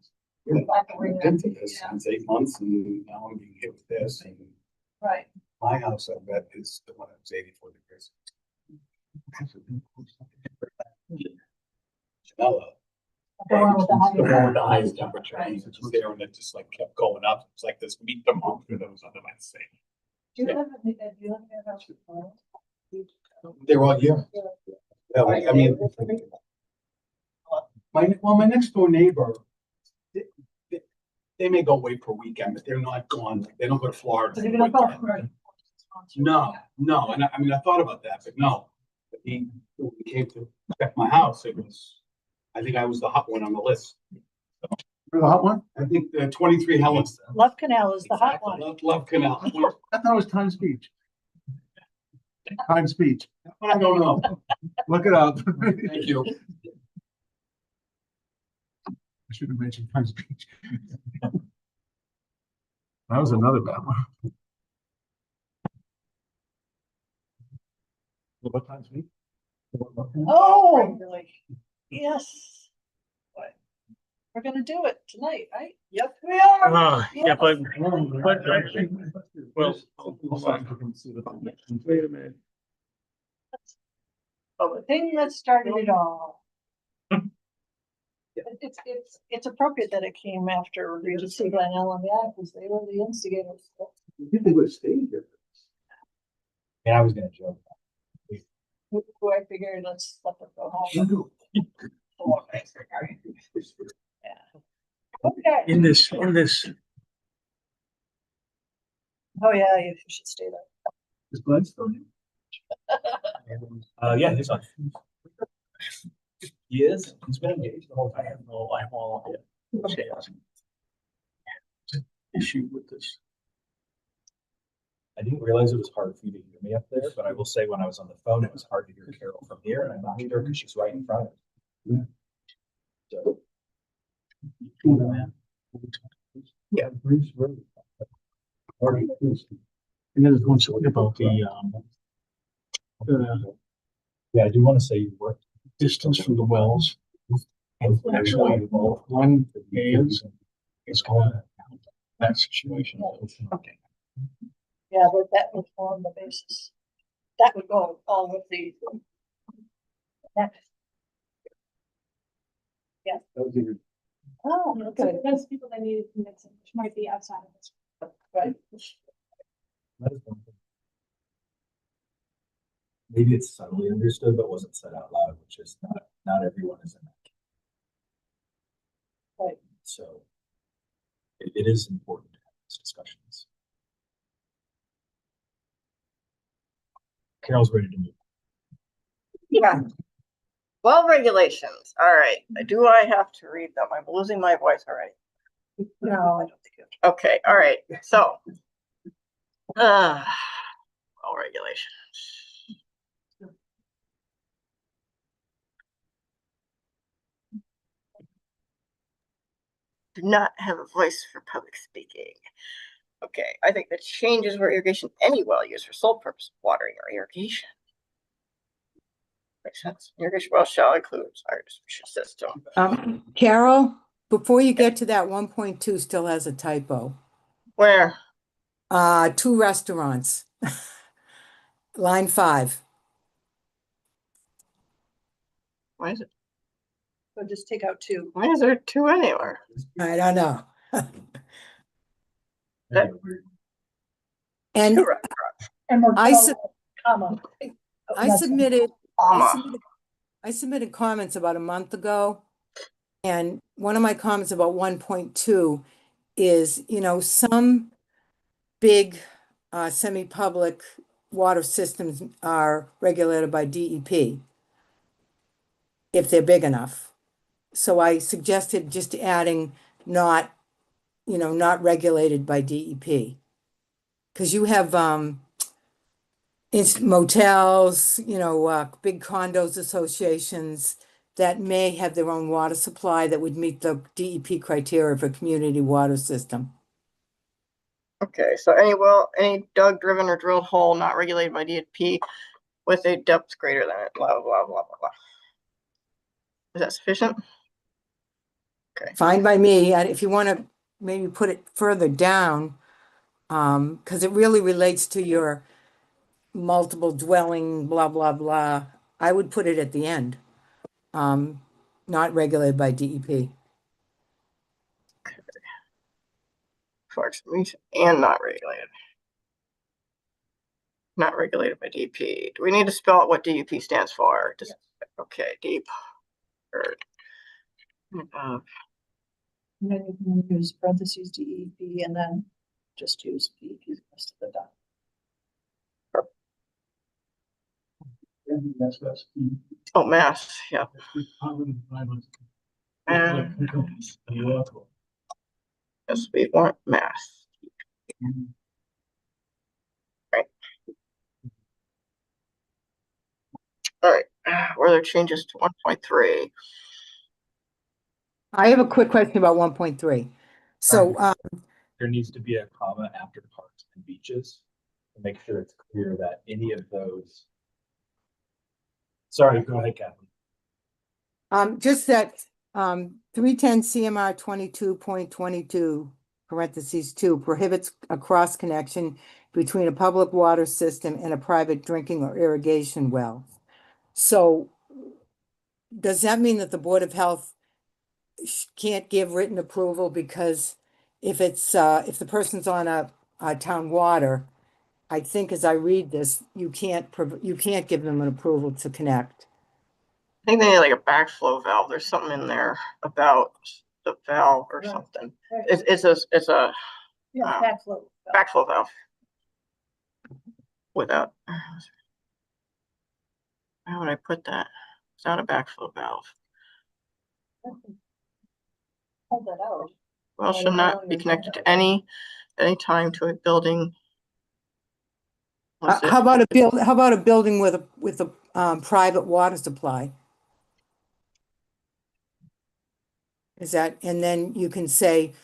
I've been to this since 8 months and now I'm being hit with this. And
Right.
my house, I bet, is the one that was 84 degrees. Janella.
The one with the
The one with
high.
the highest temperature. I was just there and it just like kept going up. It's like this meat thermometer that was under my sink.
Do you live in, do you live in a house with plants?
They're all here. Yeah, like, I mean, my next door neighbor, they, they, they may go away for a weekend, but they're not gone. They don't go to Florida.
So
for
you're
the
gonna go
weekend.
for it.
No, and I mean, I thought about that, but no. But when he came to check my house, I think I was the hot one on the list.
The hot one?
I think the 23 Helens.
Love Canal is the hot one.
Love Canal.
I thought it was Times Beach. Times Beach.
I don't know.
Look it up.
Thank you.
I should have mentioned Times Beach. That was another bad one. What Times Beach?
Oh, yes. What? We're gonna do it tonight, right?
Yes, we are.
Yeah, but, well, hold on. Wait a minute.
Oh, the thing that started it all. It's appropriate that it came after Regency Glen Ellen, yeah, because they were the instigators.
They would have stayed here.
And I was gonna joke.
Who I figured let's let them go home. Yeah. Okay.
In this,
Oh, yeah, you should stay there.
Is Glenn still here?
Yeah, he's on. He is. He's been engaged the whole time. No, I'm all.
issue with this.
I didn't realize it was hard for you to hear me up there, but I will say when I was on the phone, it was hard to hear Carol from here, and I'm not sure because she's right in front of me. So,
Yeah. And then there's one story about the
yeah, I do want to say you worked.
distance from the wells. And actually, one is going that situation.
Okay. Yeah, but that would form the basis. That would go all with the. Next. Yeah. Oh,
So
okay,
those people that needed convincing, which might be outside of this.
right.
Maybe it's subtly understood, but wasn't said out loud, which is not everyone is in that.
Right.
So it is important to have these discussions. Carol's ready to move.
Yeah. Well, regulations. All right. Do I have to read them? I'm losing my voice already.
No, I don't think you.
Okay, all right. So, well, regulations. Do not have a voice for public speaking. Okay, I think the changes were irrigation, any well used for sole purpose of watering or irrigation. Makes sense. Irrigation well shall include our distribution system.
Carol, before you get to that, 1.2 still has a typo.
Where?
2 restaurants. Line 5.
Why is it?
So just take out 2.
Why is there 2 anywhere?
I don't know.
That-
And
2 restaurants.
And we're.
I sub-
Comma.
I submitted
Comma.
I submitted comments about a month ago. And one of my comments about 1.2 is, some big semi-public water systems are regulated by DEP if they're big enough. So I suggested just adding not regulated by DEP. Because you have it's motels, big condos associations that may have their own water supply that would meet the DEP criteria for community water system.
Okay, so any dug, driven, or drilled hole not regulated by DEP with a depth greater than it, blah, blah, blah, blah, blah. Is that sufficient? Okay.
Fine by me. And if you want to maybe put it further down, because it really relates to your multiple dwelling, blah, blah, blah, I would put it at the end. Not regulated by DEP.
For excavation and not regulated. Not regulated by DEP. Do we need to spell out what DEP stands for? Just, okay, deep. Or,
And then you can use parentheses DEP and then just use DEP the rest of the doc.
oh, mass, yeah. Yes, we want mass. Right. All right. Were there changes to 1.3?
I have a quick question about 1.3. So,
There needs to be a comma after parks and beaches to make sure it's clear that any of those. Sorry, go ahead, Kathleen.
just that 310 CMR 22.22 parentheses 2 prohibits a cross connection between a public water system and a private drinking or irrigation well. So does that mean that the Board of Health can't give written approval because if it's if the person's on a town water, I think as I read this, you can't give them an approval to connect.
I think they need like a backflow valve. There's something in there about the valve or something. It's a
Backflow.
backflow valve. Without, how would I put that? Without a backflow valve.
Hold that out.
Well, should not be connected to any time to a building.
How about a building with a private water supply? Is that, and then you can say,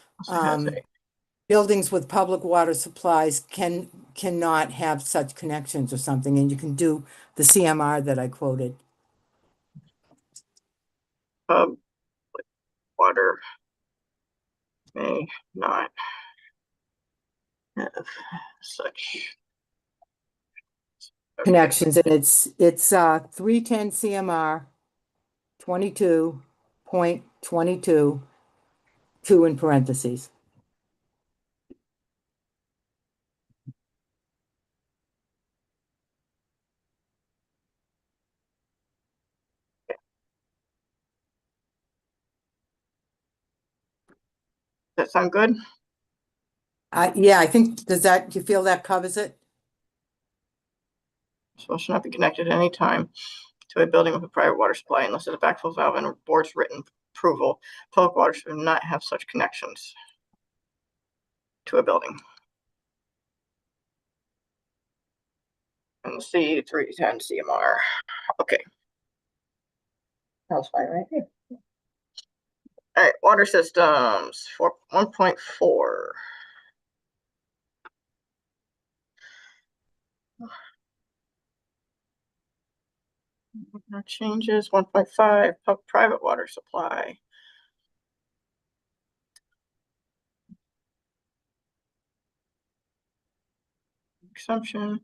buildings with public water supplies cannot have such connections or something, and you can do the CMR that I quoted.
Water may not have such
Connections, and it's 310 CMR 22.22 2 in parentheses.
Does that sound good?
Yeah, I think, do you feel that covers it?
So should not be connected at any time to a building with a private water supply unless there's a backflow valve and a board's written approval. Public water should not have such connections to a building. And C310 CMR. Okay. That's fine, right? All right, water systems for 1.4. No changes. 1.5, private water supply. Exemption.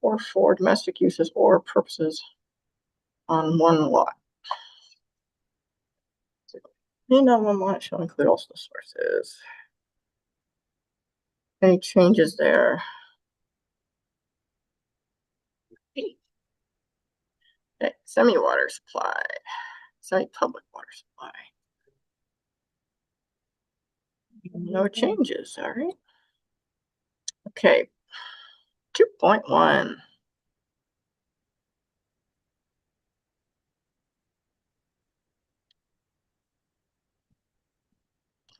Or for domestic uses or purposes on one lot. And on one lot shall include also the sources. Any changes there? Okay, semi-water supply, semi-public water supply. No changes, all right. Okay, 2.1.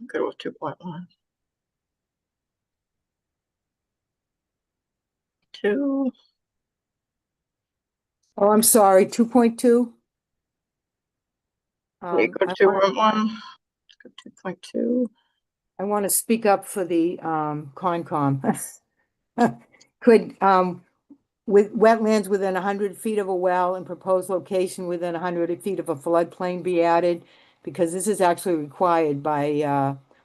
Good with 2.1. 2.
Oh, I'm sorry, 2.2.
Yeah, go 2.1. Go 2.2.
I want to speak up for the Concom. Could, with wetlands within 100 feet of a well and proposed location within 100 feet of a floodplain be added? Because this is actually required by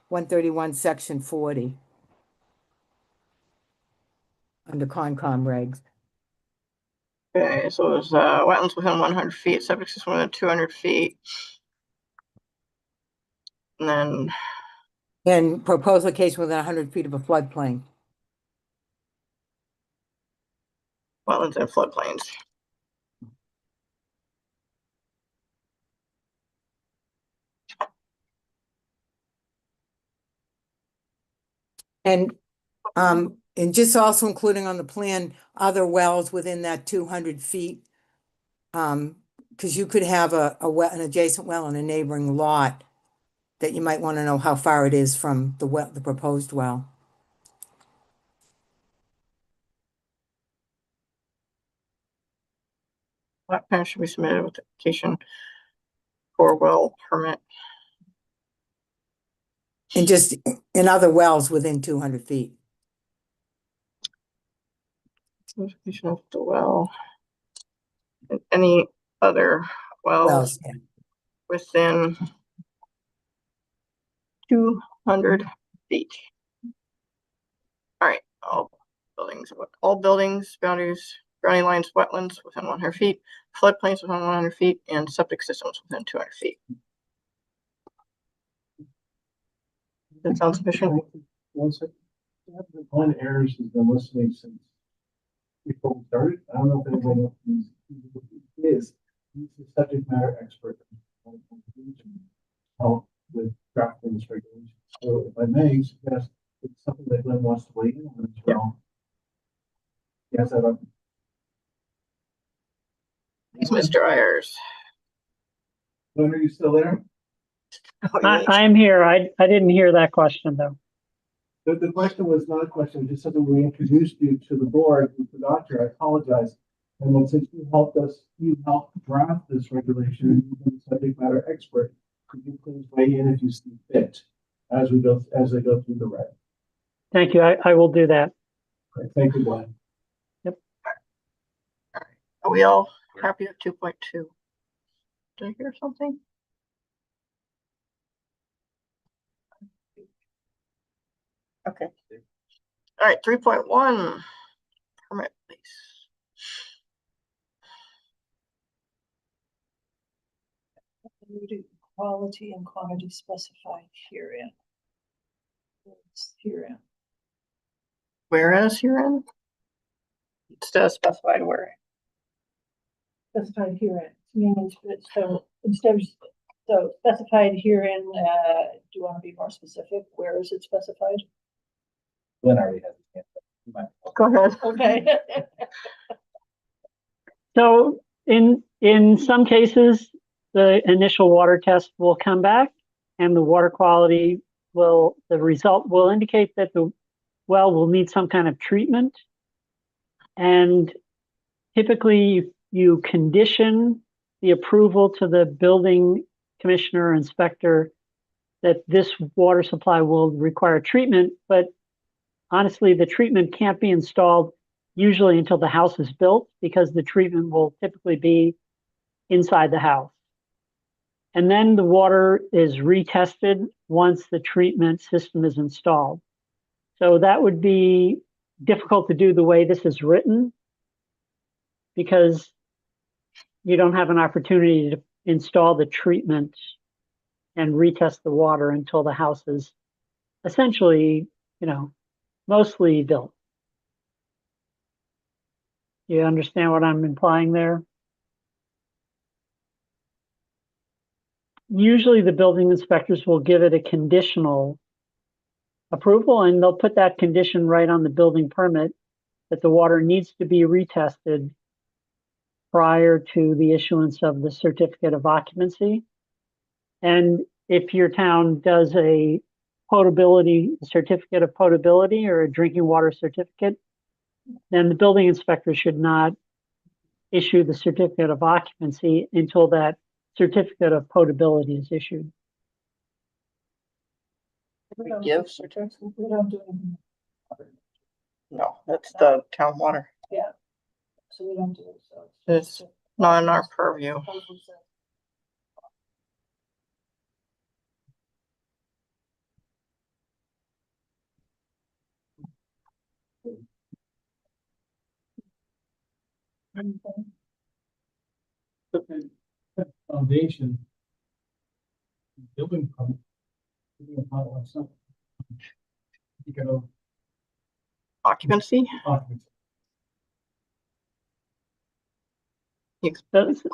131, section 40. Under Concom regs.
Okay, so there's wetlands within 100 feet, septic system within 200 feet. And then
And proposed location within 100 feet of a floodplain.
wetlands and floodplains.
And just also including on the plan, other wells within that 200 feet. Because you could have an adjacent well in a neighboring lot that you might want to know how far it is from the well, the proposed well.
That plan should be submitted with the application for well permit.
And just in other wells within 200 feet.
Notification of the well. And any other wells
Wells, yeah.
within 200 feet. All right, all buildings, boundaries, boundary lines, wetlands within 100 feet, floodplains within 100 feet, and septic systems within 200 feet. That sounds sufficient.
One second. Glenn Ayers has been listening since before we started. I don't know if anyone else is. He's the subject matter expert. Help with drafting this regulation. So if I may suggest, it's something that Glenn wants to weigh in on as well. Yes,
Thanks, Mr. Ayers.
Glenn, are you still there?
I'm here. I didn't hear that question though.
The question was not a question, just something we introduced you to the board. We forgot to, I apologize. And then since you helped draft this regulation, and you've been the subject matter expert, could you please weigh in if you see fit as I go through the reg?
Thank you. I will do that.
Okay, thank you, Glenn.
Yep.
All right. Are we all happy with 2.2? Did I hear something? Okay. All right, 3.1. Permit, please.
Quality and quantity specified herein. It's herein.
Whereas herein? Instead of specified where.
Specified herein, meaning, so instead of, so specified herein, do you want to be more specific? Where is it specified?
Glenn already has his hand up. You might-
Go ahead.
Okay.
So in some cases, the initial water test will come back and the water quality the result will indicate that the well will need some kind of treatment. And typically you condition the approval to the building commissioner, inspector, that this water supply will require treatment, but honestly, the treatment can't be installed usually until the house is built because the treatment will typically be inside the house. And then the water is retested once the treatment system is installed. So that would be difficult to do the way this is written because you don't have an opportunity to install the treatment and retest the water until the house is essentially, mostly built. You understand what I'm implying there? Usually the building inspectors will give it a conditional approval and they'll put that condition right on the building permit that the water needs to be retested prior to the issuance of the certificate of occupancy. And if your town does a potability, certificate of potability or a drinking water certificate, then the building inspector should not issue the certificate of occupancy until that certificate of potability is issued.
We give certificates, we don't do anything. No, that's the town water. Yeah. So we don't do it, so. It's not in our purview.
Foundation. Building permit. Building permit or something. You gotta.
Occupancy?
Occupancy.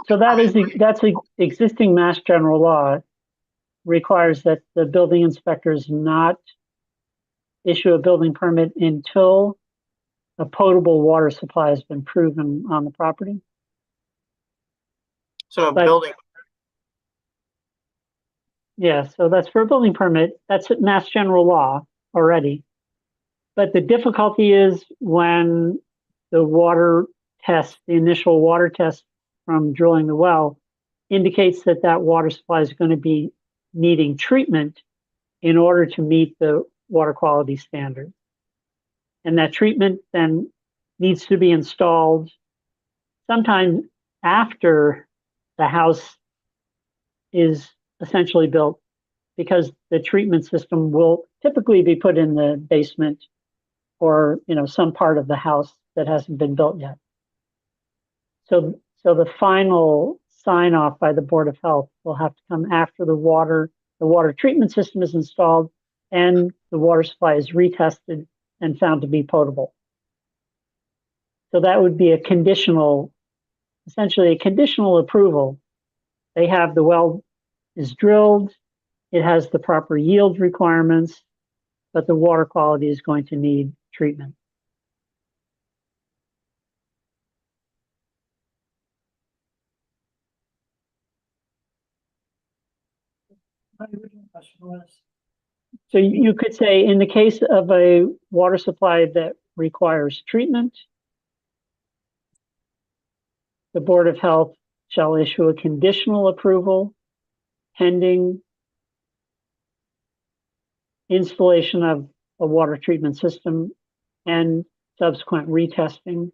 So that's existing Mass General Law requires that the building inspectors not issue a building permit until a potable water supply has been proven on the property.
So a building.
Yeah, so that's for a building permit. That's Mass General Law already. But the difficulty is when the water test, the initial water test from drilling the well, indicates that that water supply is going to be needing treatment in order to meet the water quality standard. And that treatment then needs to be installed sometime after the house is essentially built, because the treatment system will typically be put in the basement or, you know, some part of the house that hasn't been built yet. So the final sign off by the Board of Health will have to come after the water treatment system is installed and the water supply is retested and found to be potable. So that would be essentially a conditional approval. They have the well is drilled, it has the proper yield requirements, but the water quality is going to need treatment.
My original question was.
So you could say in the case of a water supply that requires treatment, the Board of Health shall issue a conditional approval pending installation of a water treatment system and subsequent retesting.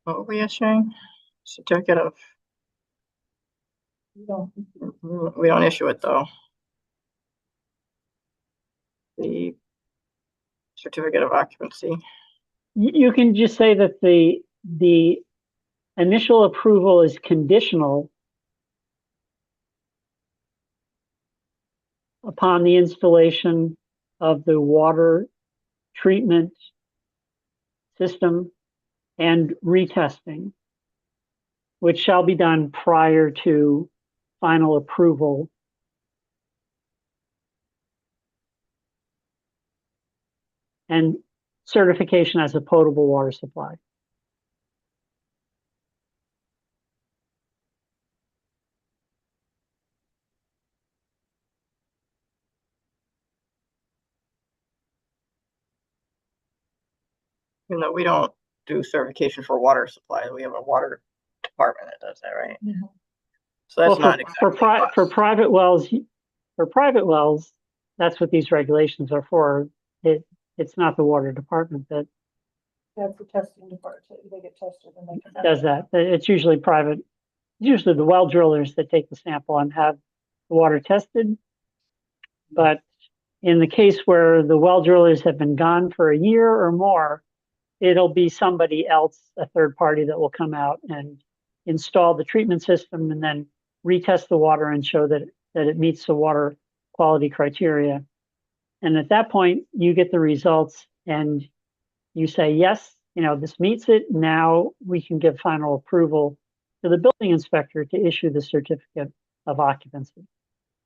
What were we issuing? Certificate of. We don't issue it though. The certificate of occupancy.
You can just say that the initial approval is conditional upon the installation of the water treatment system and retesting, which shall be done prior to final approval and certification as a potable water supply.
You know, we don't do certification for water supply. We have a water department that does that, right?
Mhm.
So that's
Well,
not exactly
for private wells, that's what these regulations are for. It's not the water department that
That's the testing department, they get tested and they can.
does that. It's usually private. Usually the well drillers that take the sample and have the water tested. But in the case where the well drillers have been gone for a year or more, it'll be somebody else, a third party, that will come out and install the treatment system and then retest the water and show that it meets the water quality criteria. And at that point, you get the results and you say, yes, you know, this meets it. Now we can give final approval to the building inspector to issue the certificate of occupancy.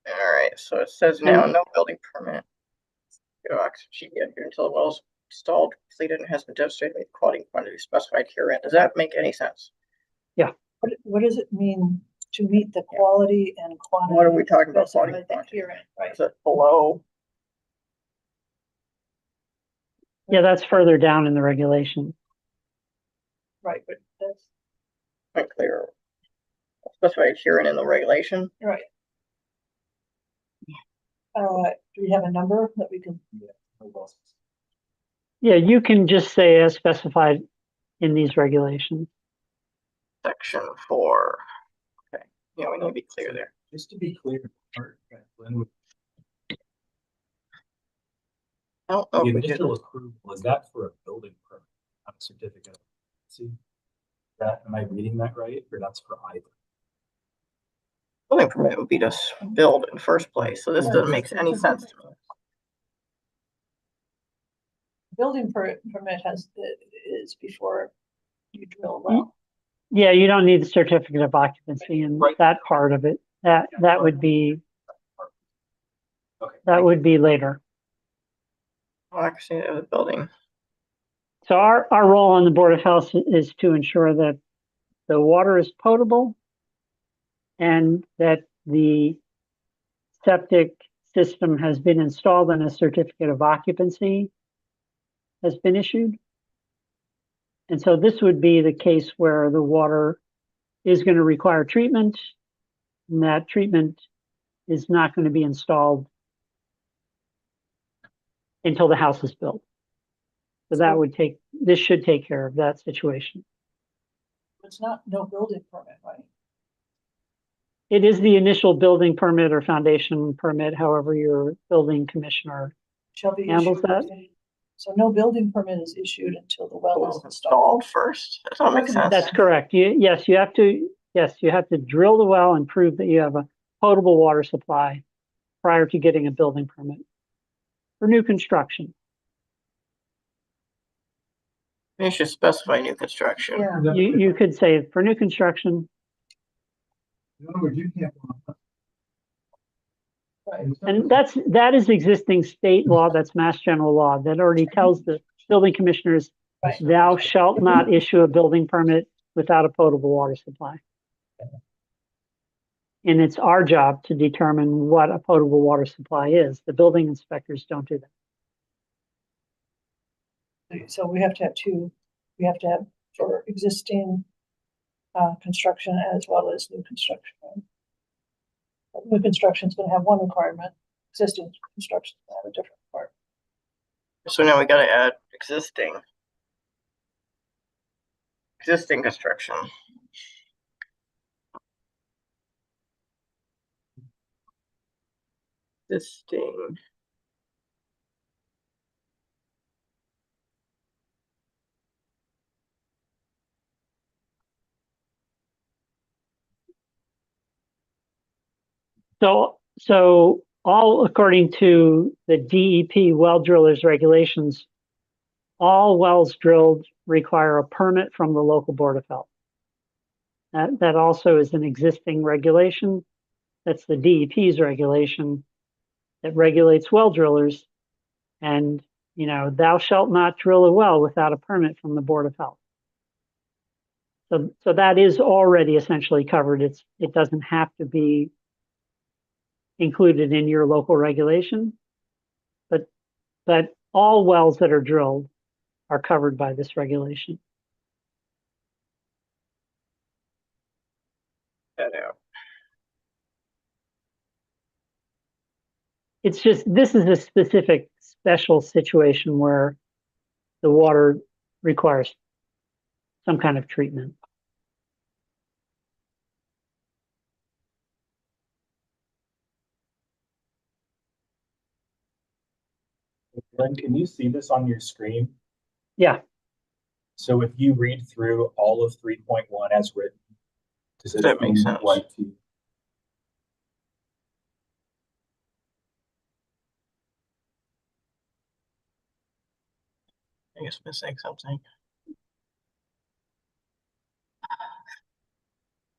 All right, so it says now no building permit. Occupancy until the wells installed, completed, and has been demonstrated with quality and quantity specified herein. Does that make any sense?
What does it mean to meet the quality and quantity?
What are we talking about, quality and
specified
quantity?
herein, right?
Is it below?
Yeah, that's further down in the regulation.
Right, but that's
Not clear. Specified herein in the regulation.
right. Do we have a number that we can?
Yeah, you can just say as specified in these regulations.
Section 4. Okay, yeah, we need to be clear there.
Just to be clear, Glenn,
I don't know
the
if we did.
initial approval, is that for a building permit, not a certificate? See, am I reading that right, or that's for either?
Building permit would be to build in the first place, so this doesn't make any sense to me.
Building permit is before you drill a well.
Yeah, you don't need the certificate of occupancy in that part of it. That would be later.
Well, I can see it was building.
So our role on the Board of Health is to ensure that the water is potable and that the septic system has been installed and a certificate of occupancy has been issued. And so this would be the case where the water is going to require treatment, and that treatment is not going to be installed until the house is built. So this should take care of that situation.
It's not no building permit, right?
It is the initial building permit or foundation permit, however your building commissioner
Shall be
handles
issued.
that.
So no building permit is issued until the well is installed.
Installed first? That doesn't make sense.
That's correct. You have to drill the well and prove that you have a potable water supply prior to getting a building permit for new construction.
You should specify new construction.
Yeah.
You could say for new construction,
In other words, you can't.
Right.
and that is existing state law, that's Mass General Law, that already tells the building commissioners,
Right.
thou shalt not issue a building permit without a potable water supply. And it's our job to determine what a potable water supply is. The building inspectors don't do that.
So we have to have for existing construction as well as new construction. New construction is going to have one requirement. Existing construction is going to have a different requirement.
So now we gotta add existing construction. Existing.
So all according to the DEP well drillers regulations, all wells drilled require a permit from the local Board of Health. That also is an existing regulation. That's the DEP's regulation that regulates well drillers. And, thou shalt not drill a well without a permit from the Board of Health. So that is already essentially covered. It doesn't have to be included in your local regulation, but all wells that are drilled are covered by this regulation.
That out.
It's just, this is a specific special situation where the water requires some kind of treatment.
Glenn, can you see this on your screen?
Yeah.
So if you read through all of 3.1 as written, does it
That makes
seem
sense.
right to you?
I guess missing something.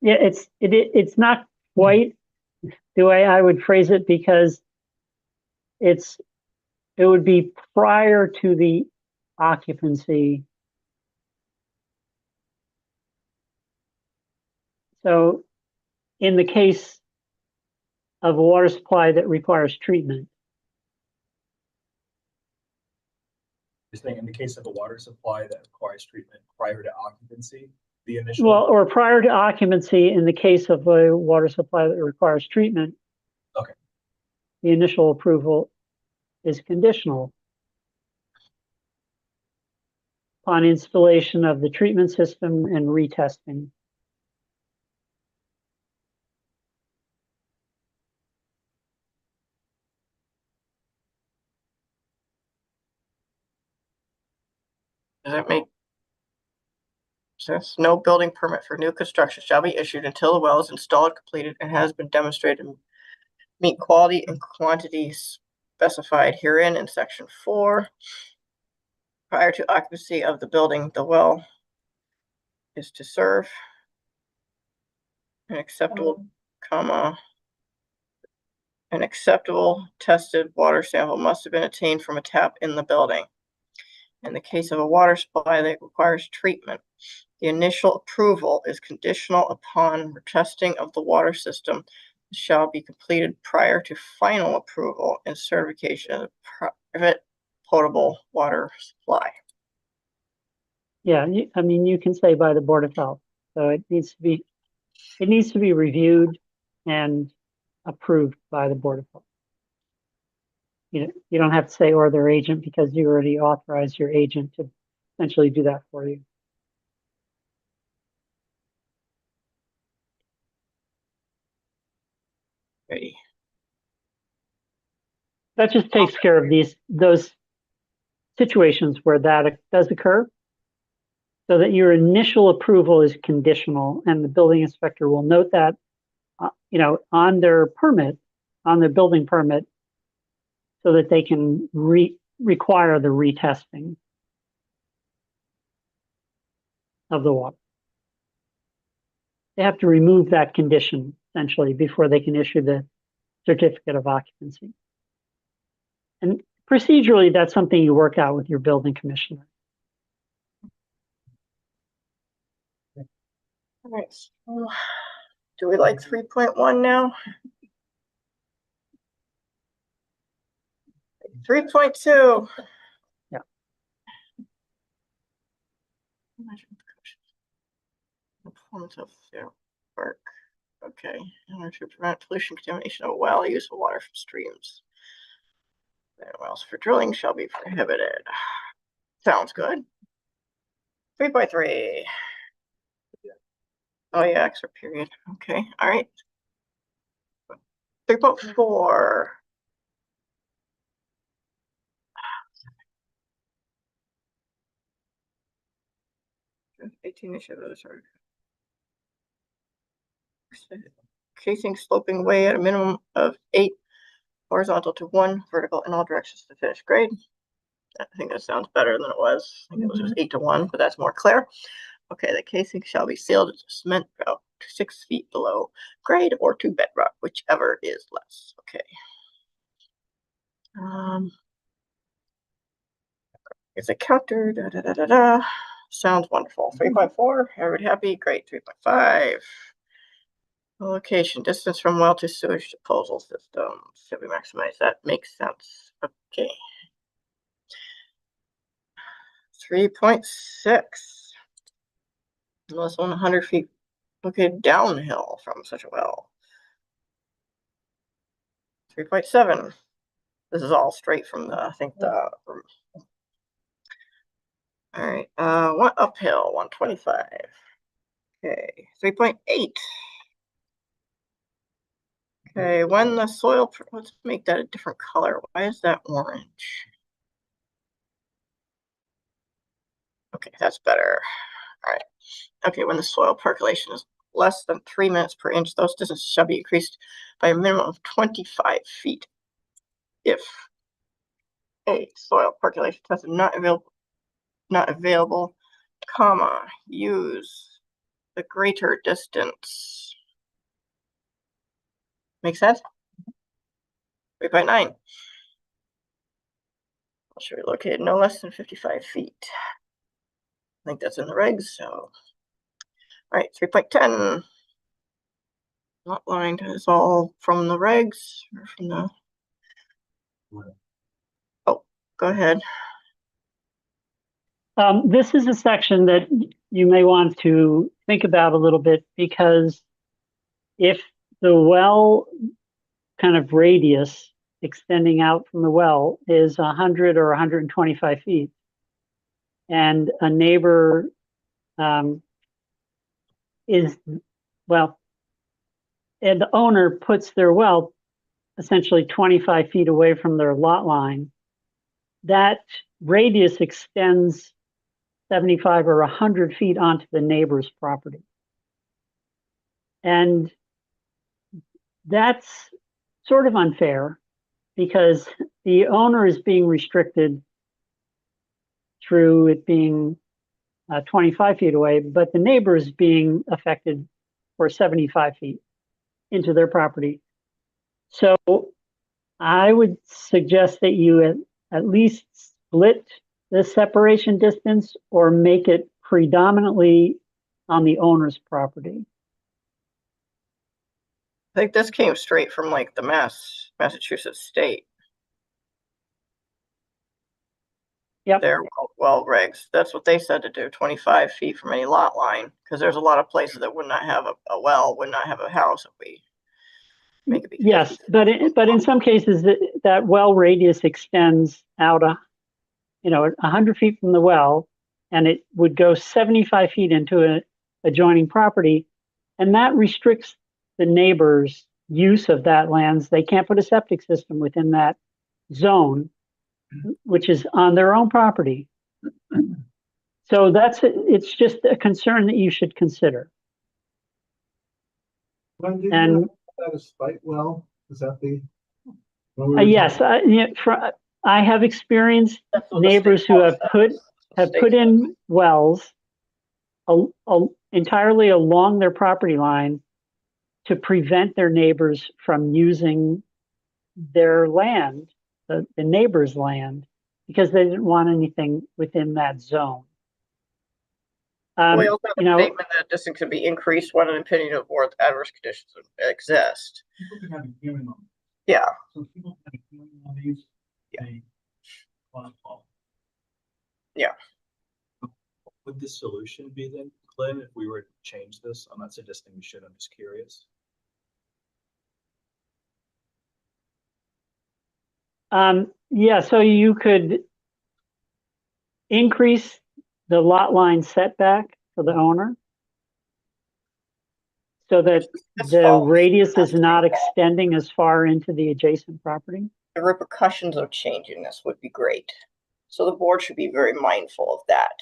Yeah, it's not quite the way I would phrase it, because it would be prior to the occupancy. So in the case of a water supply that requires treatment,
Just saying, in the case of a water supply that requires treatment prior to occupancy, the initial.
well, or prior to occupancy, in the case of a water supply that requires treatment,
Okay.
the initial approval is conditional upon installation of the treatment system and retesting.
Does that make sense? No building permit for new construction shall be issued until the well is installed, completed, and has been demonstrated to meet quality and quantities specified herein in section 4. Prior to occupancy of the building, the well is to serve an acceptable, an acceptable tested water sample must have been obtained from a tap in the building. In the case of a water supply that requires treatment, the initial approval is conditional upon testing of the water system shall be completed prior to final approval and certification of private potable water supply.
Yeah, I mean, you can say by the Board of Health. So it needs to be reviewed and approved by the Board of Health. You don't have to say or their agent because you already authorized your agent to essentially do that for you.
Ready.
That just takes care of those situations where that does occur, so that your initial approval is conditional, and the building inspector will note that, on their permit, on their building permit, so that they can require the retesting of the water. They have to remove that condition essentially before they can issue the certificate of occupancy. And procedurally, that's something you work out with your building commissioner.
All right. Do we like 3.1 now? 3.2.
Yeah.
Performance of their work. Okay. In order to prevent pollution, contamination of well, use of water from streams. Wells for drilling shall be prohibited. Sounds good. 3.3. Oh yeah, extra period. Okay. All right. 3.4. 18 inches of those are casing sloping way at a minimum of 8 horizontal to 1 vertical in all directions to finish grade. I think that sounds better than it was. I think it was just 8 to 1, but that's more clear. Okay, the casing shall be sealed into cement about 6 feet below grade or to bedrock, whichever is less. Okay. It's a counter. Da, da, da, da, da. Sounds wonderful. 3.4. Everybody happy? Great. 3.5. Location, distance from well to sewage disposal system. Should we maximize that? Makes sense. Okay. 3.6. Less than 100 feet located downhill from such a well. 3.7. This is all straight from the, I think the. All right. One uphill, 125. Okay. 3.8. Okay, when the soil, let's make that a different color. Why is that orange? Okay, that's better. All right. Okay, when the soil percolation is less than 3 minutes per inch, those distances shall be increased by a minimum of 25 feet. If a soil percolation test is not available, comma, use the greater distance. Make sense? 3.9. should be located no less than 55 feet. I think that's in the regs, so. All right, 3.10. Lot line is all from the regs or from the. Oh, go ahead.
This is a section that you may want to think about a little bit, because if the well kind of radius extending out from the well is 100 or 125 feet, and a neighbor is, well, and the owner puts their well essentially 25 feet away from their lot line, that radius extends 75 or 100 feet onto the neighbor's property. And that's sort of unfair, because the owner is being restricted through it being 25 feet away, but the neighbor is being affected for 75 feet into their property. So I would suggest that you at least split the separation distance, or make it predominantly on the owner's property.
I think this came straight from like the Massachusetts state.
Yep.
Their well regs. That's what they said to do, 25 feet from any lot line, because there's a lot of places that would not have a well, would not have a house if we make it be 50.
Yes, but in some cases that well radius extends out 100 feet from the well, and it would go 75 feet into an adjoining property, and that restricts the neighbor's use of that land. They can't put a septic system within that zone, which is on their own property. So it's just a concern that you should consider.
When did
And
you have that a spite well? Is that the?
yes, I have experienced neighbors who have put in wells entirely along their property line to prevent their neighbors from using their land, the neighbor's land, because they didn't want anything within that zone.
We also have a statement that distance can be increased when an opinion of or adverse conditions exist.
People can have a hearing on.
Yeah.
So people can have a hearing on these.
Yeah.
Yeah. Would the solution be then, Glenn, if we were to change this? I'm not suggesting we should, I'm just curious.
Yeah, so you could increase the lot line setback for the owner, so that the radius is not extending as far into the adjacent property.
The repercussions of changing this would be great. So the board should be very mindful of that.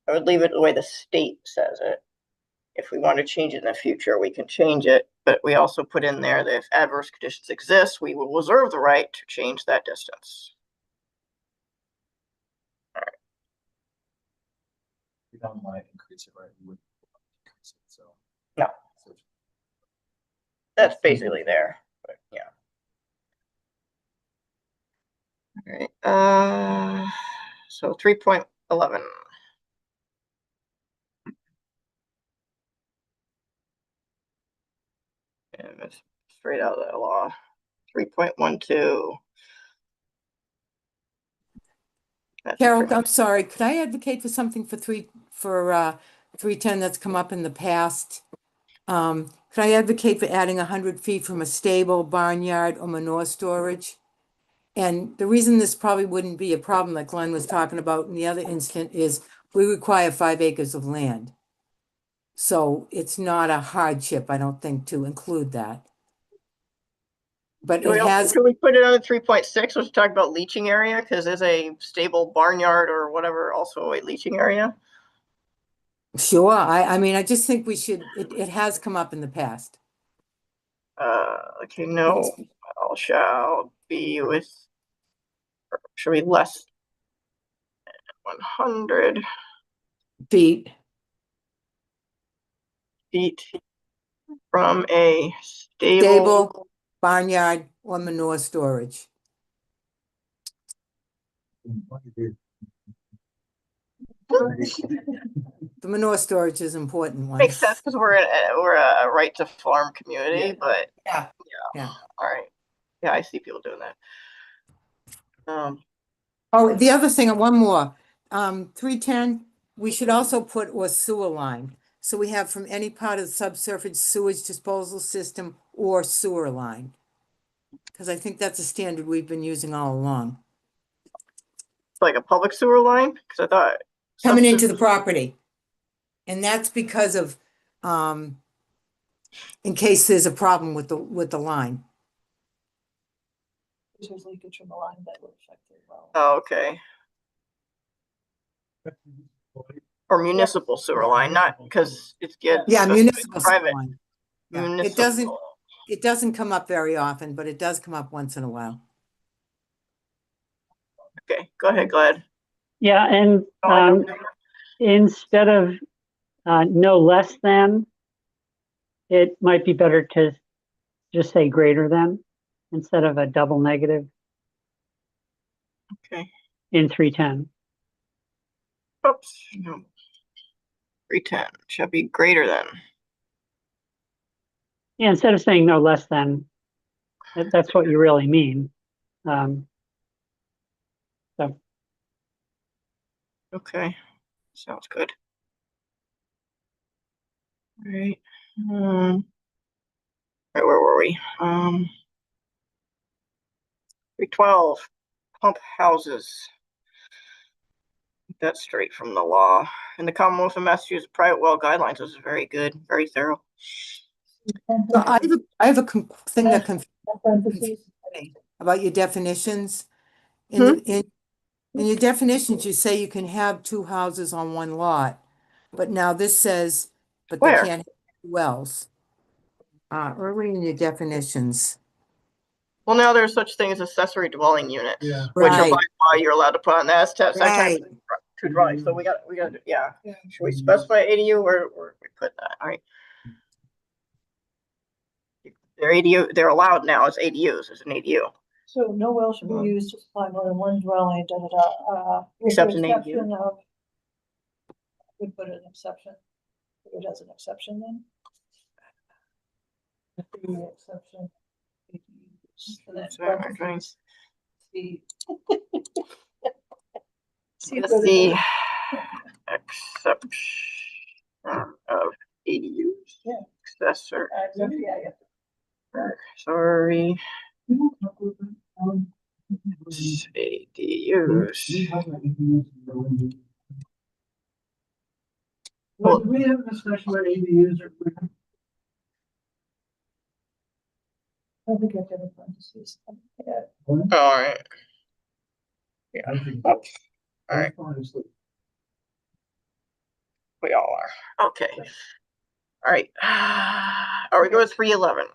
I would leave it the way the state says it. If we want to change it in the future, we can change it, but we also put in there that if adverse conditions exist, we will reserve the right to change that distance. All right.
We don't want to increase it, right? We would increase it, so.
No. That's basically there, but yeah. All right. So 3.11. And it's straight out of the law. 3.12.
Carol, I'm sorry, could I advocate for something for 310 that's come up in the past? Could I advocate for adding 100 feet from a stable, barnyard, or manure storage? And the reason this probably wouldn't be a problem that Glenn was talking about in the other instant is we require 5 acres of land. So it's not a hardship, I don't think, to include that. But it has.
Should we put it on 3.6, which talk about leaching area? Because there's a stable barnyard or whatever, also a leaching area.
Sure, I mean, I just think we should, it has come up in the past.
Okay, no, well, shall be with, should be less than 100
feet
from a stable,
barnyard, or manure storage. The manure storage is an important one.
Makes sense because we're a right to farm community, but
Yeah,
yeah.
yeah.
All right. Yeah, I see people doing that.
Oh, the other thing, one more, 310, we should also put or sewer line. So we have from any part of the subsurface sewage disposal system or sewer line. Because I think that's a standard we've been using all along.
Like a public sewer line, because I thought
Coming into the property. And that's because of, in case there's a problem with the line.
There's leakage from the line that would affect it well.
Oh, okay. Or municipal sewer line, not because it's good.
Yeah, municipal sewer
private.
line. Yeah,
Municipal.
it doesn't come up very often, but it does come up once in a while.
Okay, go ahead, Glad.
Yeah, and instead of no less than, it might be better to just say greater than instead of a double negative
Okay.
in 310.
Oops. No. 310 shall be greater than.
Yeah, instead of saying no less than, that's what you really mean. So.
Okay, sounds good. All right. Right, where were we? 312 pump houses. That's straight from the law. In the Commonwealth of Massachusetts private well guidelines, this is very good, very thorough.
So I have a thing that
Parentheses.
about your definitions. In your definitions, you say you can have two houses on one lot, but now this says, but they
Where?
can't have two wells. Early in your definitions.
Well, now there's such thing as accessory dwelling units,
Yeah.
which are
Right.
by law you're allowed to put on the S-test.
Right.
Too dry. So we got to yeah. Should we specify ADU or we put that? All right. They're ADU. They're allowed now as ADUs as an ADU.
So no well should be used to supply more than one dwelling, da, da, da, with
Except
the
an ADU.
exception of. We put an exception. It has an exception then. The exception. And then parentheses, the
Let's see. Exception of ADUs.
Yeah.
Accessory.
yeah.
Sorry. ADUs.
Well, do we have a discussion about ADUs or?
I think I have different parentheses. Yeah.
All right. Yeah. All right. We all are. Okay. All right. Are we going to 311?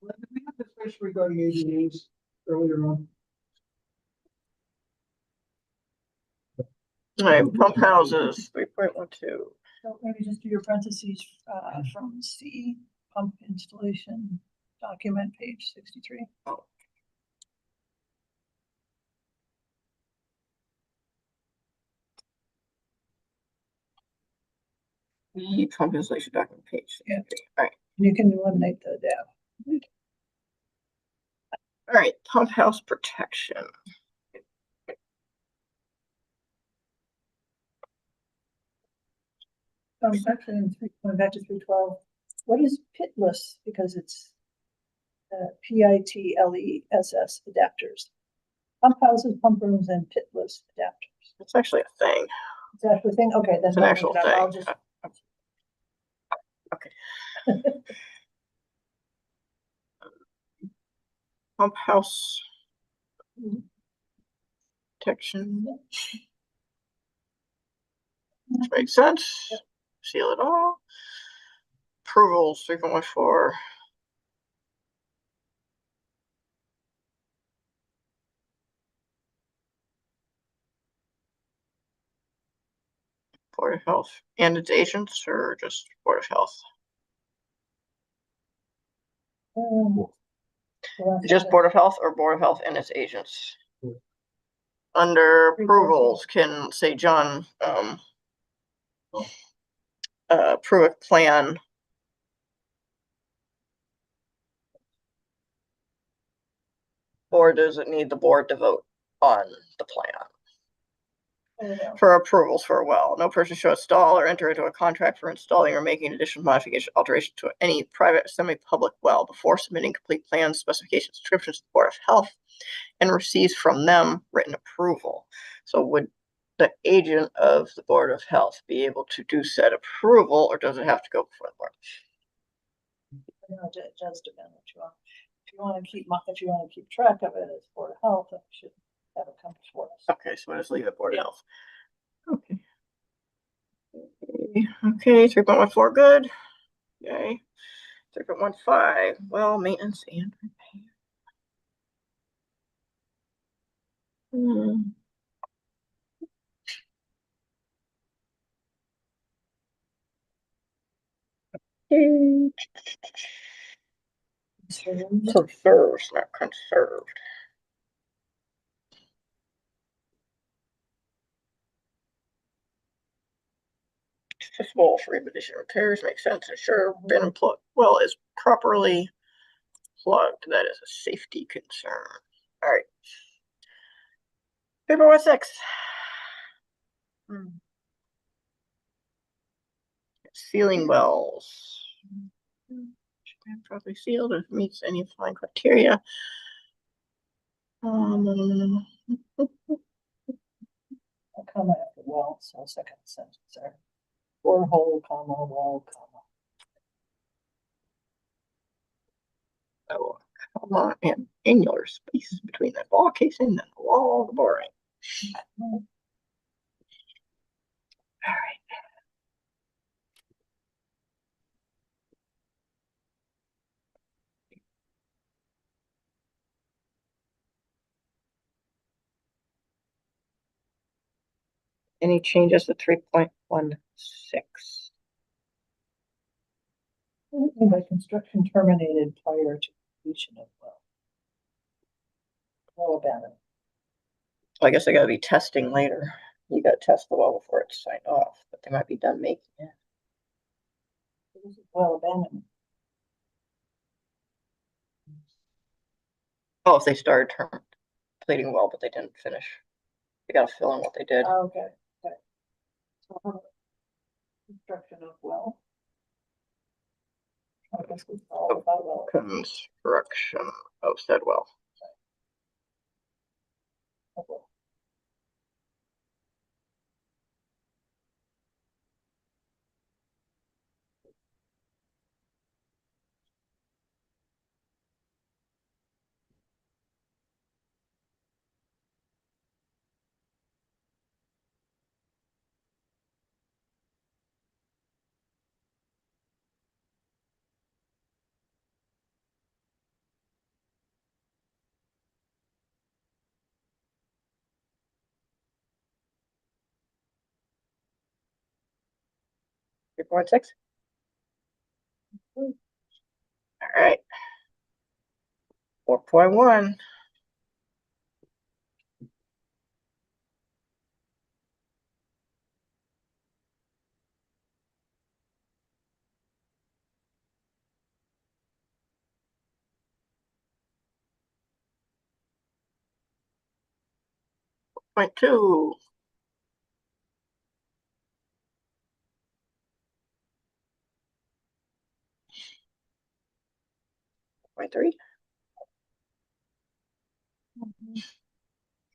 Did we have discussion regarding ADUs earlier on?
All right. Pump houses 3.12.
So maybe just do your parentheses from C, pump installation, document page 63.
Oh. The pump installation document page.
Yeah.
All right.
You can eliminate the dab.
All right. Pump house protection.
Actually, going back to 312, what is pitless? Because it's PITLESS adapters. Pump houses, pump rooms, and pitless adapters.
It's actually a thing.
Is that the thing? Okay, then
It's an
don't
actual
make it up. I'll
thing.
just.
Okay. Pump house protection. Which makes sense. Seal it all. Approvals 3.14. Board of Health and its agents, or just Board of Health? Just Board of Health or Board of Health and its agents? Under approvals, can say John, approve a plan. Or does it need the board to vote on the plan? For approvals for a well, no person shall install or enter into a contract for installing or making additional modification, alteration to any private semi-public well before submitting complete plans, specifications, descriptions to the Board of Health and receives from them written approval. So would the agent of the Board of Health be able to do said approval, or does it have to go before the board?
It does depend what you want. If you want to keep track of it as Board of Health, then you should have it come before us.
Okay, so we'll just leave it Board of Health. Okay. Okay, 3.14, good. Okay. 3.15, well, maintenance and repair. Conserves, not conserved. Accessible for repetition repairs makes sense. Ensure bin plug well is properly plugged. That is a safety concern. All right. Paperwork 6. Sealing wells. Should be properly sealed if it meets any fine criteria.
I'll comma after well, so second sentence there. Borehole, comma, well, comma.
Oh, comma, and annular space between the wall casing and the wall of the boring. All right. Any changes to 3.16?
By construction terminated prior to completion of well. Well abandoned.
I guess they gotta be testing later. You gotta test the well before it's signed off, but they might be done making it.
Well abandoned.
Oh, if they started completing well, but they didn't finish. They gotta fill in what they did.
Okay, okay. So, construction of well. I guess it's all about well.
Construction of said well.
Okay.
3.6. All right. 4.1. Point 2. Point 3.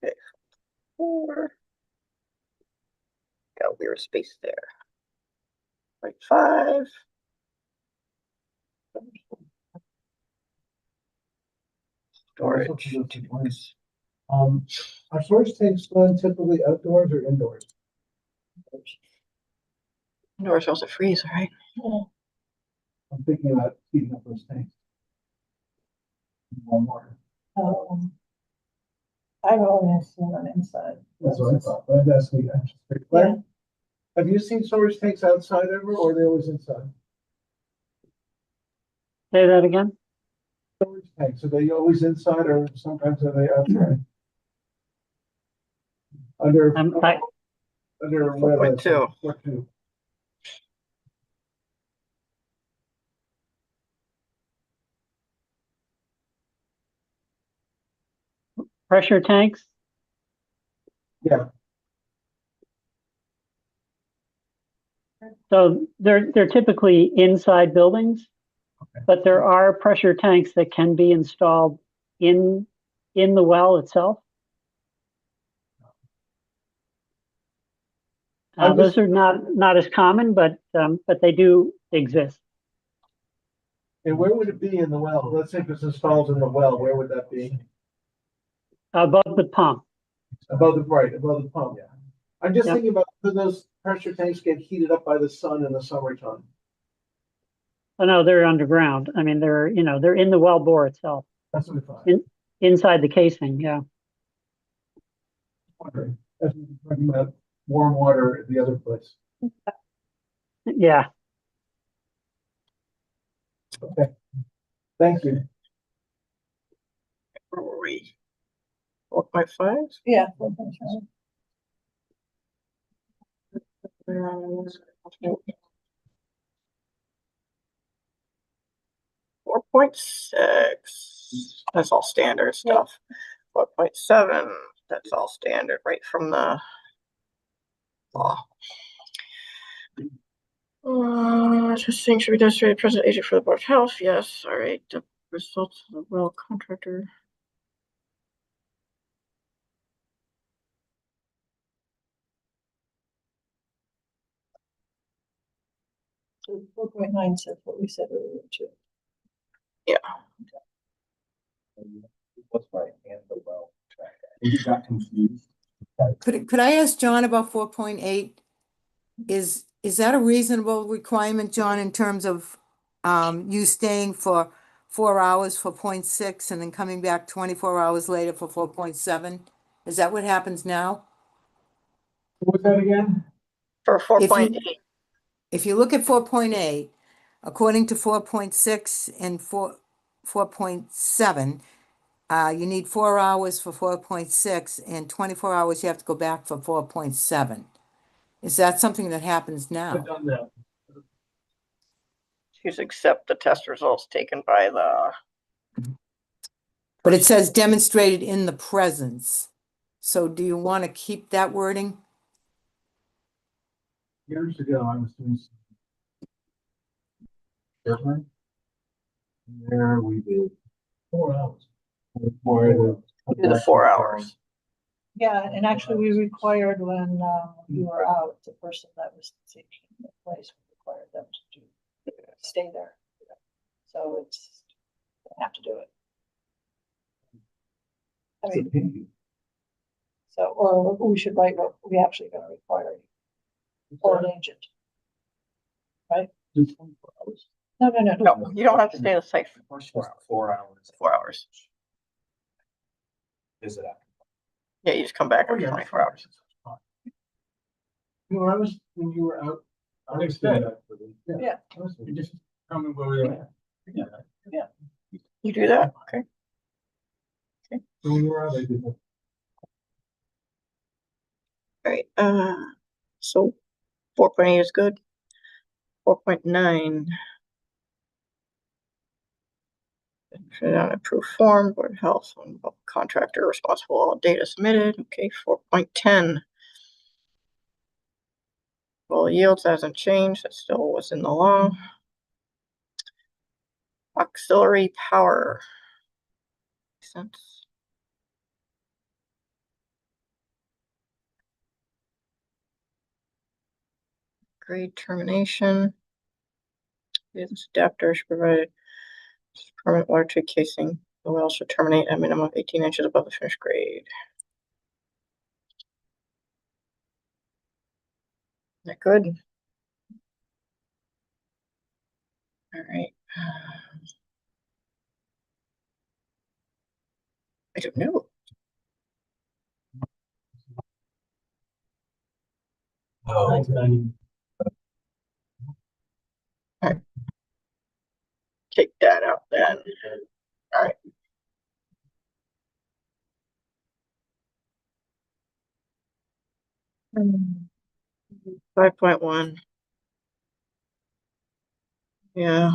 Okay. 4. Got a weird space there. Point 5. Storage.
Are storage tanks done typically outdoors or indoors?
Indoors also freeze, right?
I'm thinking about heating up those tanks. One more.
I've always seen them inside.
That's what I thought, but I'm asking. Claire, have you seen storage tanks outside ever, or are they always inside?
Say that again?
Storage tanks? Are they always inside or sometimes are they outside? Under, under whatever.
4.2.
4.2.
Pressure tanks.
Yeah.
So they're typically inside buildings,
Okay.
but there are pressure tanks that can be installed in the well itself. Those are not as common, but they do exist.
And where would it be in the well? Let's say if it's installed in the well, where would that be?
Above the pump.
Above the pump.
Yeah.
I'm just
Yep.
thinking about, do those pressure tanks get heated up by the sun in the summertime?
Oh no, they're underground. I mean, they're in the well bore itself,
That's what I thought.
inside the casing. Yeah.
Wondering. That's what we're talking about warm water at the other place.
Yeah.
Okay. Thank you.
Where were we? 4.5?
Yeah.
4.6, that's all standard stuff. 4.7, that's all standard, right from the law. Testing should be demonstrated present agent for the Board of Health, yes, all right, the results of the well contractor.
So 4.9 says what we said earlier too.
What's right, and the well track. You got confused.
Could I ask John about 4.8? Is that a reasonable requirement, John, in terms of you staying for 4 hours for 0.6 and then coming back 24 hours later for 4.7? Is that what happens now?
What was that again?
For 4.8,
If you look at 4.8, according to 4.6 and 4.7, you need 4 hours for 4.6 and 24 hours you have to go back for 4.7. Is that something that happens now?
I've done that.
choose accept the test results taken by the.
But it says demonstrated in the presence. So do you want to keep that wording?
Years ago, I was doing some there we did 4 hours.
Do the 4 hours.
Yeah, and actually we required when you were out, the person that was taking the place, we required them to stay there. So it's, they have to do it. I mean, so, or we should write what we actually gonna require you, or an agent. Right? No,
No, you don't have to stay on the site for 4 hours.
4 hours.
4 hours.
Is it after?
Yeah, you just come back after 24 hours.
You know, when you were out. I was doing that for them.
Yeah.
You just tell me where we are.
Yeah.
You do that, okay.
So when you were out, I did that.
All right, so 4.8 is good. 4.9. Fill out approved form, Board of Health, contractor responsible, all data submitted. Okay, 4.10. Well, yields hasn't changed, that still was in the law. Auxiliary power. Makes sense. Grade termination. This adapter should provide permanent water treat casing. The well should terminate at a minimum of 18 inches above the finished grade. Is that good? All right. I don't know. Take that out then. All right. 5.1. Yeah.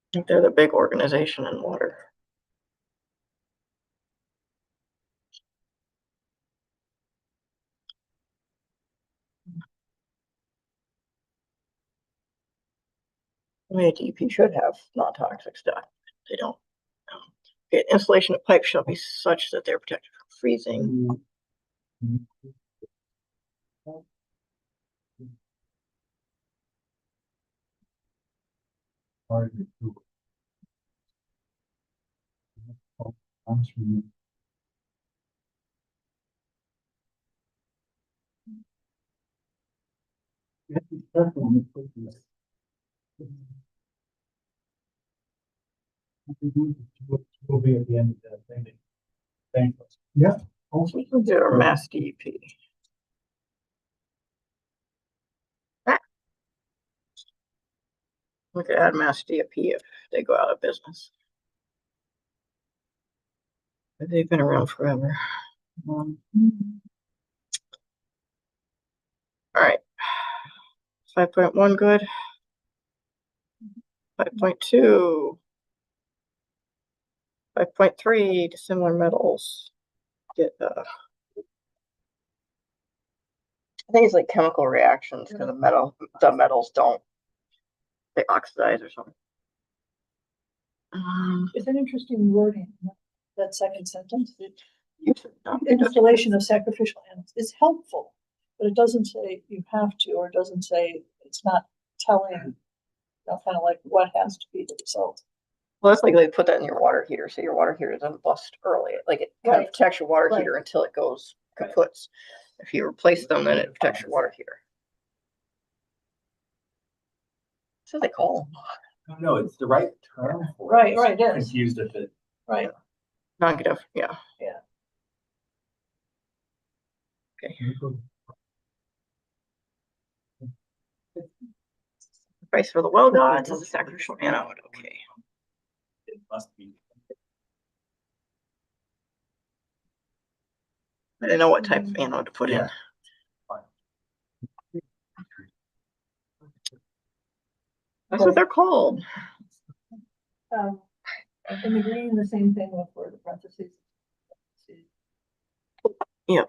I think they're the big organization in water. I mean, a DEP should have non-toxic stuff. They don't. Okay, installation of pipes shall be such that they're protected from freezing.
We'll be at the end of that thing. Thank you. Yeah. Also,
They're mass DEP. We could add mass DEP if they go out of business. But they've been around forever. All right. 5.1 good. 5.2. 5.3 dissimilar metals. Get I think it's like chemical reactions because the metals don't, they oxidize or something.
It's an interesting wording, that second sentence.
You should not be
Installation of sacrificial animals is helpful, but it doesn't say you have to, or it doesn't say, it's not telling, you know, kind of like what has to be the result.
Well, it's like they put that in your water heater, so your water heater doesn't bust early. Like it kind of protects your water heater until it goes kaput. If you replace them, then it protects your water heater. So they call them.
No, it's the right term for
Right,
it.
right, yes.
Confused if it.
Right.
Non-negative, yeah.
Yeah.
Okay. Price for the well gods is a sacrificial anode. Okay.
It must be.
I didn't know what type of anode to put in. That's what they're called.
In the green, the same thing with for the parentheses.
Yeah.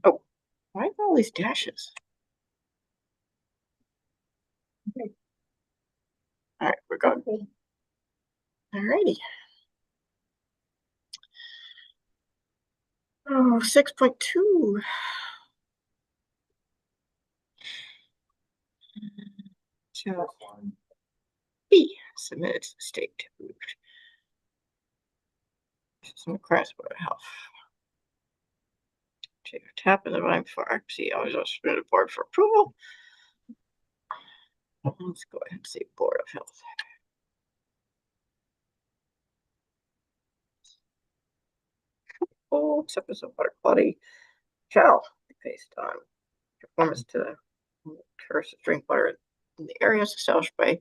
Oh, why are all these dashes? All right, we're good. All righty. Oh, 6.2. B, submitted to the state. Some cracks about health. Take a tap in the line for accuracy. I was submitted board for approval. Let's go ahead and say Board of Health. Oh, acceptance of water quality shall be based on performance to the curse of drink water in the areas established by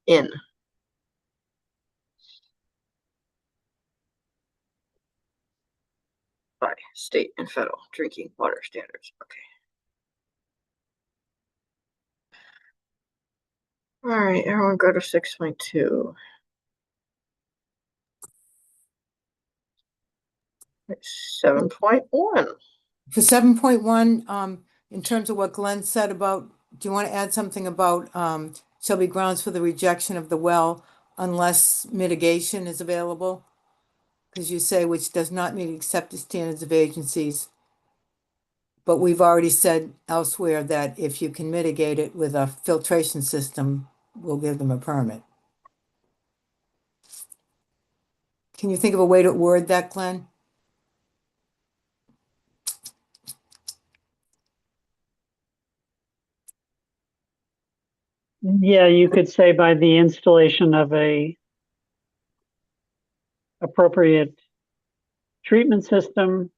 in by state and federal drinking water standards. Okay. All right, everyone go to 6.2. 7.1. For 7.1, in terms of what Glenn said about, do you want to add something about shall be grounds for the rejection of the well unless mitigation is available? Because you say which does not meet accepted standards of agencies.
But we've already said elsewhere that if you can mitigate it with a filtration system, we'll give them a permit. Can you think of a way to word that, Glenn?
Yeah, you could say by the installation of a appropriate treatment system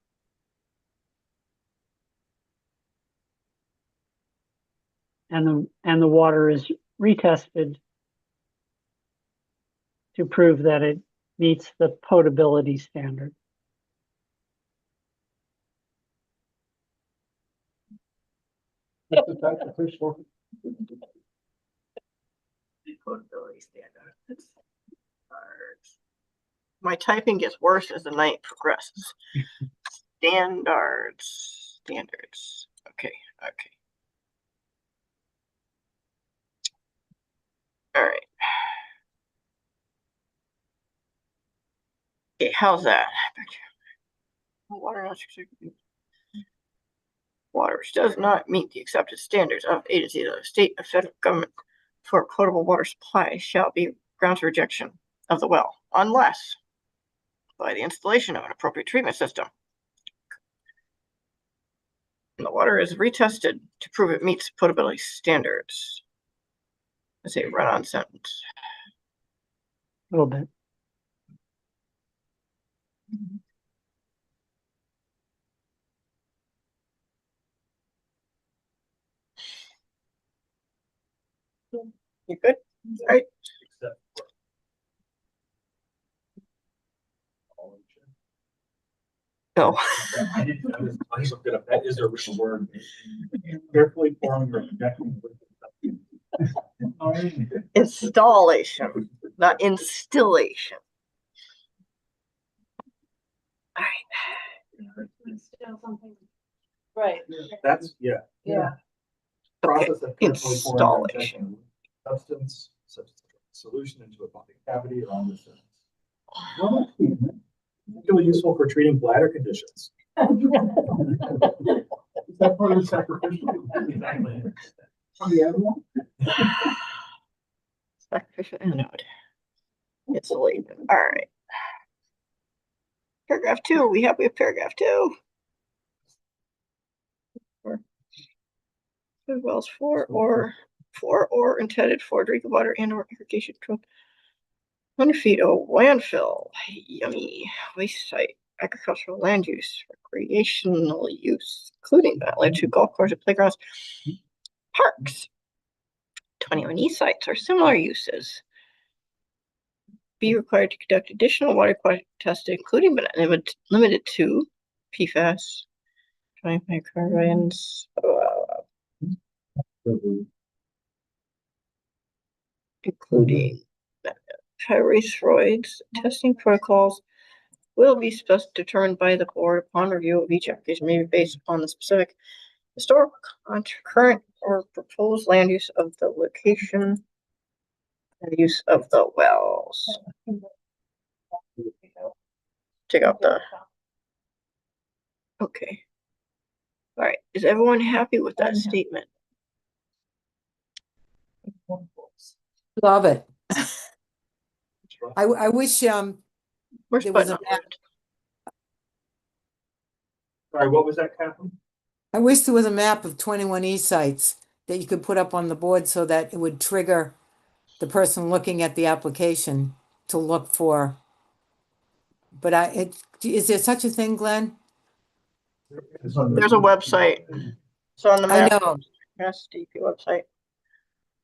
and the water is retested to prove that it meets the potability standard.
That's the first one.
Potability standard. That's hard. My typing gets worse as the night progresses. Standards. Okay. All right. Okay, how's that? Water which does not meet the accepted standards of agencies of the state or federal government for potable water supply shall be grounds for rejection of the well, unless by the installation of an appropriate treatment system. And the water is retested to prove it meets potability standards. Let's say run-on sentence.
A little bit.
You good? All right.
Except for all
No.
I just looked it up. That is a real word.
Carefully pouring or injecting.
Installation, not installation. All right.
Still something.
Right.
That's, yeah.
Yeah.
Okay.
Process of carefully pouring or
Installation.
injecting substance, solution into a body cavity around the surface. Particularly useful for treating bladder conditions.
Is that part of the sacrificial?
Exactly.
On the animal?
Sacrificial anode. It's late. All right. Paragraph 2. We have paragraph 2. Wells for or intended for drinking water and or irrigation control. 100 feet of landfill. Yummy. Waste site. Agricultural land use. Recreational use. Including land to golf courses, playgrounds, parks. 21 E sites or similar uses. Be required to conduct additional water quality testing, including but not limited to PFAS, micrograms, including pyrethroids. Testing protocols will be determined by the board upon review of each application, may be based upon the specific historic, current, or proposed land use of the location and the use of the wells. Take out the. Okay. All right. Is everyone happy with that statement?
Love it. I wish
Where's
there was a
button
map.
Sorry, what was that, Catherine?
I wish there was a map of 21E sites that you could put up on the board so that it would trigger the person looking at the application to look for. But is there such a thing, Glenn?
There's a website. It's on the
I
map.
know,
Mass DP website.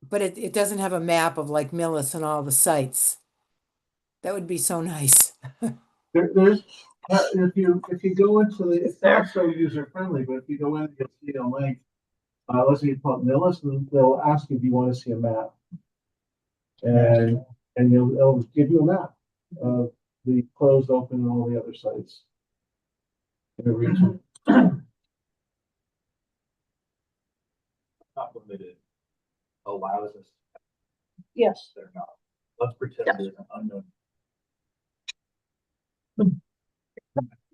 but it doesn't have a map of like Millis and all the sites. That would be so nice.
There's, if you go into the, it's not so user friendly, but if you go in, you'll see a link. Let's say you put Millis, and they'll ask you if you want to see a map. And it'll give you a map of the closed, open, and all the other sites in the region.
Not limited. Allows us.
Yes.
They're not. Let's pretend there's an unknown.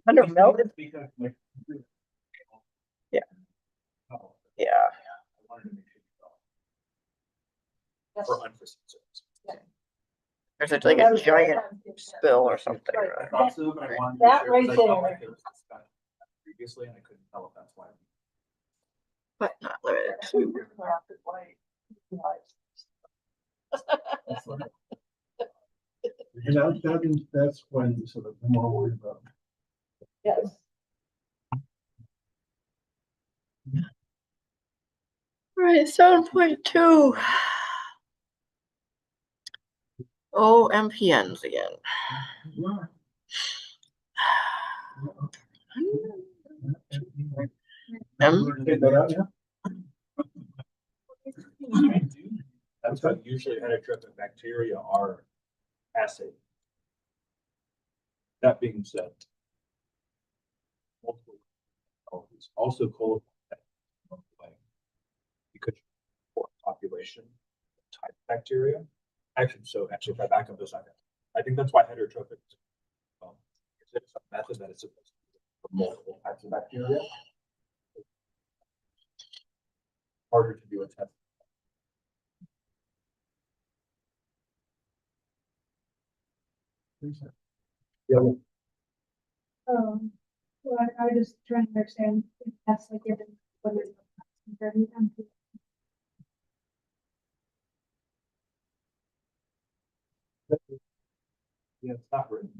Under melted.
Because, like,
Yeah. Yeah.
I wanted to make sure you know, for unforeseen circumstances.
There's like a giant spill or something.
I thought so, but I wanted to be
That
sure,
right
'cause I felt
there.
like there was discussion previously, and I couldn't tell if that's why.
But not limited to.
And that's when sort of the more worried about.
Yes.
Right, 7.2. Oh, MPNs again.
That's what usually heterotrophic bacteria are assayed. That being said, multiple also colophon because for population type bacteria. Actually, if I back up a second, I think that's why heterotrophic is a method that is supposed to be for multiple types of bacteria. Harder to do a test. Yeah.
Well, I just trying to understand if that's like given what is compared to empty.
Yeah, it's not written.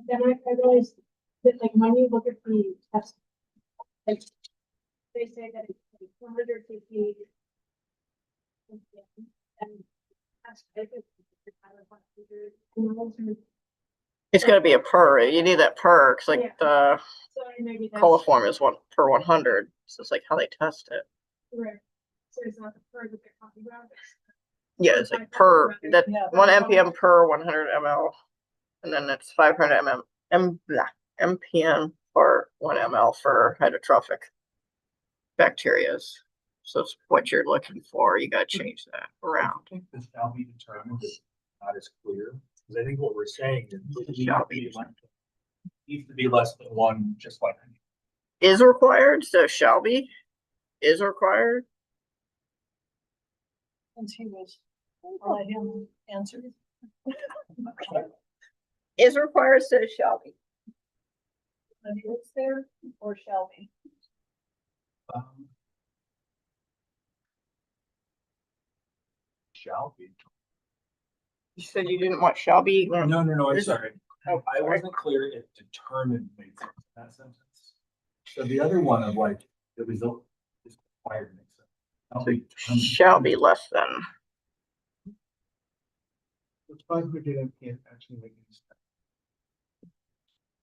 Then I realized that like when you look at the test, like they say that it's like 150 and that's if it's
It's gonna be a per. You need that per because like
Yeah.
the
so maybe that's
coliform is 1/100. So it's like how they test it.
right. So it's not the per that they're talking about.
Yeah, it's like per that
Yeah.
1 mpm per 100 ml, and then it's 500 mpm for 1 ml for heterotrophic bacteria. So it's what you're looking for. You got to change that
I
around.
think this shall be determined is not as clear, because I think what we're saying is it needs to be less than one, just like.
Is required, so shall be. Is required.
Since he was, I'll let him answer.
Is required, so shall be.
And is there or shall be?
Shall be.
You said you didn't want shall be.
No, I'm sorry.
Oh,
I wasn't clear if determined made sense in that sentence. So the other one of like, the result is required makes sense. Shall be determined.
Shall be less than.
It's 500 MPN actually making sense.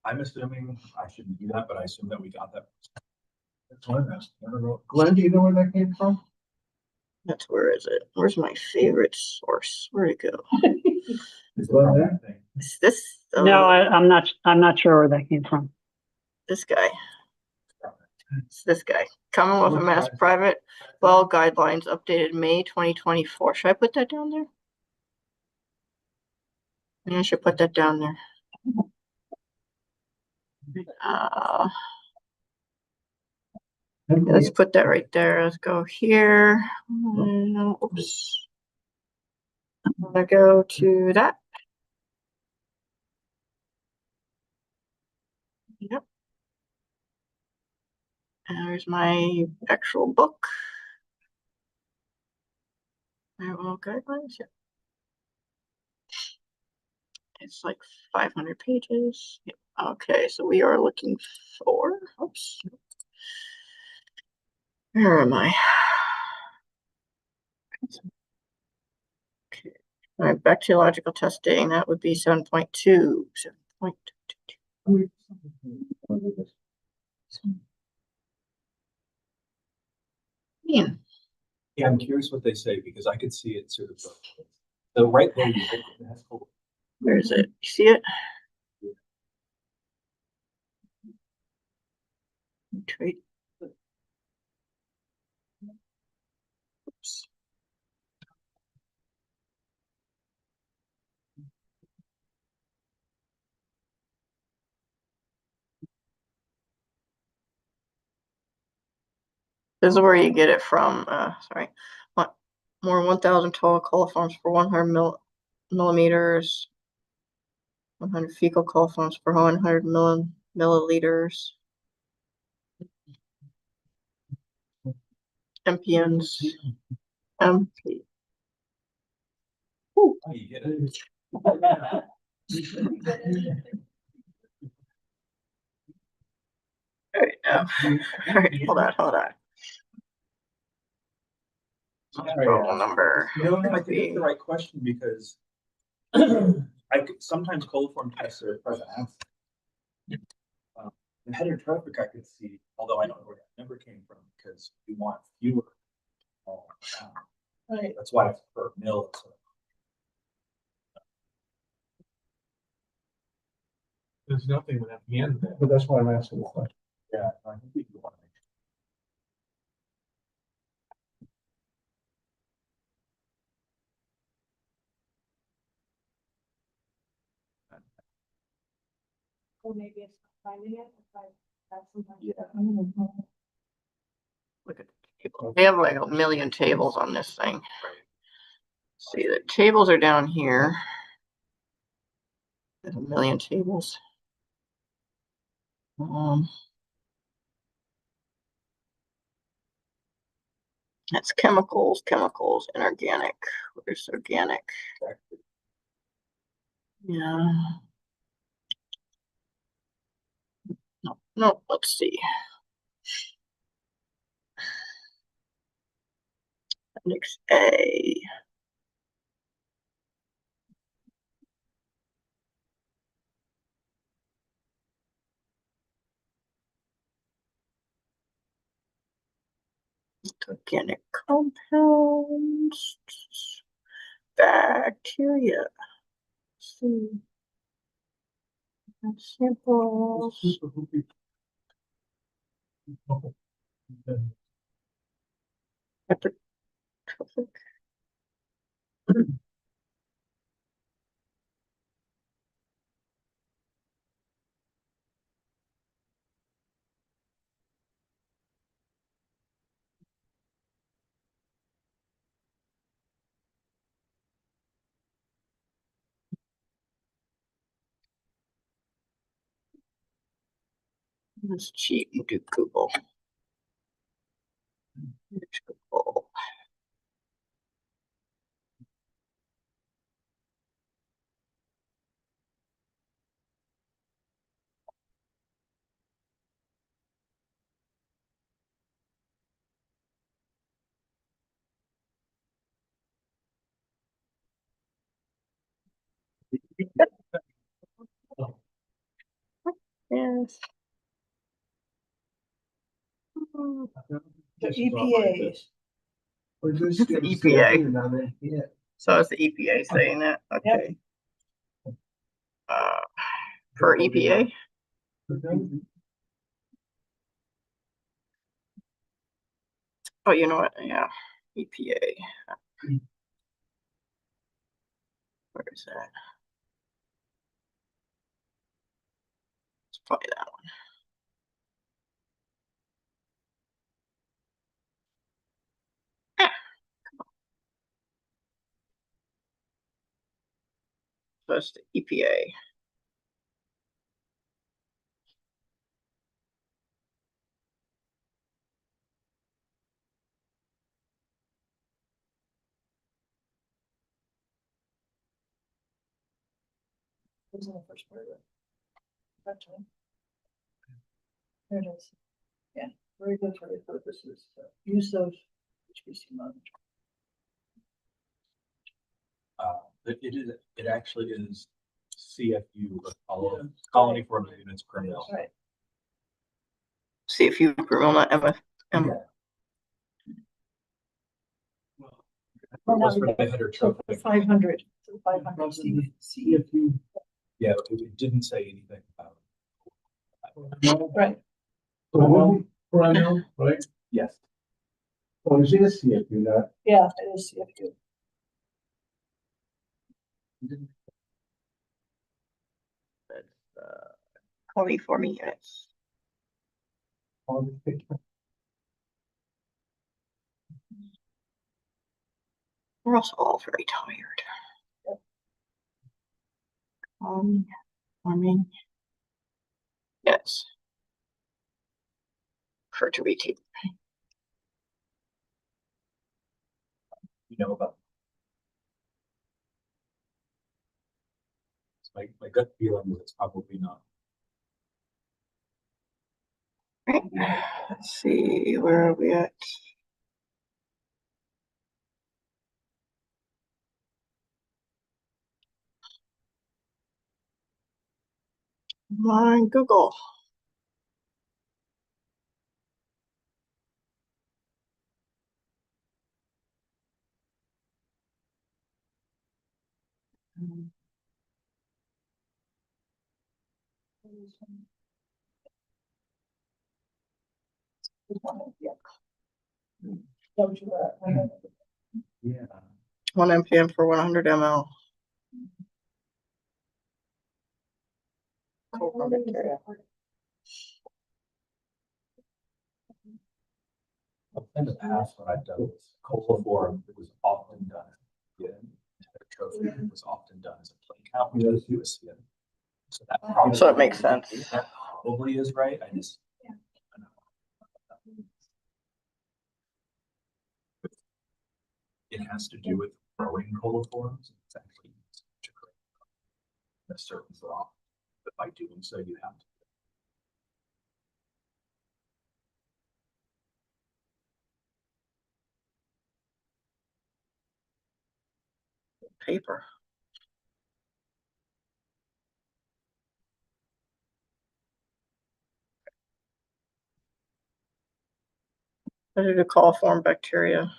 I'm assuming I shouldn't do that, but I assume that we got that.
That's what I'm asking. I don't know. Glenn, do you know where that came from?
That's where is it? Where's my favorite source? Where'd it go?
Is
Well,
that thing?
Is this?
No, I'm not sure where that came from.
This guy. It's this guy. Commonwealth of Mass Private Well Guidelines updated May 2024. Should I put that down there? Yeah, I should put that down there. Let's put that right there. Let's go here. Oops. I'm gonna go to that. Yep. And there's my actual book. Well, guidelines. Yep. It's like 500 pages. Yep. Okay, so we are looking for. Oops. Where am I? Okay. All right, bacteriological testing. That would be 7.2. 7.2. Man.
Yeah, I'm curious what they say because I could see it sort of. So right there, you hit the that's cool.
Where is it? You see it? Trade. Oops. This is where you get it from, sorry. What, more 1,000 total coliforms per 100 millimeters. 100 fecal coliforms per 100 milliliters. MPNs. MP.
Oh, you get it.
All right, now. All right, hold on. Roll number.
You know, I think it's the right question because sometimes coliform tests are present absent. The heterotropic I could see, although I don't know where that number came from because we want fewer.
Right.
That's why it's per mil. So.
There's nothing with MPN there, but that's why I'm asking the question.
Yeah, I think we do want to make
Or maybe it's not finding it, if I, that's sometimes.
Yeah.
Look at the table. They have like a million tables on this thing. See, the tables are down here. There's a million tables. That's chemicals, and organic. Where's organic? Yeah. No, let's see. Appendix A. Organic compounds. Bacteria. Let's see. Samples. Heterotrophic. Let's cheat and do Google. Google. Yes.
The EPA.
It's the EPA. So it's the EPA saying that. Okay. For EPA. Oh, you know what? Yeah, EPA. Where is that? Let's probably that one. So it's the EPA.
It was in the first paragraph. Actually. There it is. Yeah, regulatory purposes, use of HPC monitoring.
It actually is CFU, colony formula units per mil.
Right.
See if you per mil, not MF.
What's for the heterotropic?
500. 500 CFU.
Yeah, it didn't say anything about it.
Right.
Right?
Yes.
Oh, is it a CFU that?
Yeah, it is CFU.
That's coliform units. We're also all very tired. I mean, yes. For to repeat.
You know about. My gut feeling is it's probably not.
Right. Let's see, where are we at? Come on, Google.
Yeah.
1 mpm for 100 ml.
In the past, what I've done was coliform, it was often done. Yeah. Trophy was often done as a play count. So that probably,
So it makes sense.
that probably is right. I just. It has to do with growing coliforms. It's actually used to create a certain crop, but by doing so, you have to.
Paper. What did it call form bacteria?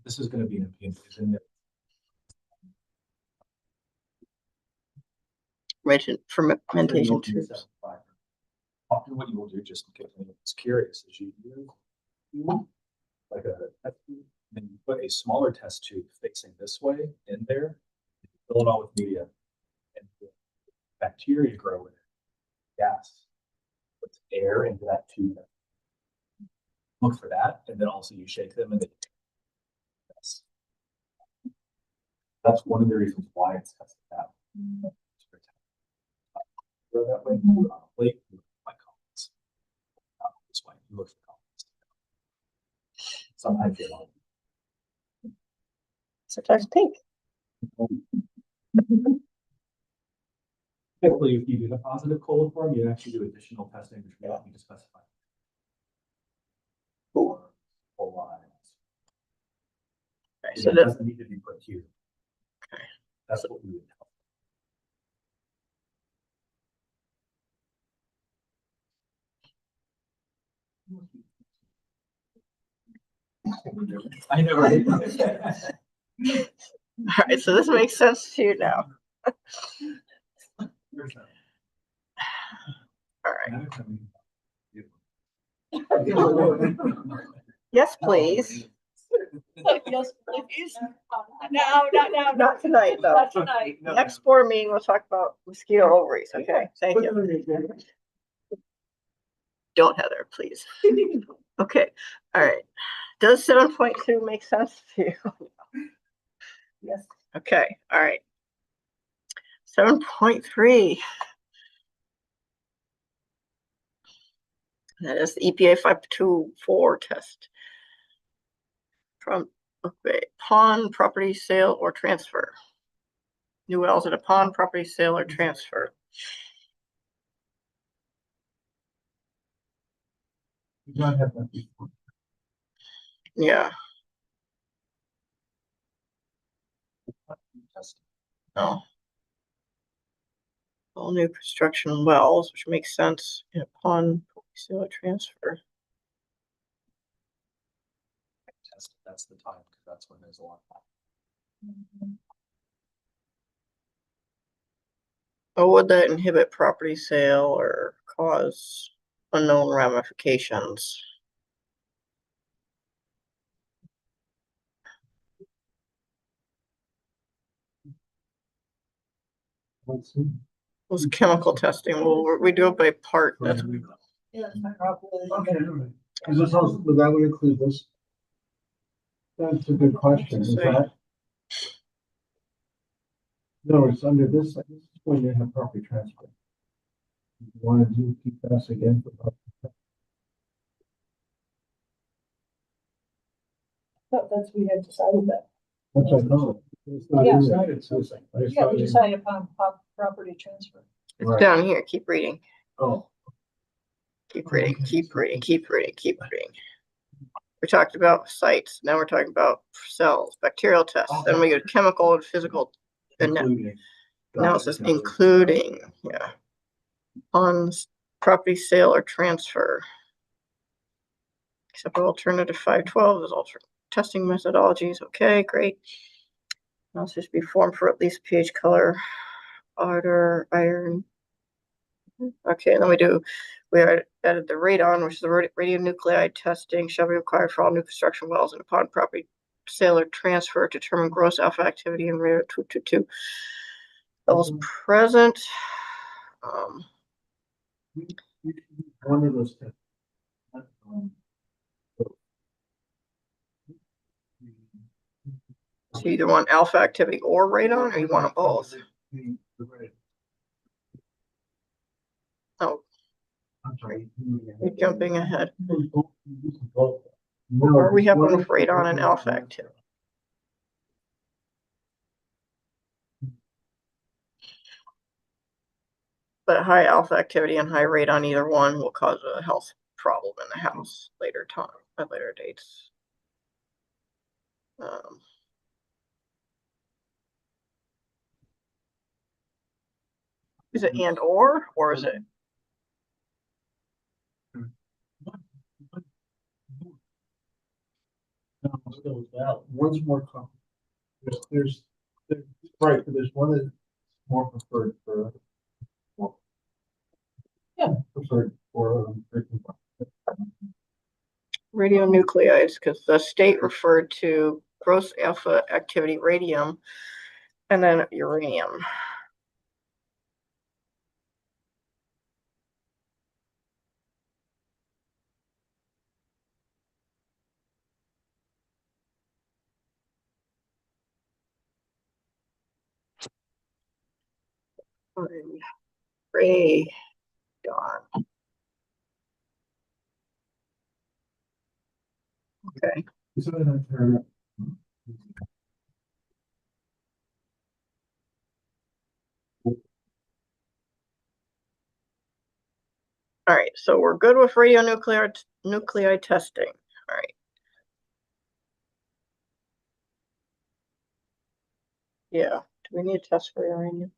This is going to be an opinion, isn't it?
Fermentation tubes.
Often what you will do, just in case anyone's curious, is you like a test tube, and you put a smaller test tube facing this way in there, fill it all with media, and the bacteria grow in it. Gas puts air into that tube. Look for that, and then also you shake them, and they. That's one of the reasons why it's tested out. Go that way, plate, my comments. This way, you look for comments. Sometimes they don't.
Sometimes pink.
Typically, if you do the positive coliform, you actually do additional testing, which we don't need to specify. Or lines.
Okay,
So
so
that doesn't need to be put here.
Okay.
That's what we would help. I know, right?
All right, so this makes sense to you now. All right. Yes, please.
Yes, please. No, not now.
Not tonight, though.
Not tonight.
Next board meeting, we'll talk about mosquito ovaries. Okay, thank you. Don't, Heather, please. Okay, all right. Does 7.2 make sense to you?
Yes.
Okay, all right. 7.3. That is the EPA 524 test. From, okay, pond, property sale or transfer. New wells at a pond, property sale or transfer.
We don't have that before.
Yeah. No. All new construction wells, which makes sense in a pond, property sale or transfer.
That's the time, because that's when there's a lot.
Or would that inhibit property sale or cause unknown ramifications? Was chemical testing, well, we do it by part. That's
Yeah.
Okay.
Is this also, would that would include this? That's a good question. Is that? No, it's under this, this is when you have property transfer. You want to do keep us again for property
That's, we had decided that.
That's what I thought. It's not
Yeah.
in there. It's missing. I just
Yeah,
thought
we
it-
decided upon property transfer.
It's
Right.
down here, keep reading,
Oh,
keep reading, keep reading, keep reading, keep reading. We talked about sites, now we're talking about cells, bacterial tests, then we go to chemical and physical
Including.
analysis, including, yeah. On property sale or transfer. Except for alternative 512, there's alternate testing methodologies, okay, great. Analysis be formed for at least pH color, odor, iron. Okay, and then we added the radon, which is the radionuclide testing shall be required for all new construction wells and upon property sale or transfer to determine gross alpha activity and radio 222 levels present.
one of those tests.
So you either want alpha activity or radon, or you want them both? Oh,
I'm sorry.
you're jumping ahead.
No,
Or we have one with radon and alpha activity. But high alpha activity and high radon, either one will cause a health problem in the house later time, at later dates. Is it and or is it?
One's more common. There's right, but there's one that's more preferred for. Yeah, preferred for.
Radionuclides, because the state referred to gross alpha activity radium and then uranium. Radon. Okay. All right, so we're good with radionuclide testing. All right. Yeah. Do we need a test for uranium?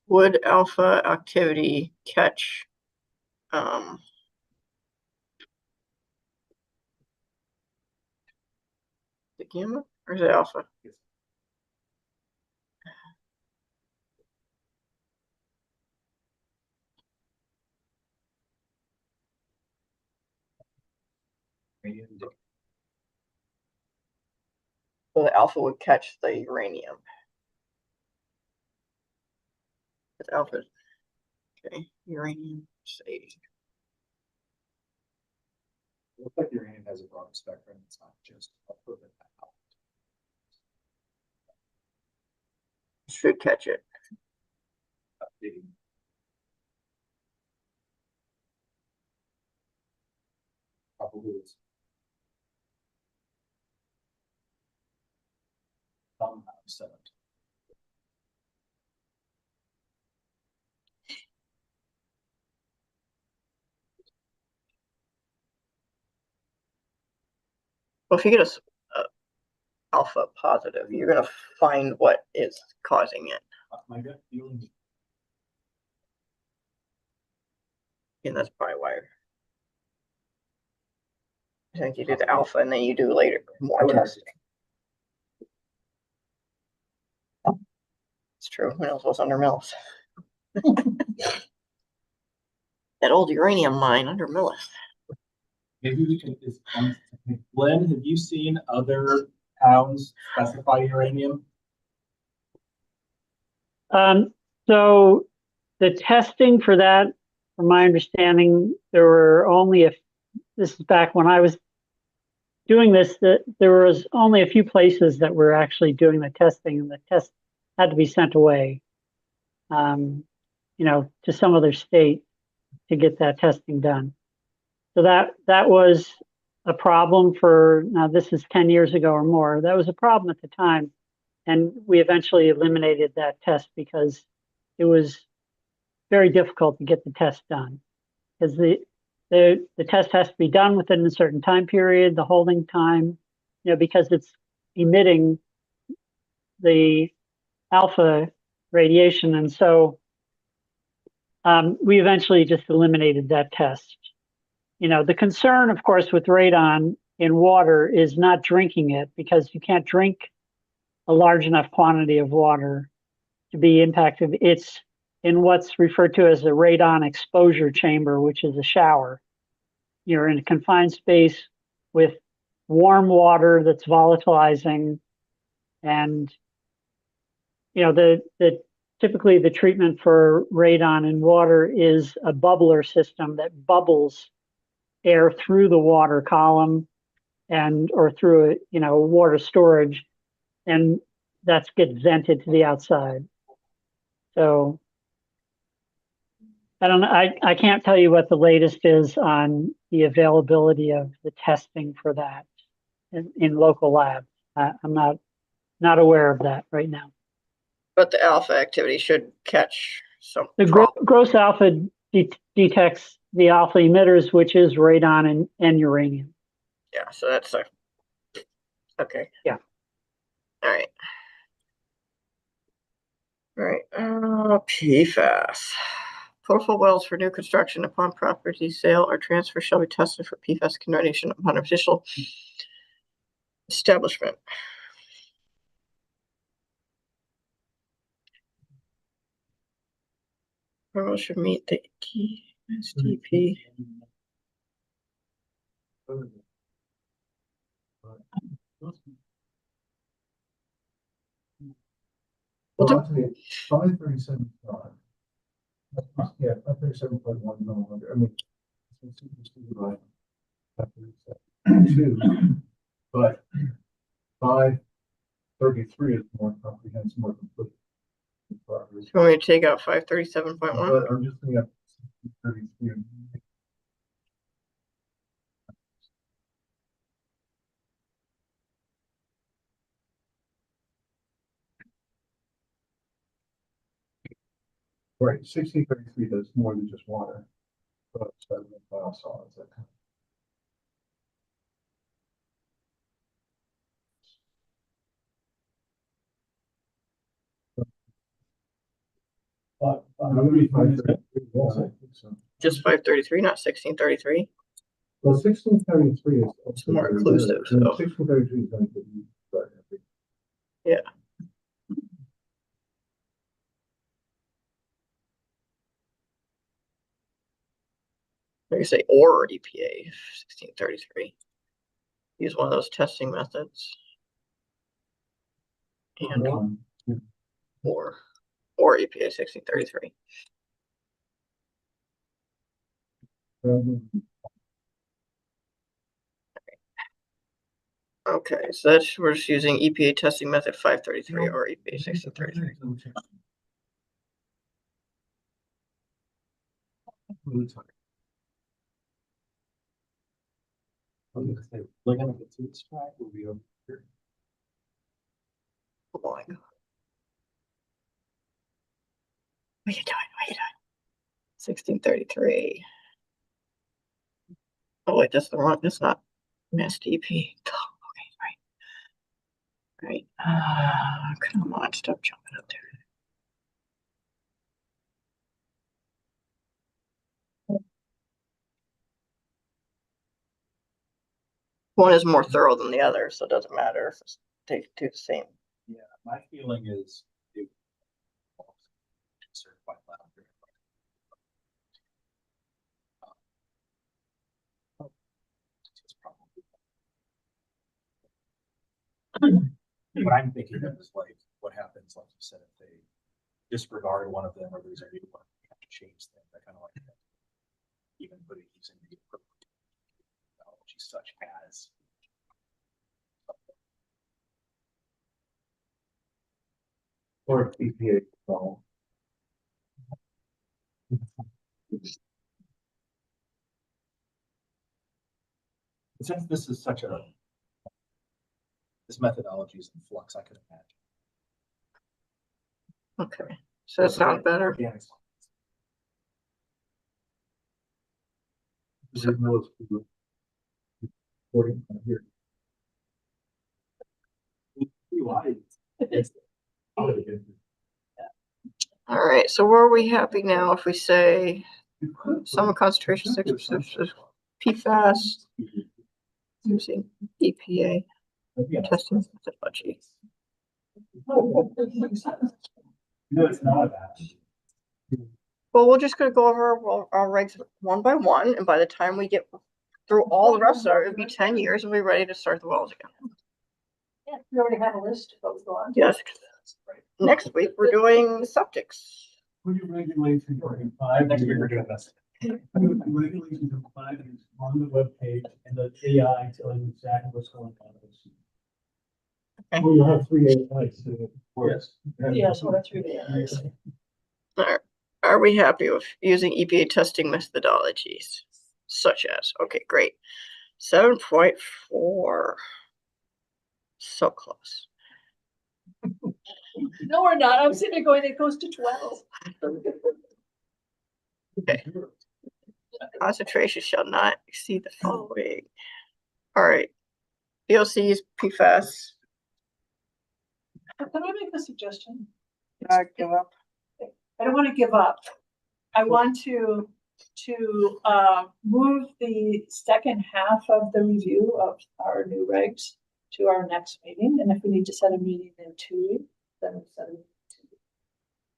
Would alpha activity catch the gamma or is it alpha? So the alpha would catch the uranium. It's alpha. Okay, uranium say.
Looks like uranium has a broad spectrum. It's not just a little bit.
Should catch it.
Probably is. Somehow Sept.
Well, if you get a alpha positive, you're gonna find what is causing it.
My gut feeling.
And that's probably why I think you do the alpha and then you do later more testing. It's true. Who knows what's under Millis? That old uranium mine under Millis.
Maybe we could just, Glenn, have you seen other towns specify uranium?
So the testing for that, from my understanding, there were only this is back when I was doing this, that there was only a few places that were actually doing the testing, and the test had to be sent away, to some other state to get that testing done. So that was a problem for, now this is 10 years ago or more. That was a problem at the time. And we eventually eliminated that test because it was very difficult to get the test done. Because the test has to be done within a certain time period, the holding time, because it's emitting the alpha radiation. And so we eventually just eliminated that test. The concern, of course, with radon in water is not drinking it, because you can't drink a large enough quantity of water to be impacted. It's in what's referred to as a radon exposure chamber, which is a shower. You're in a confined space with warm water that's volatilizing, and typically the treatment for radon in water is a bubbler system that bubbles air through the water column or through water storage, and that gets vented to the outside. So I don't know. I can't tell you what the latest is on the availability of the testing for that in local labs. I'm not aware of that right now.
But the alpha activity should catch some.
The gross alpha detects the alpha emitters, which is radon and uranium.
Yeah, so that's okay.
Yeah.
All right. All right. PFAS. Potable wells for new construction upon property sale or transfer shall be tested for PFAS contamination upon official establishment. Well, should meet the STP.
Well, I'll tell you, 537. Yeah, 537.1 millimeter. I mean, two, but 533 is more comprehensive, more complete.
You want me to take out 537.1?
But I'm just looking at 33. Right, 1633 does more than just water. But sediment, biosolids, that kind of. I'm gonna be 533. Yes, I think so.
Just 533, not 1633.
Well, 1633 is
It's more inclusive. So.
1633 is going to be better.
Yeah. Like I say, or EPA 1633. Use one of those testing methods. And or EPA 1633. Okay, so that's we're just using EPA testing method 533 or EPA 1633.
We're gonna get to this track, we'll be over here.
Oh my God. What are you doing? What are you doing? 1633. Oh wait, that's the wrong, that's not Mass DP. Oh, okay, right. Come on, stop jumping up there. One is more thorough than the other, so it doesn't matter if they do the same.
Yeah, my feeling is What I'm thinking of is like, what happens, like you said, if they disregard one of them or there's a new one, you have to change things. I kind of like that. Even putting using the appropriate technology such as.
Or EPA. So,
Since this is such a, this methodology is in flux, I could imagine.
Okay, so that sounds better.
Yeah.
Here.
All right, so where are we happy now if we say summer concentration 6% PFAS using EPA testing methodology?
No, it's not about.
Well, we're just gonna go over our regs one by one, and by the time we get through all the rest of it, it'll be 10 years and we'll be ready to start the wells again.
Yeah, we already have a list of those go on.
Yes. Next week, we're doing septics.
When you regulate in 5
Next week we're
years,
doing this.
regulations in 5 years on the webpage and the AI telling you exactly what's going on. Well, you'll have 3 AIs to work.
Yes.
Yeah, so that's really.
Are we happy with using EPA testing methodologies? Such as, okay, great. 7.4. So close.
No, we're not. I'm sitting there going, it goes to 12.
Okay. Concentration shall not exceed the following. All right. VOCs, PFAS.
Can I make a suggestion?
Give up.
I don't want to give up. I want to move the second half of the review of our new regs to our next meeting. And if we need to set a meeting in 2 weeks, then we set a meeting in 2 weeks.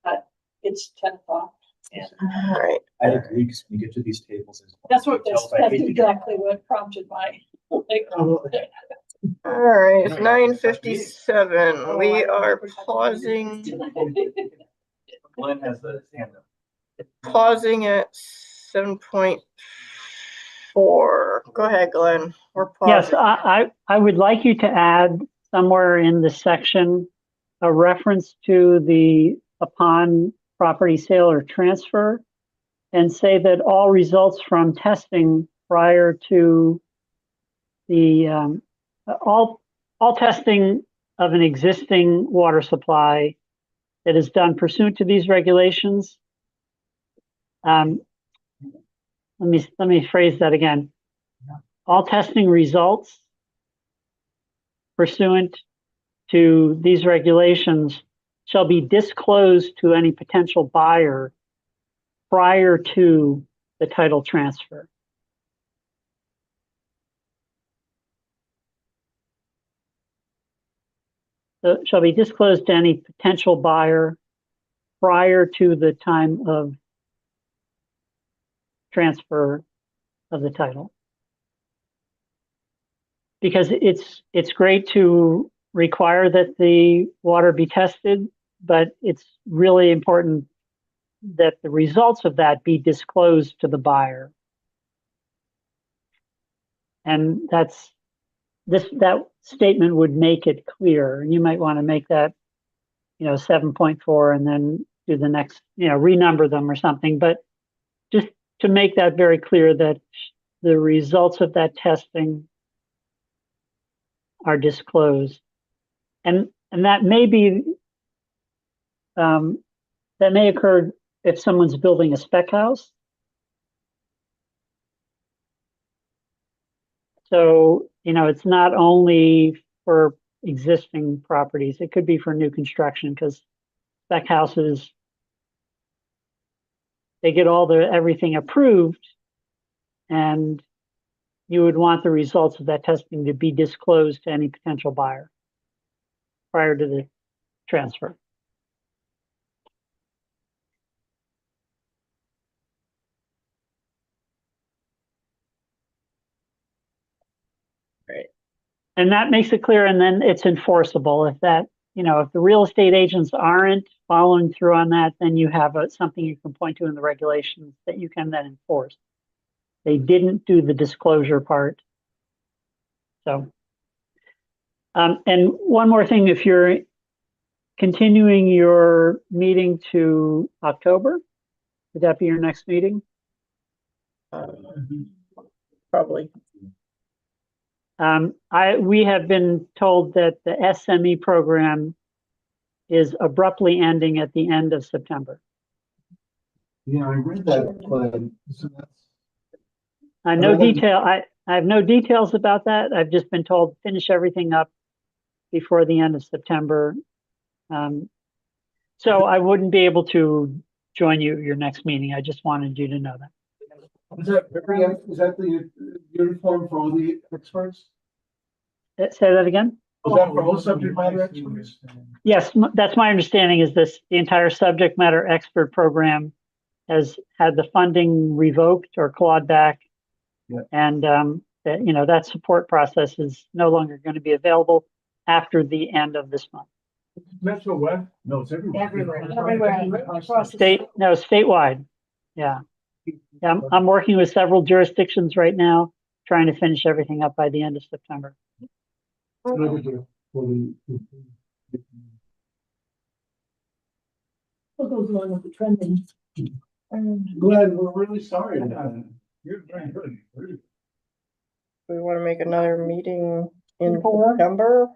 But it's 10 o'clock. And
All right.
I agree, because when you get to these tables.
that's exactly what prompted my. Like,
All right, it's 9:57. We are pausing.
Glenn has the hand up.
Pausing at 7.4. Go ahead, Glenn. We're pausing.
Yes, I would like you to add somewhere in the section a reference to the upon property sale or transfer, and say that all results from testing prior to the all testing of an existing water supply that is done pursuant to these regulations. Let me phrase that again. All testing results pursuant to these regulations shall be disclosed to any potential buyer prior to the title transfer. So it shall be disclosed to any potential buyer prior to the time of transfer of the title. Because it's great to require that the water be tested, but it's really important that the results of that be disclosed to the buyer. And that statement would make it clear. And you might want to make that, 7.4 and then do the next, renumber them or something, but just to make that very clear that the results of that testing are disclosed. And that may be, that may occur if someone's building a spec house. So, it's not only for existing properties, it could be for new construction, because spec houses, they get everything approved, and you would want the results of that testing to be disclosed to any potential buyer prior to the transfer. And that makes it clear, and then it's enforceable. If that, if the real estate agents aren't following through on that, then you have something you can point to in the regulations that you can then enforce. They didn't do the disclosure part. So, and one more thing, if you're continuing your meeting to October, would that be your next meeting?
Probably.
We have been told that the SME program is abruptly ending at the end of September.
Yeah, I read that, but so that's.
I have no details about that. I've just been told finish everything up before the end of September. So I wouldn't be able to join you at your next meeting. I just wanted you to know that.
Is that the uniform for all the experts?
Say that again?
Is that for all subject matter experts?
Yes, that's my understanding is the entire subject matter expert program has had the funding revoked or clawed back.
Yeah.
And that support process is no longer going to be available after the end of this month.
Metro West? No, it's everywhere.
Everywhere. Across the
Statewide. Yeah. I'm working with several jurisdictions right now, trying to finish everything up by the end of September.
What goes along with the trending?
Glenn, we're really sorry about it. You're very good.
We want to make another meeting in September.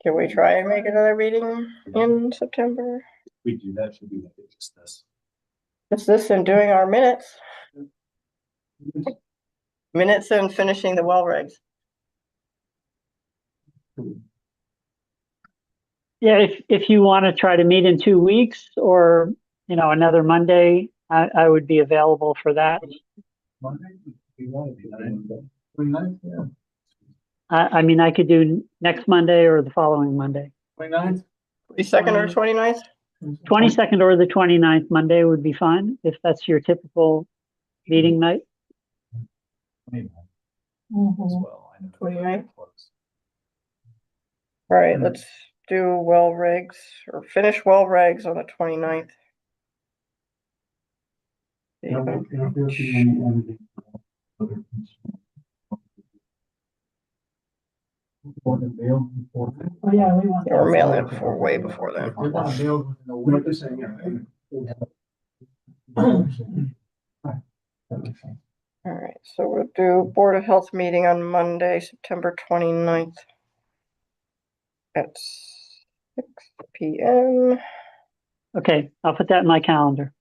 Can we try and make another meeting in September?
We do that, should be like just this.
Just this and doing our minutes. Minutes and finishing the well regs.
Yeah, if you want to try to meet in 2 weeks or, another Monday, I would be available for that.
Monday? We want to be 29th, yeah.
I could do next Monday or the following Monday.
29th?
22nd or 29th?
22nd or the 29th Monday would be fine, if that's your typical meeting night.
29th
Mhm.
as well. I know
29th?
close.
All right, let's do well regs or finish well regs on the 29th.
Oh, yeah, we want.
Or mail it before, way before then. All right, so we'll do Board of Health meeting on Monday, September 29th at 6 p.m.
Okay, I'll put that in my calendar.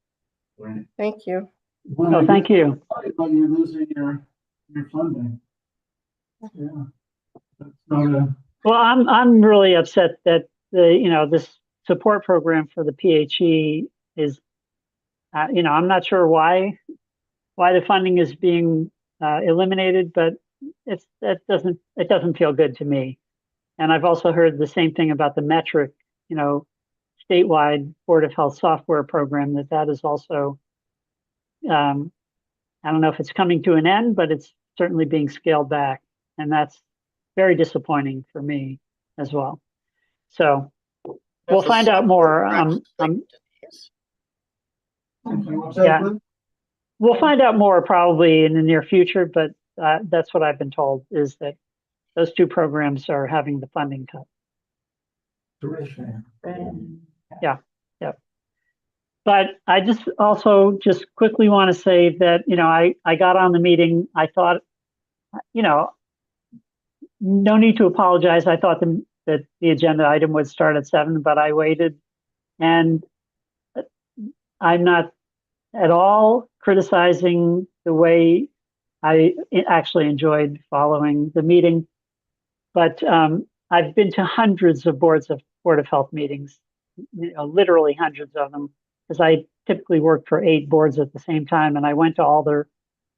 Thank you.
No, thank you.
But you're losing your funding. Yeah. That's not a.
Well, I'm really upset that this support program for the PHE is, I'm not sure why the funding is being eliminated, but it doesn't feel good to me. And I've also heard the same thing about the metric, statewide Board of Health software program that is also, I don't know if it's coming to an end, but it's certainly being scaled back, and that's very disappointing for me as well. So we'll find out more. Yeah, we'll find out more probably in the near future, but that's what I've been told is that those two programs are having the funding cut. Yeah. But I just quickly want to say that, I got on the meeting. I thought, no need to apologize. I thought that the agenda item would start at 7, but I waited, and I'm not at all criticizing the way I actually enjoyed following the meeting. But I've been to hundreds of Board of Health meetings, literally hundreds of them, because I typically work for 8 boards at the same time, and I went to all their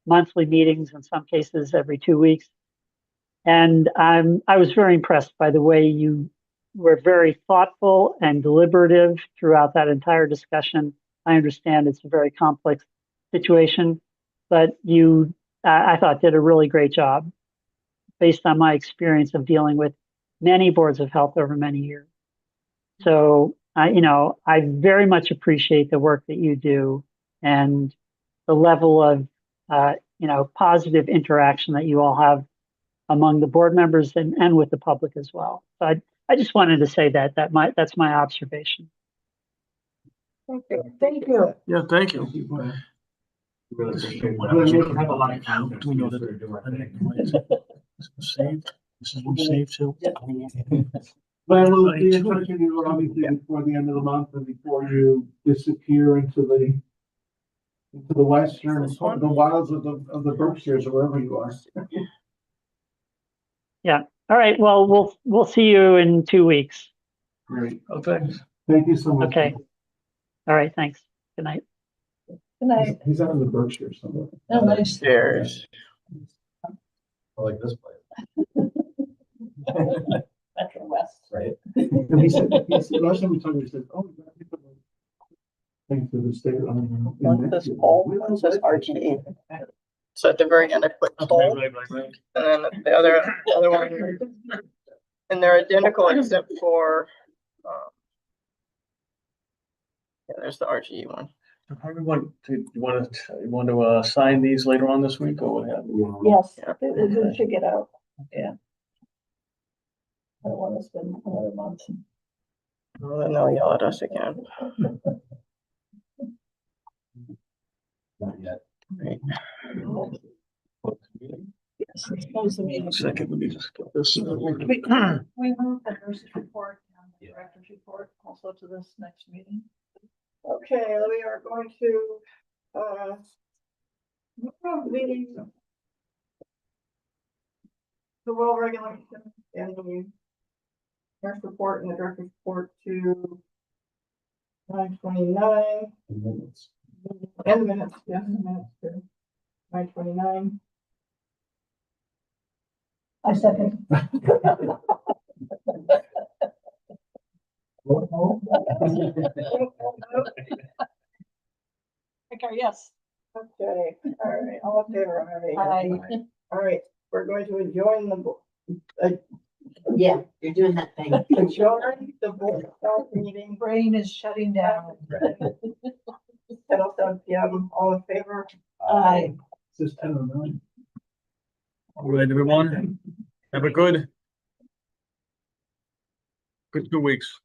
monthly meetings, in some cases every 2 weeks. And I was very impressed by the way you were very thoughtful and deliberative throughout that entire discussion. I understand it's a very complex situation, but you, I thought, did a really great job. based on my experience of dealing with many boards of health over many years. So I very much appreciate the work that you do and the level of, positive interaction that you all have among the board members and with the public as well. So I just wanted to say that's my observation.
Thank you. Thank you.
Yeah, thank you.
Really appreciate it.
We
have a lot of confidence.
We know
in
that-
sort of doing our thing.
Saved. This is one saved too.
Well, we'll be in touch with you obviously before the end of the month and before you disappear into the western, the wilds of the Berkshires or wherever you are.
Yeah. All right. Well, we'll see you in 2 weeks.
Great.
Oh, thanks.
Thank you so much.
Okay. All right. Thanks. Good night.
Good night.
He's out in the Berkshires somewhere.
Oh, nice.
Cheers.
I like this place.
Metro West.
Right.
And he said, last time we talked, he said, oh. Thanks to the state.
Want this poll? It says RGE. So at the very end, I put poll,
Right.
and then the other one, and they're identical except for, yeah, there's the RGE one.
How do you want to sign these later on this week or what have you?
Yes,
Yeah.
it should get out. Yeah. I don't want to spend another month.
Well, then they'll yell at us again.
Not yet.
Right.
Yes, let's close the meeting.
Second, let me just get this.
We move the nurse's report and the director's report also to this next meeting.
Okay, we are going to, the well regulation and the nurse report and the director's report to 9/29. And the minutes, yes, the minutes to 9/29.
I second. Okay, yes.
Okay, all right, all in favor,
Aye.
all right, we're going to adjourn
Yeah, you're doing that thing.
adjourn the board of health meeting,
Brain is shutting down.
10:07 PM, all in favor?
Aye.
It's just 10:09.
All right, everyone. Have a good 2 weeks.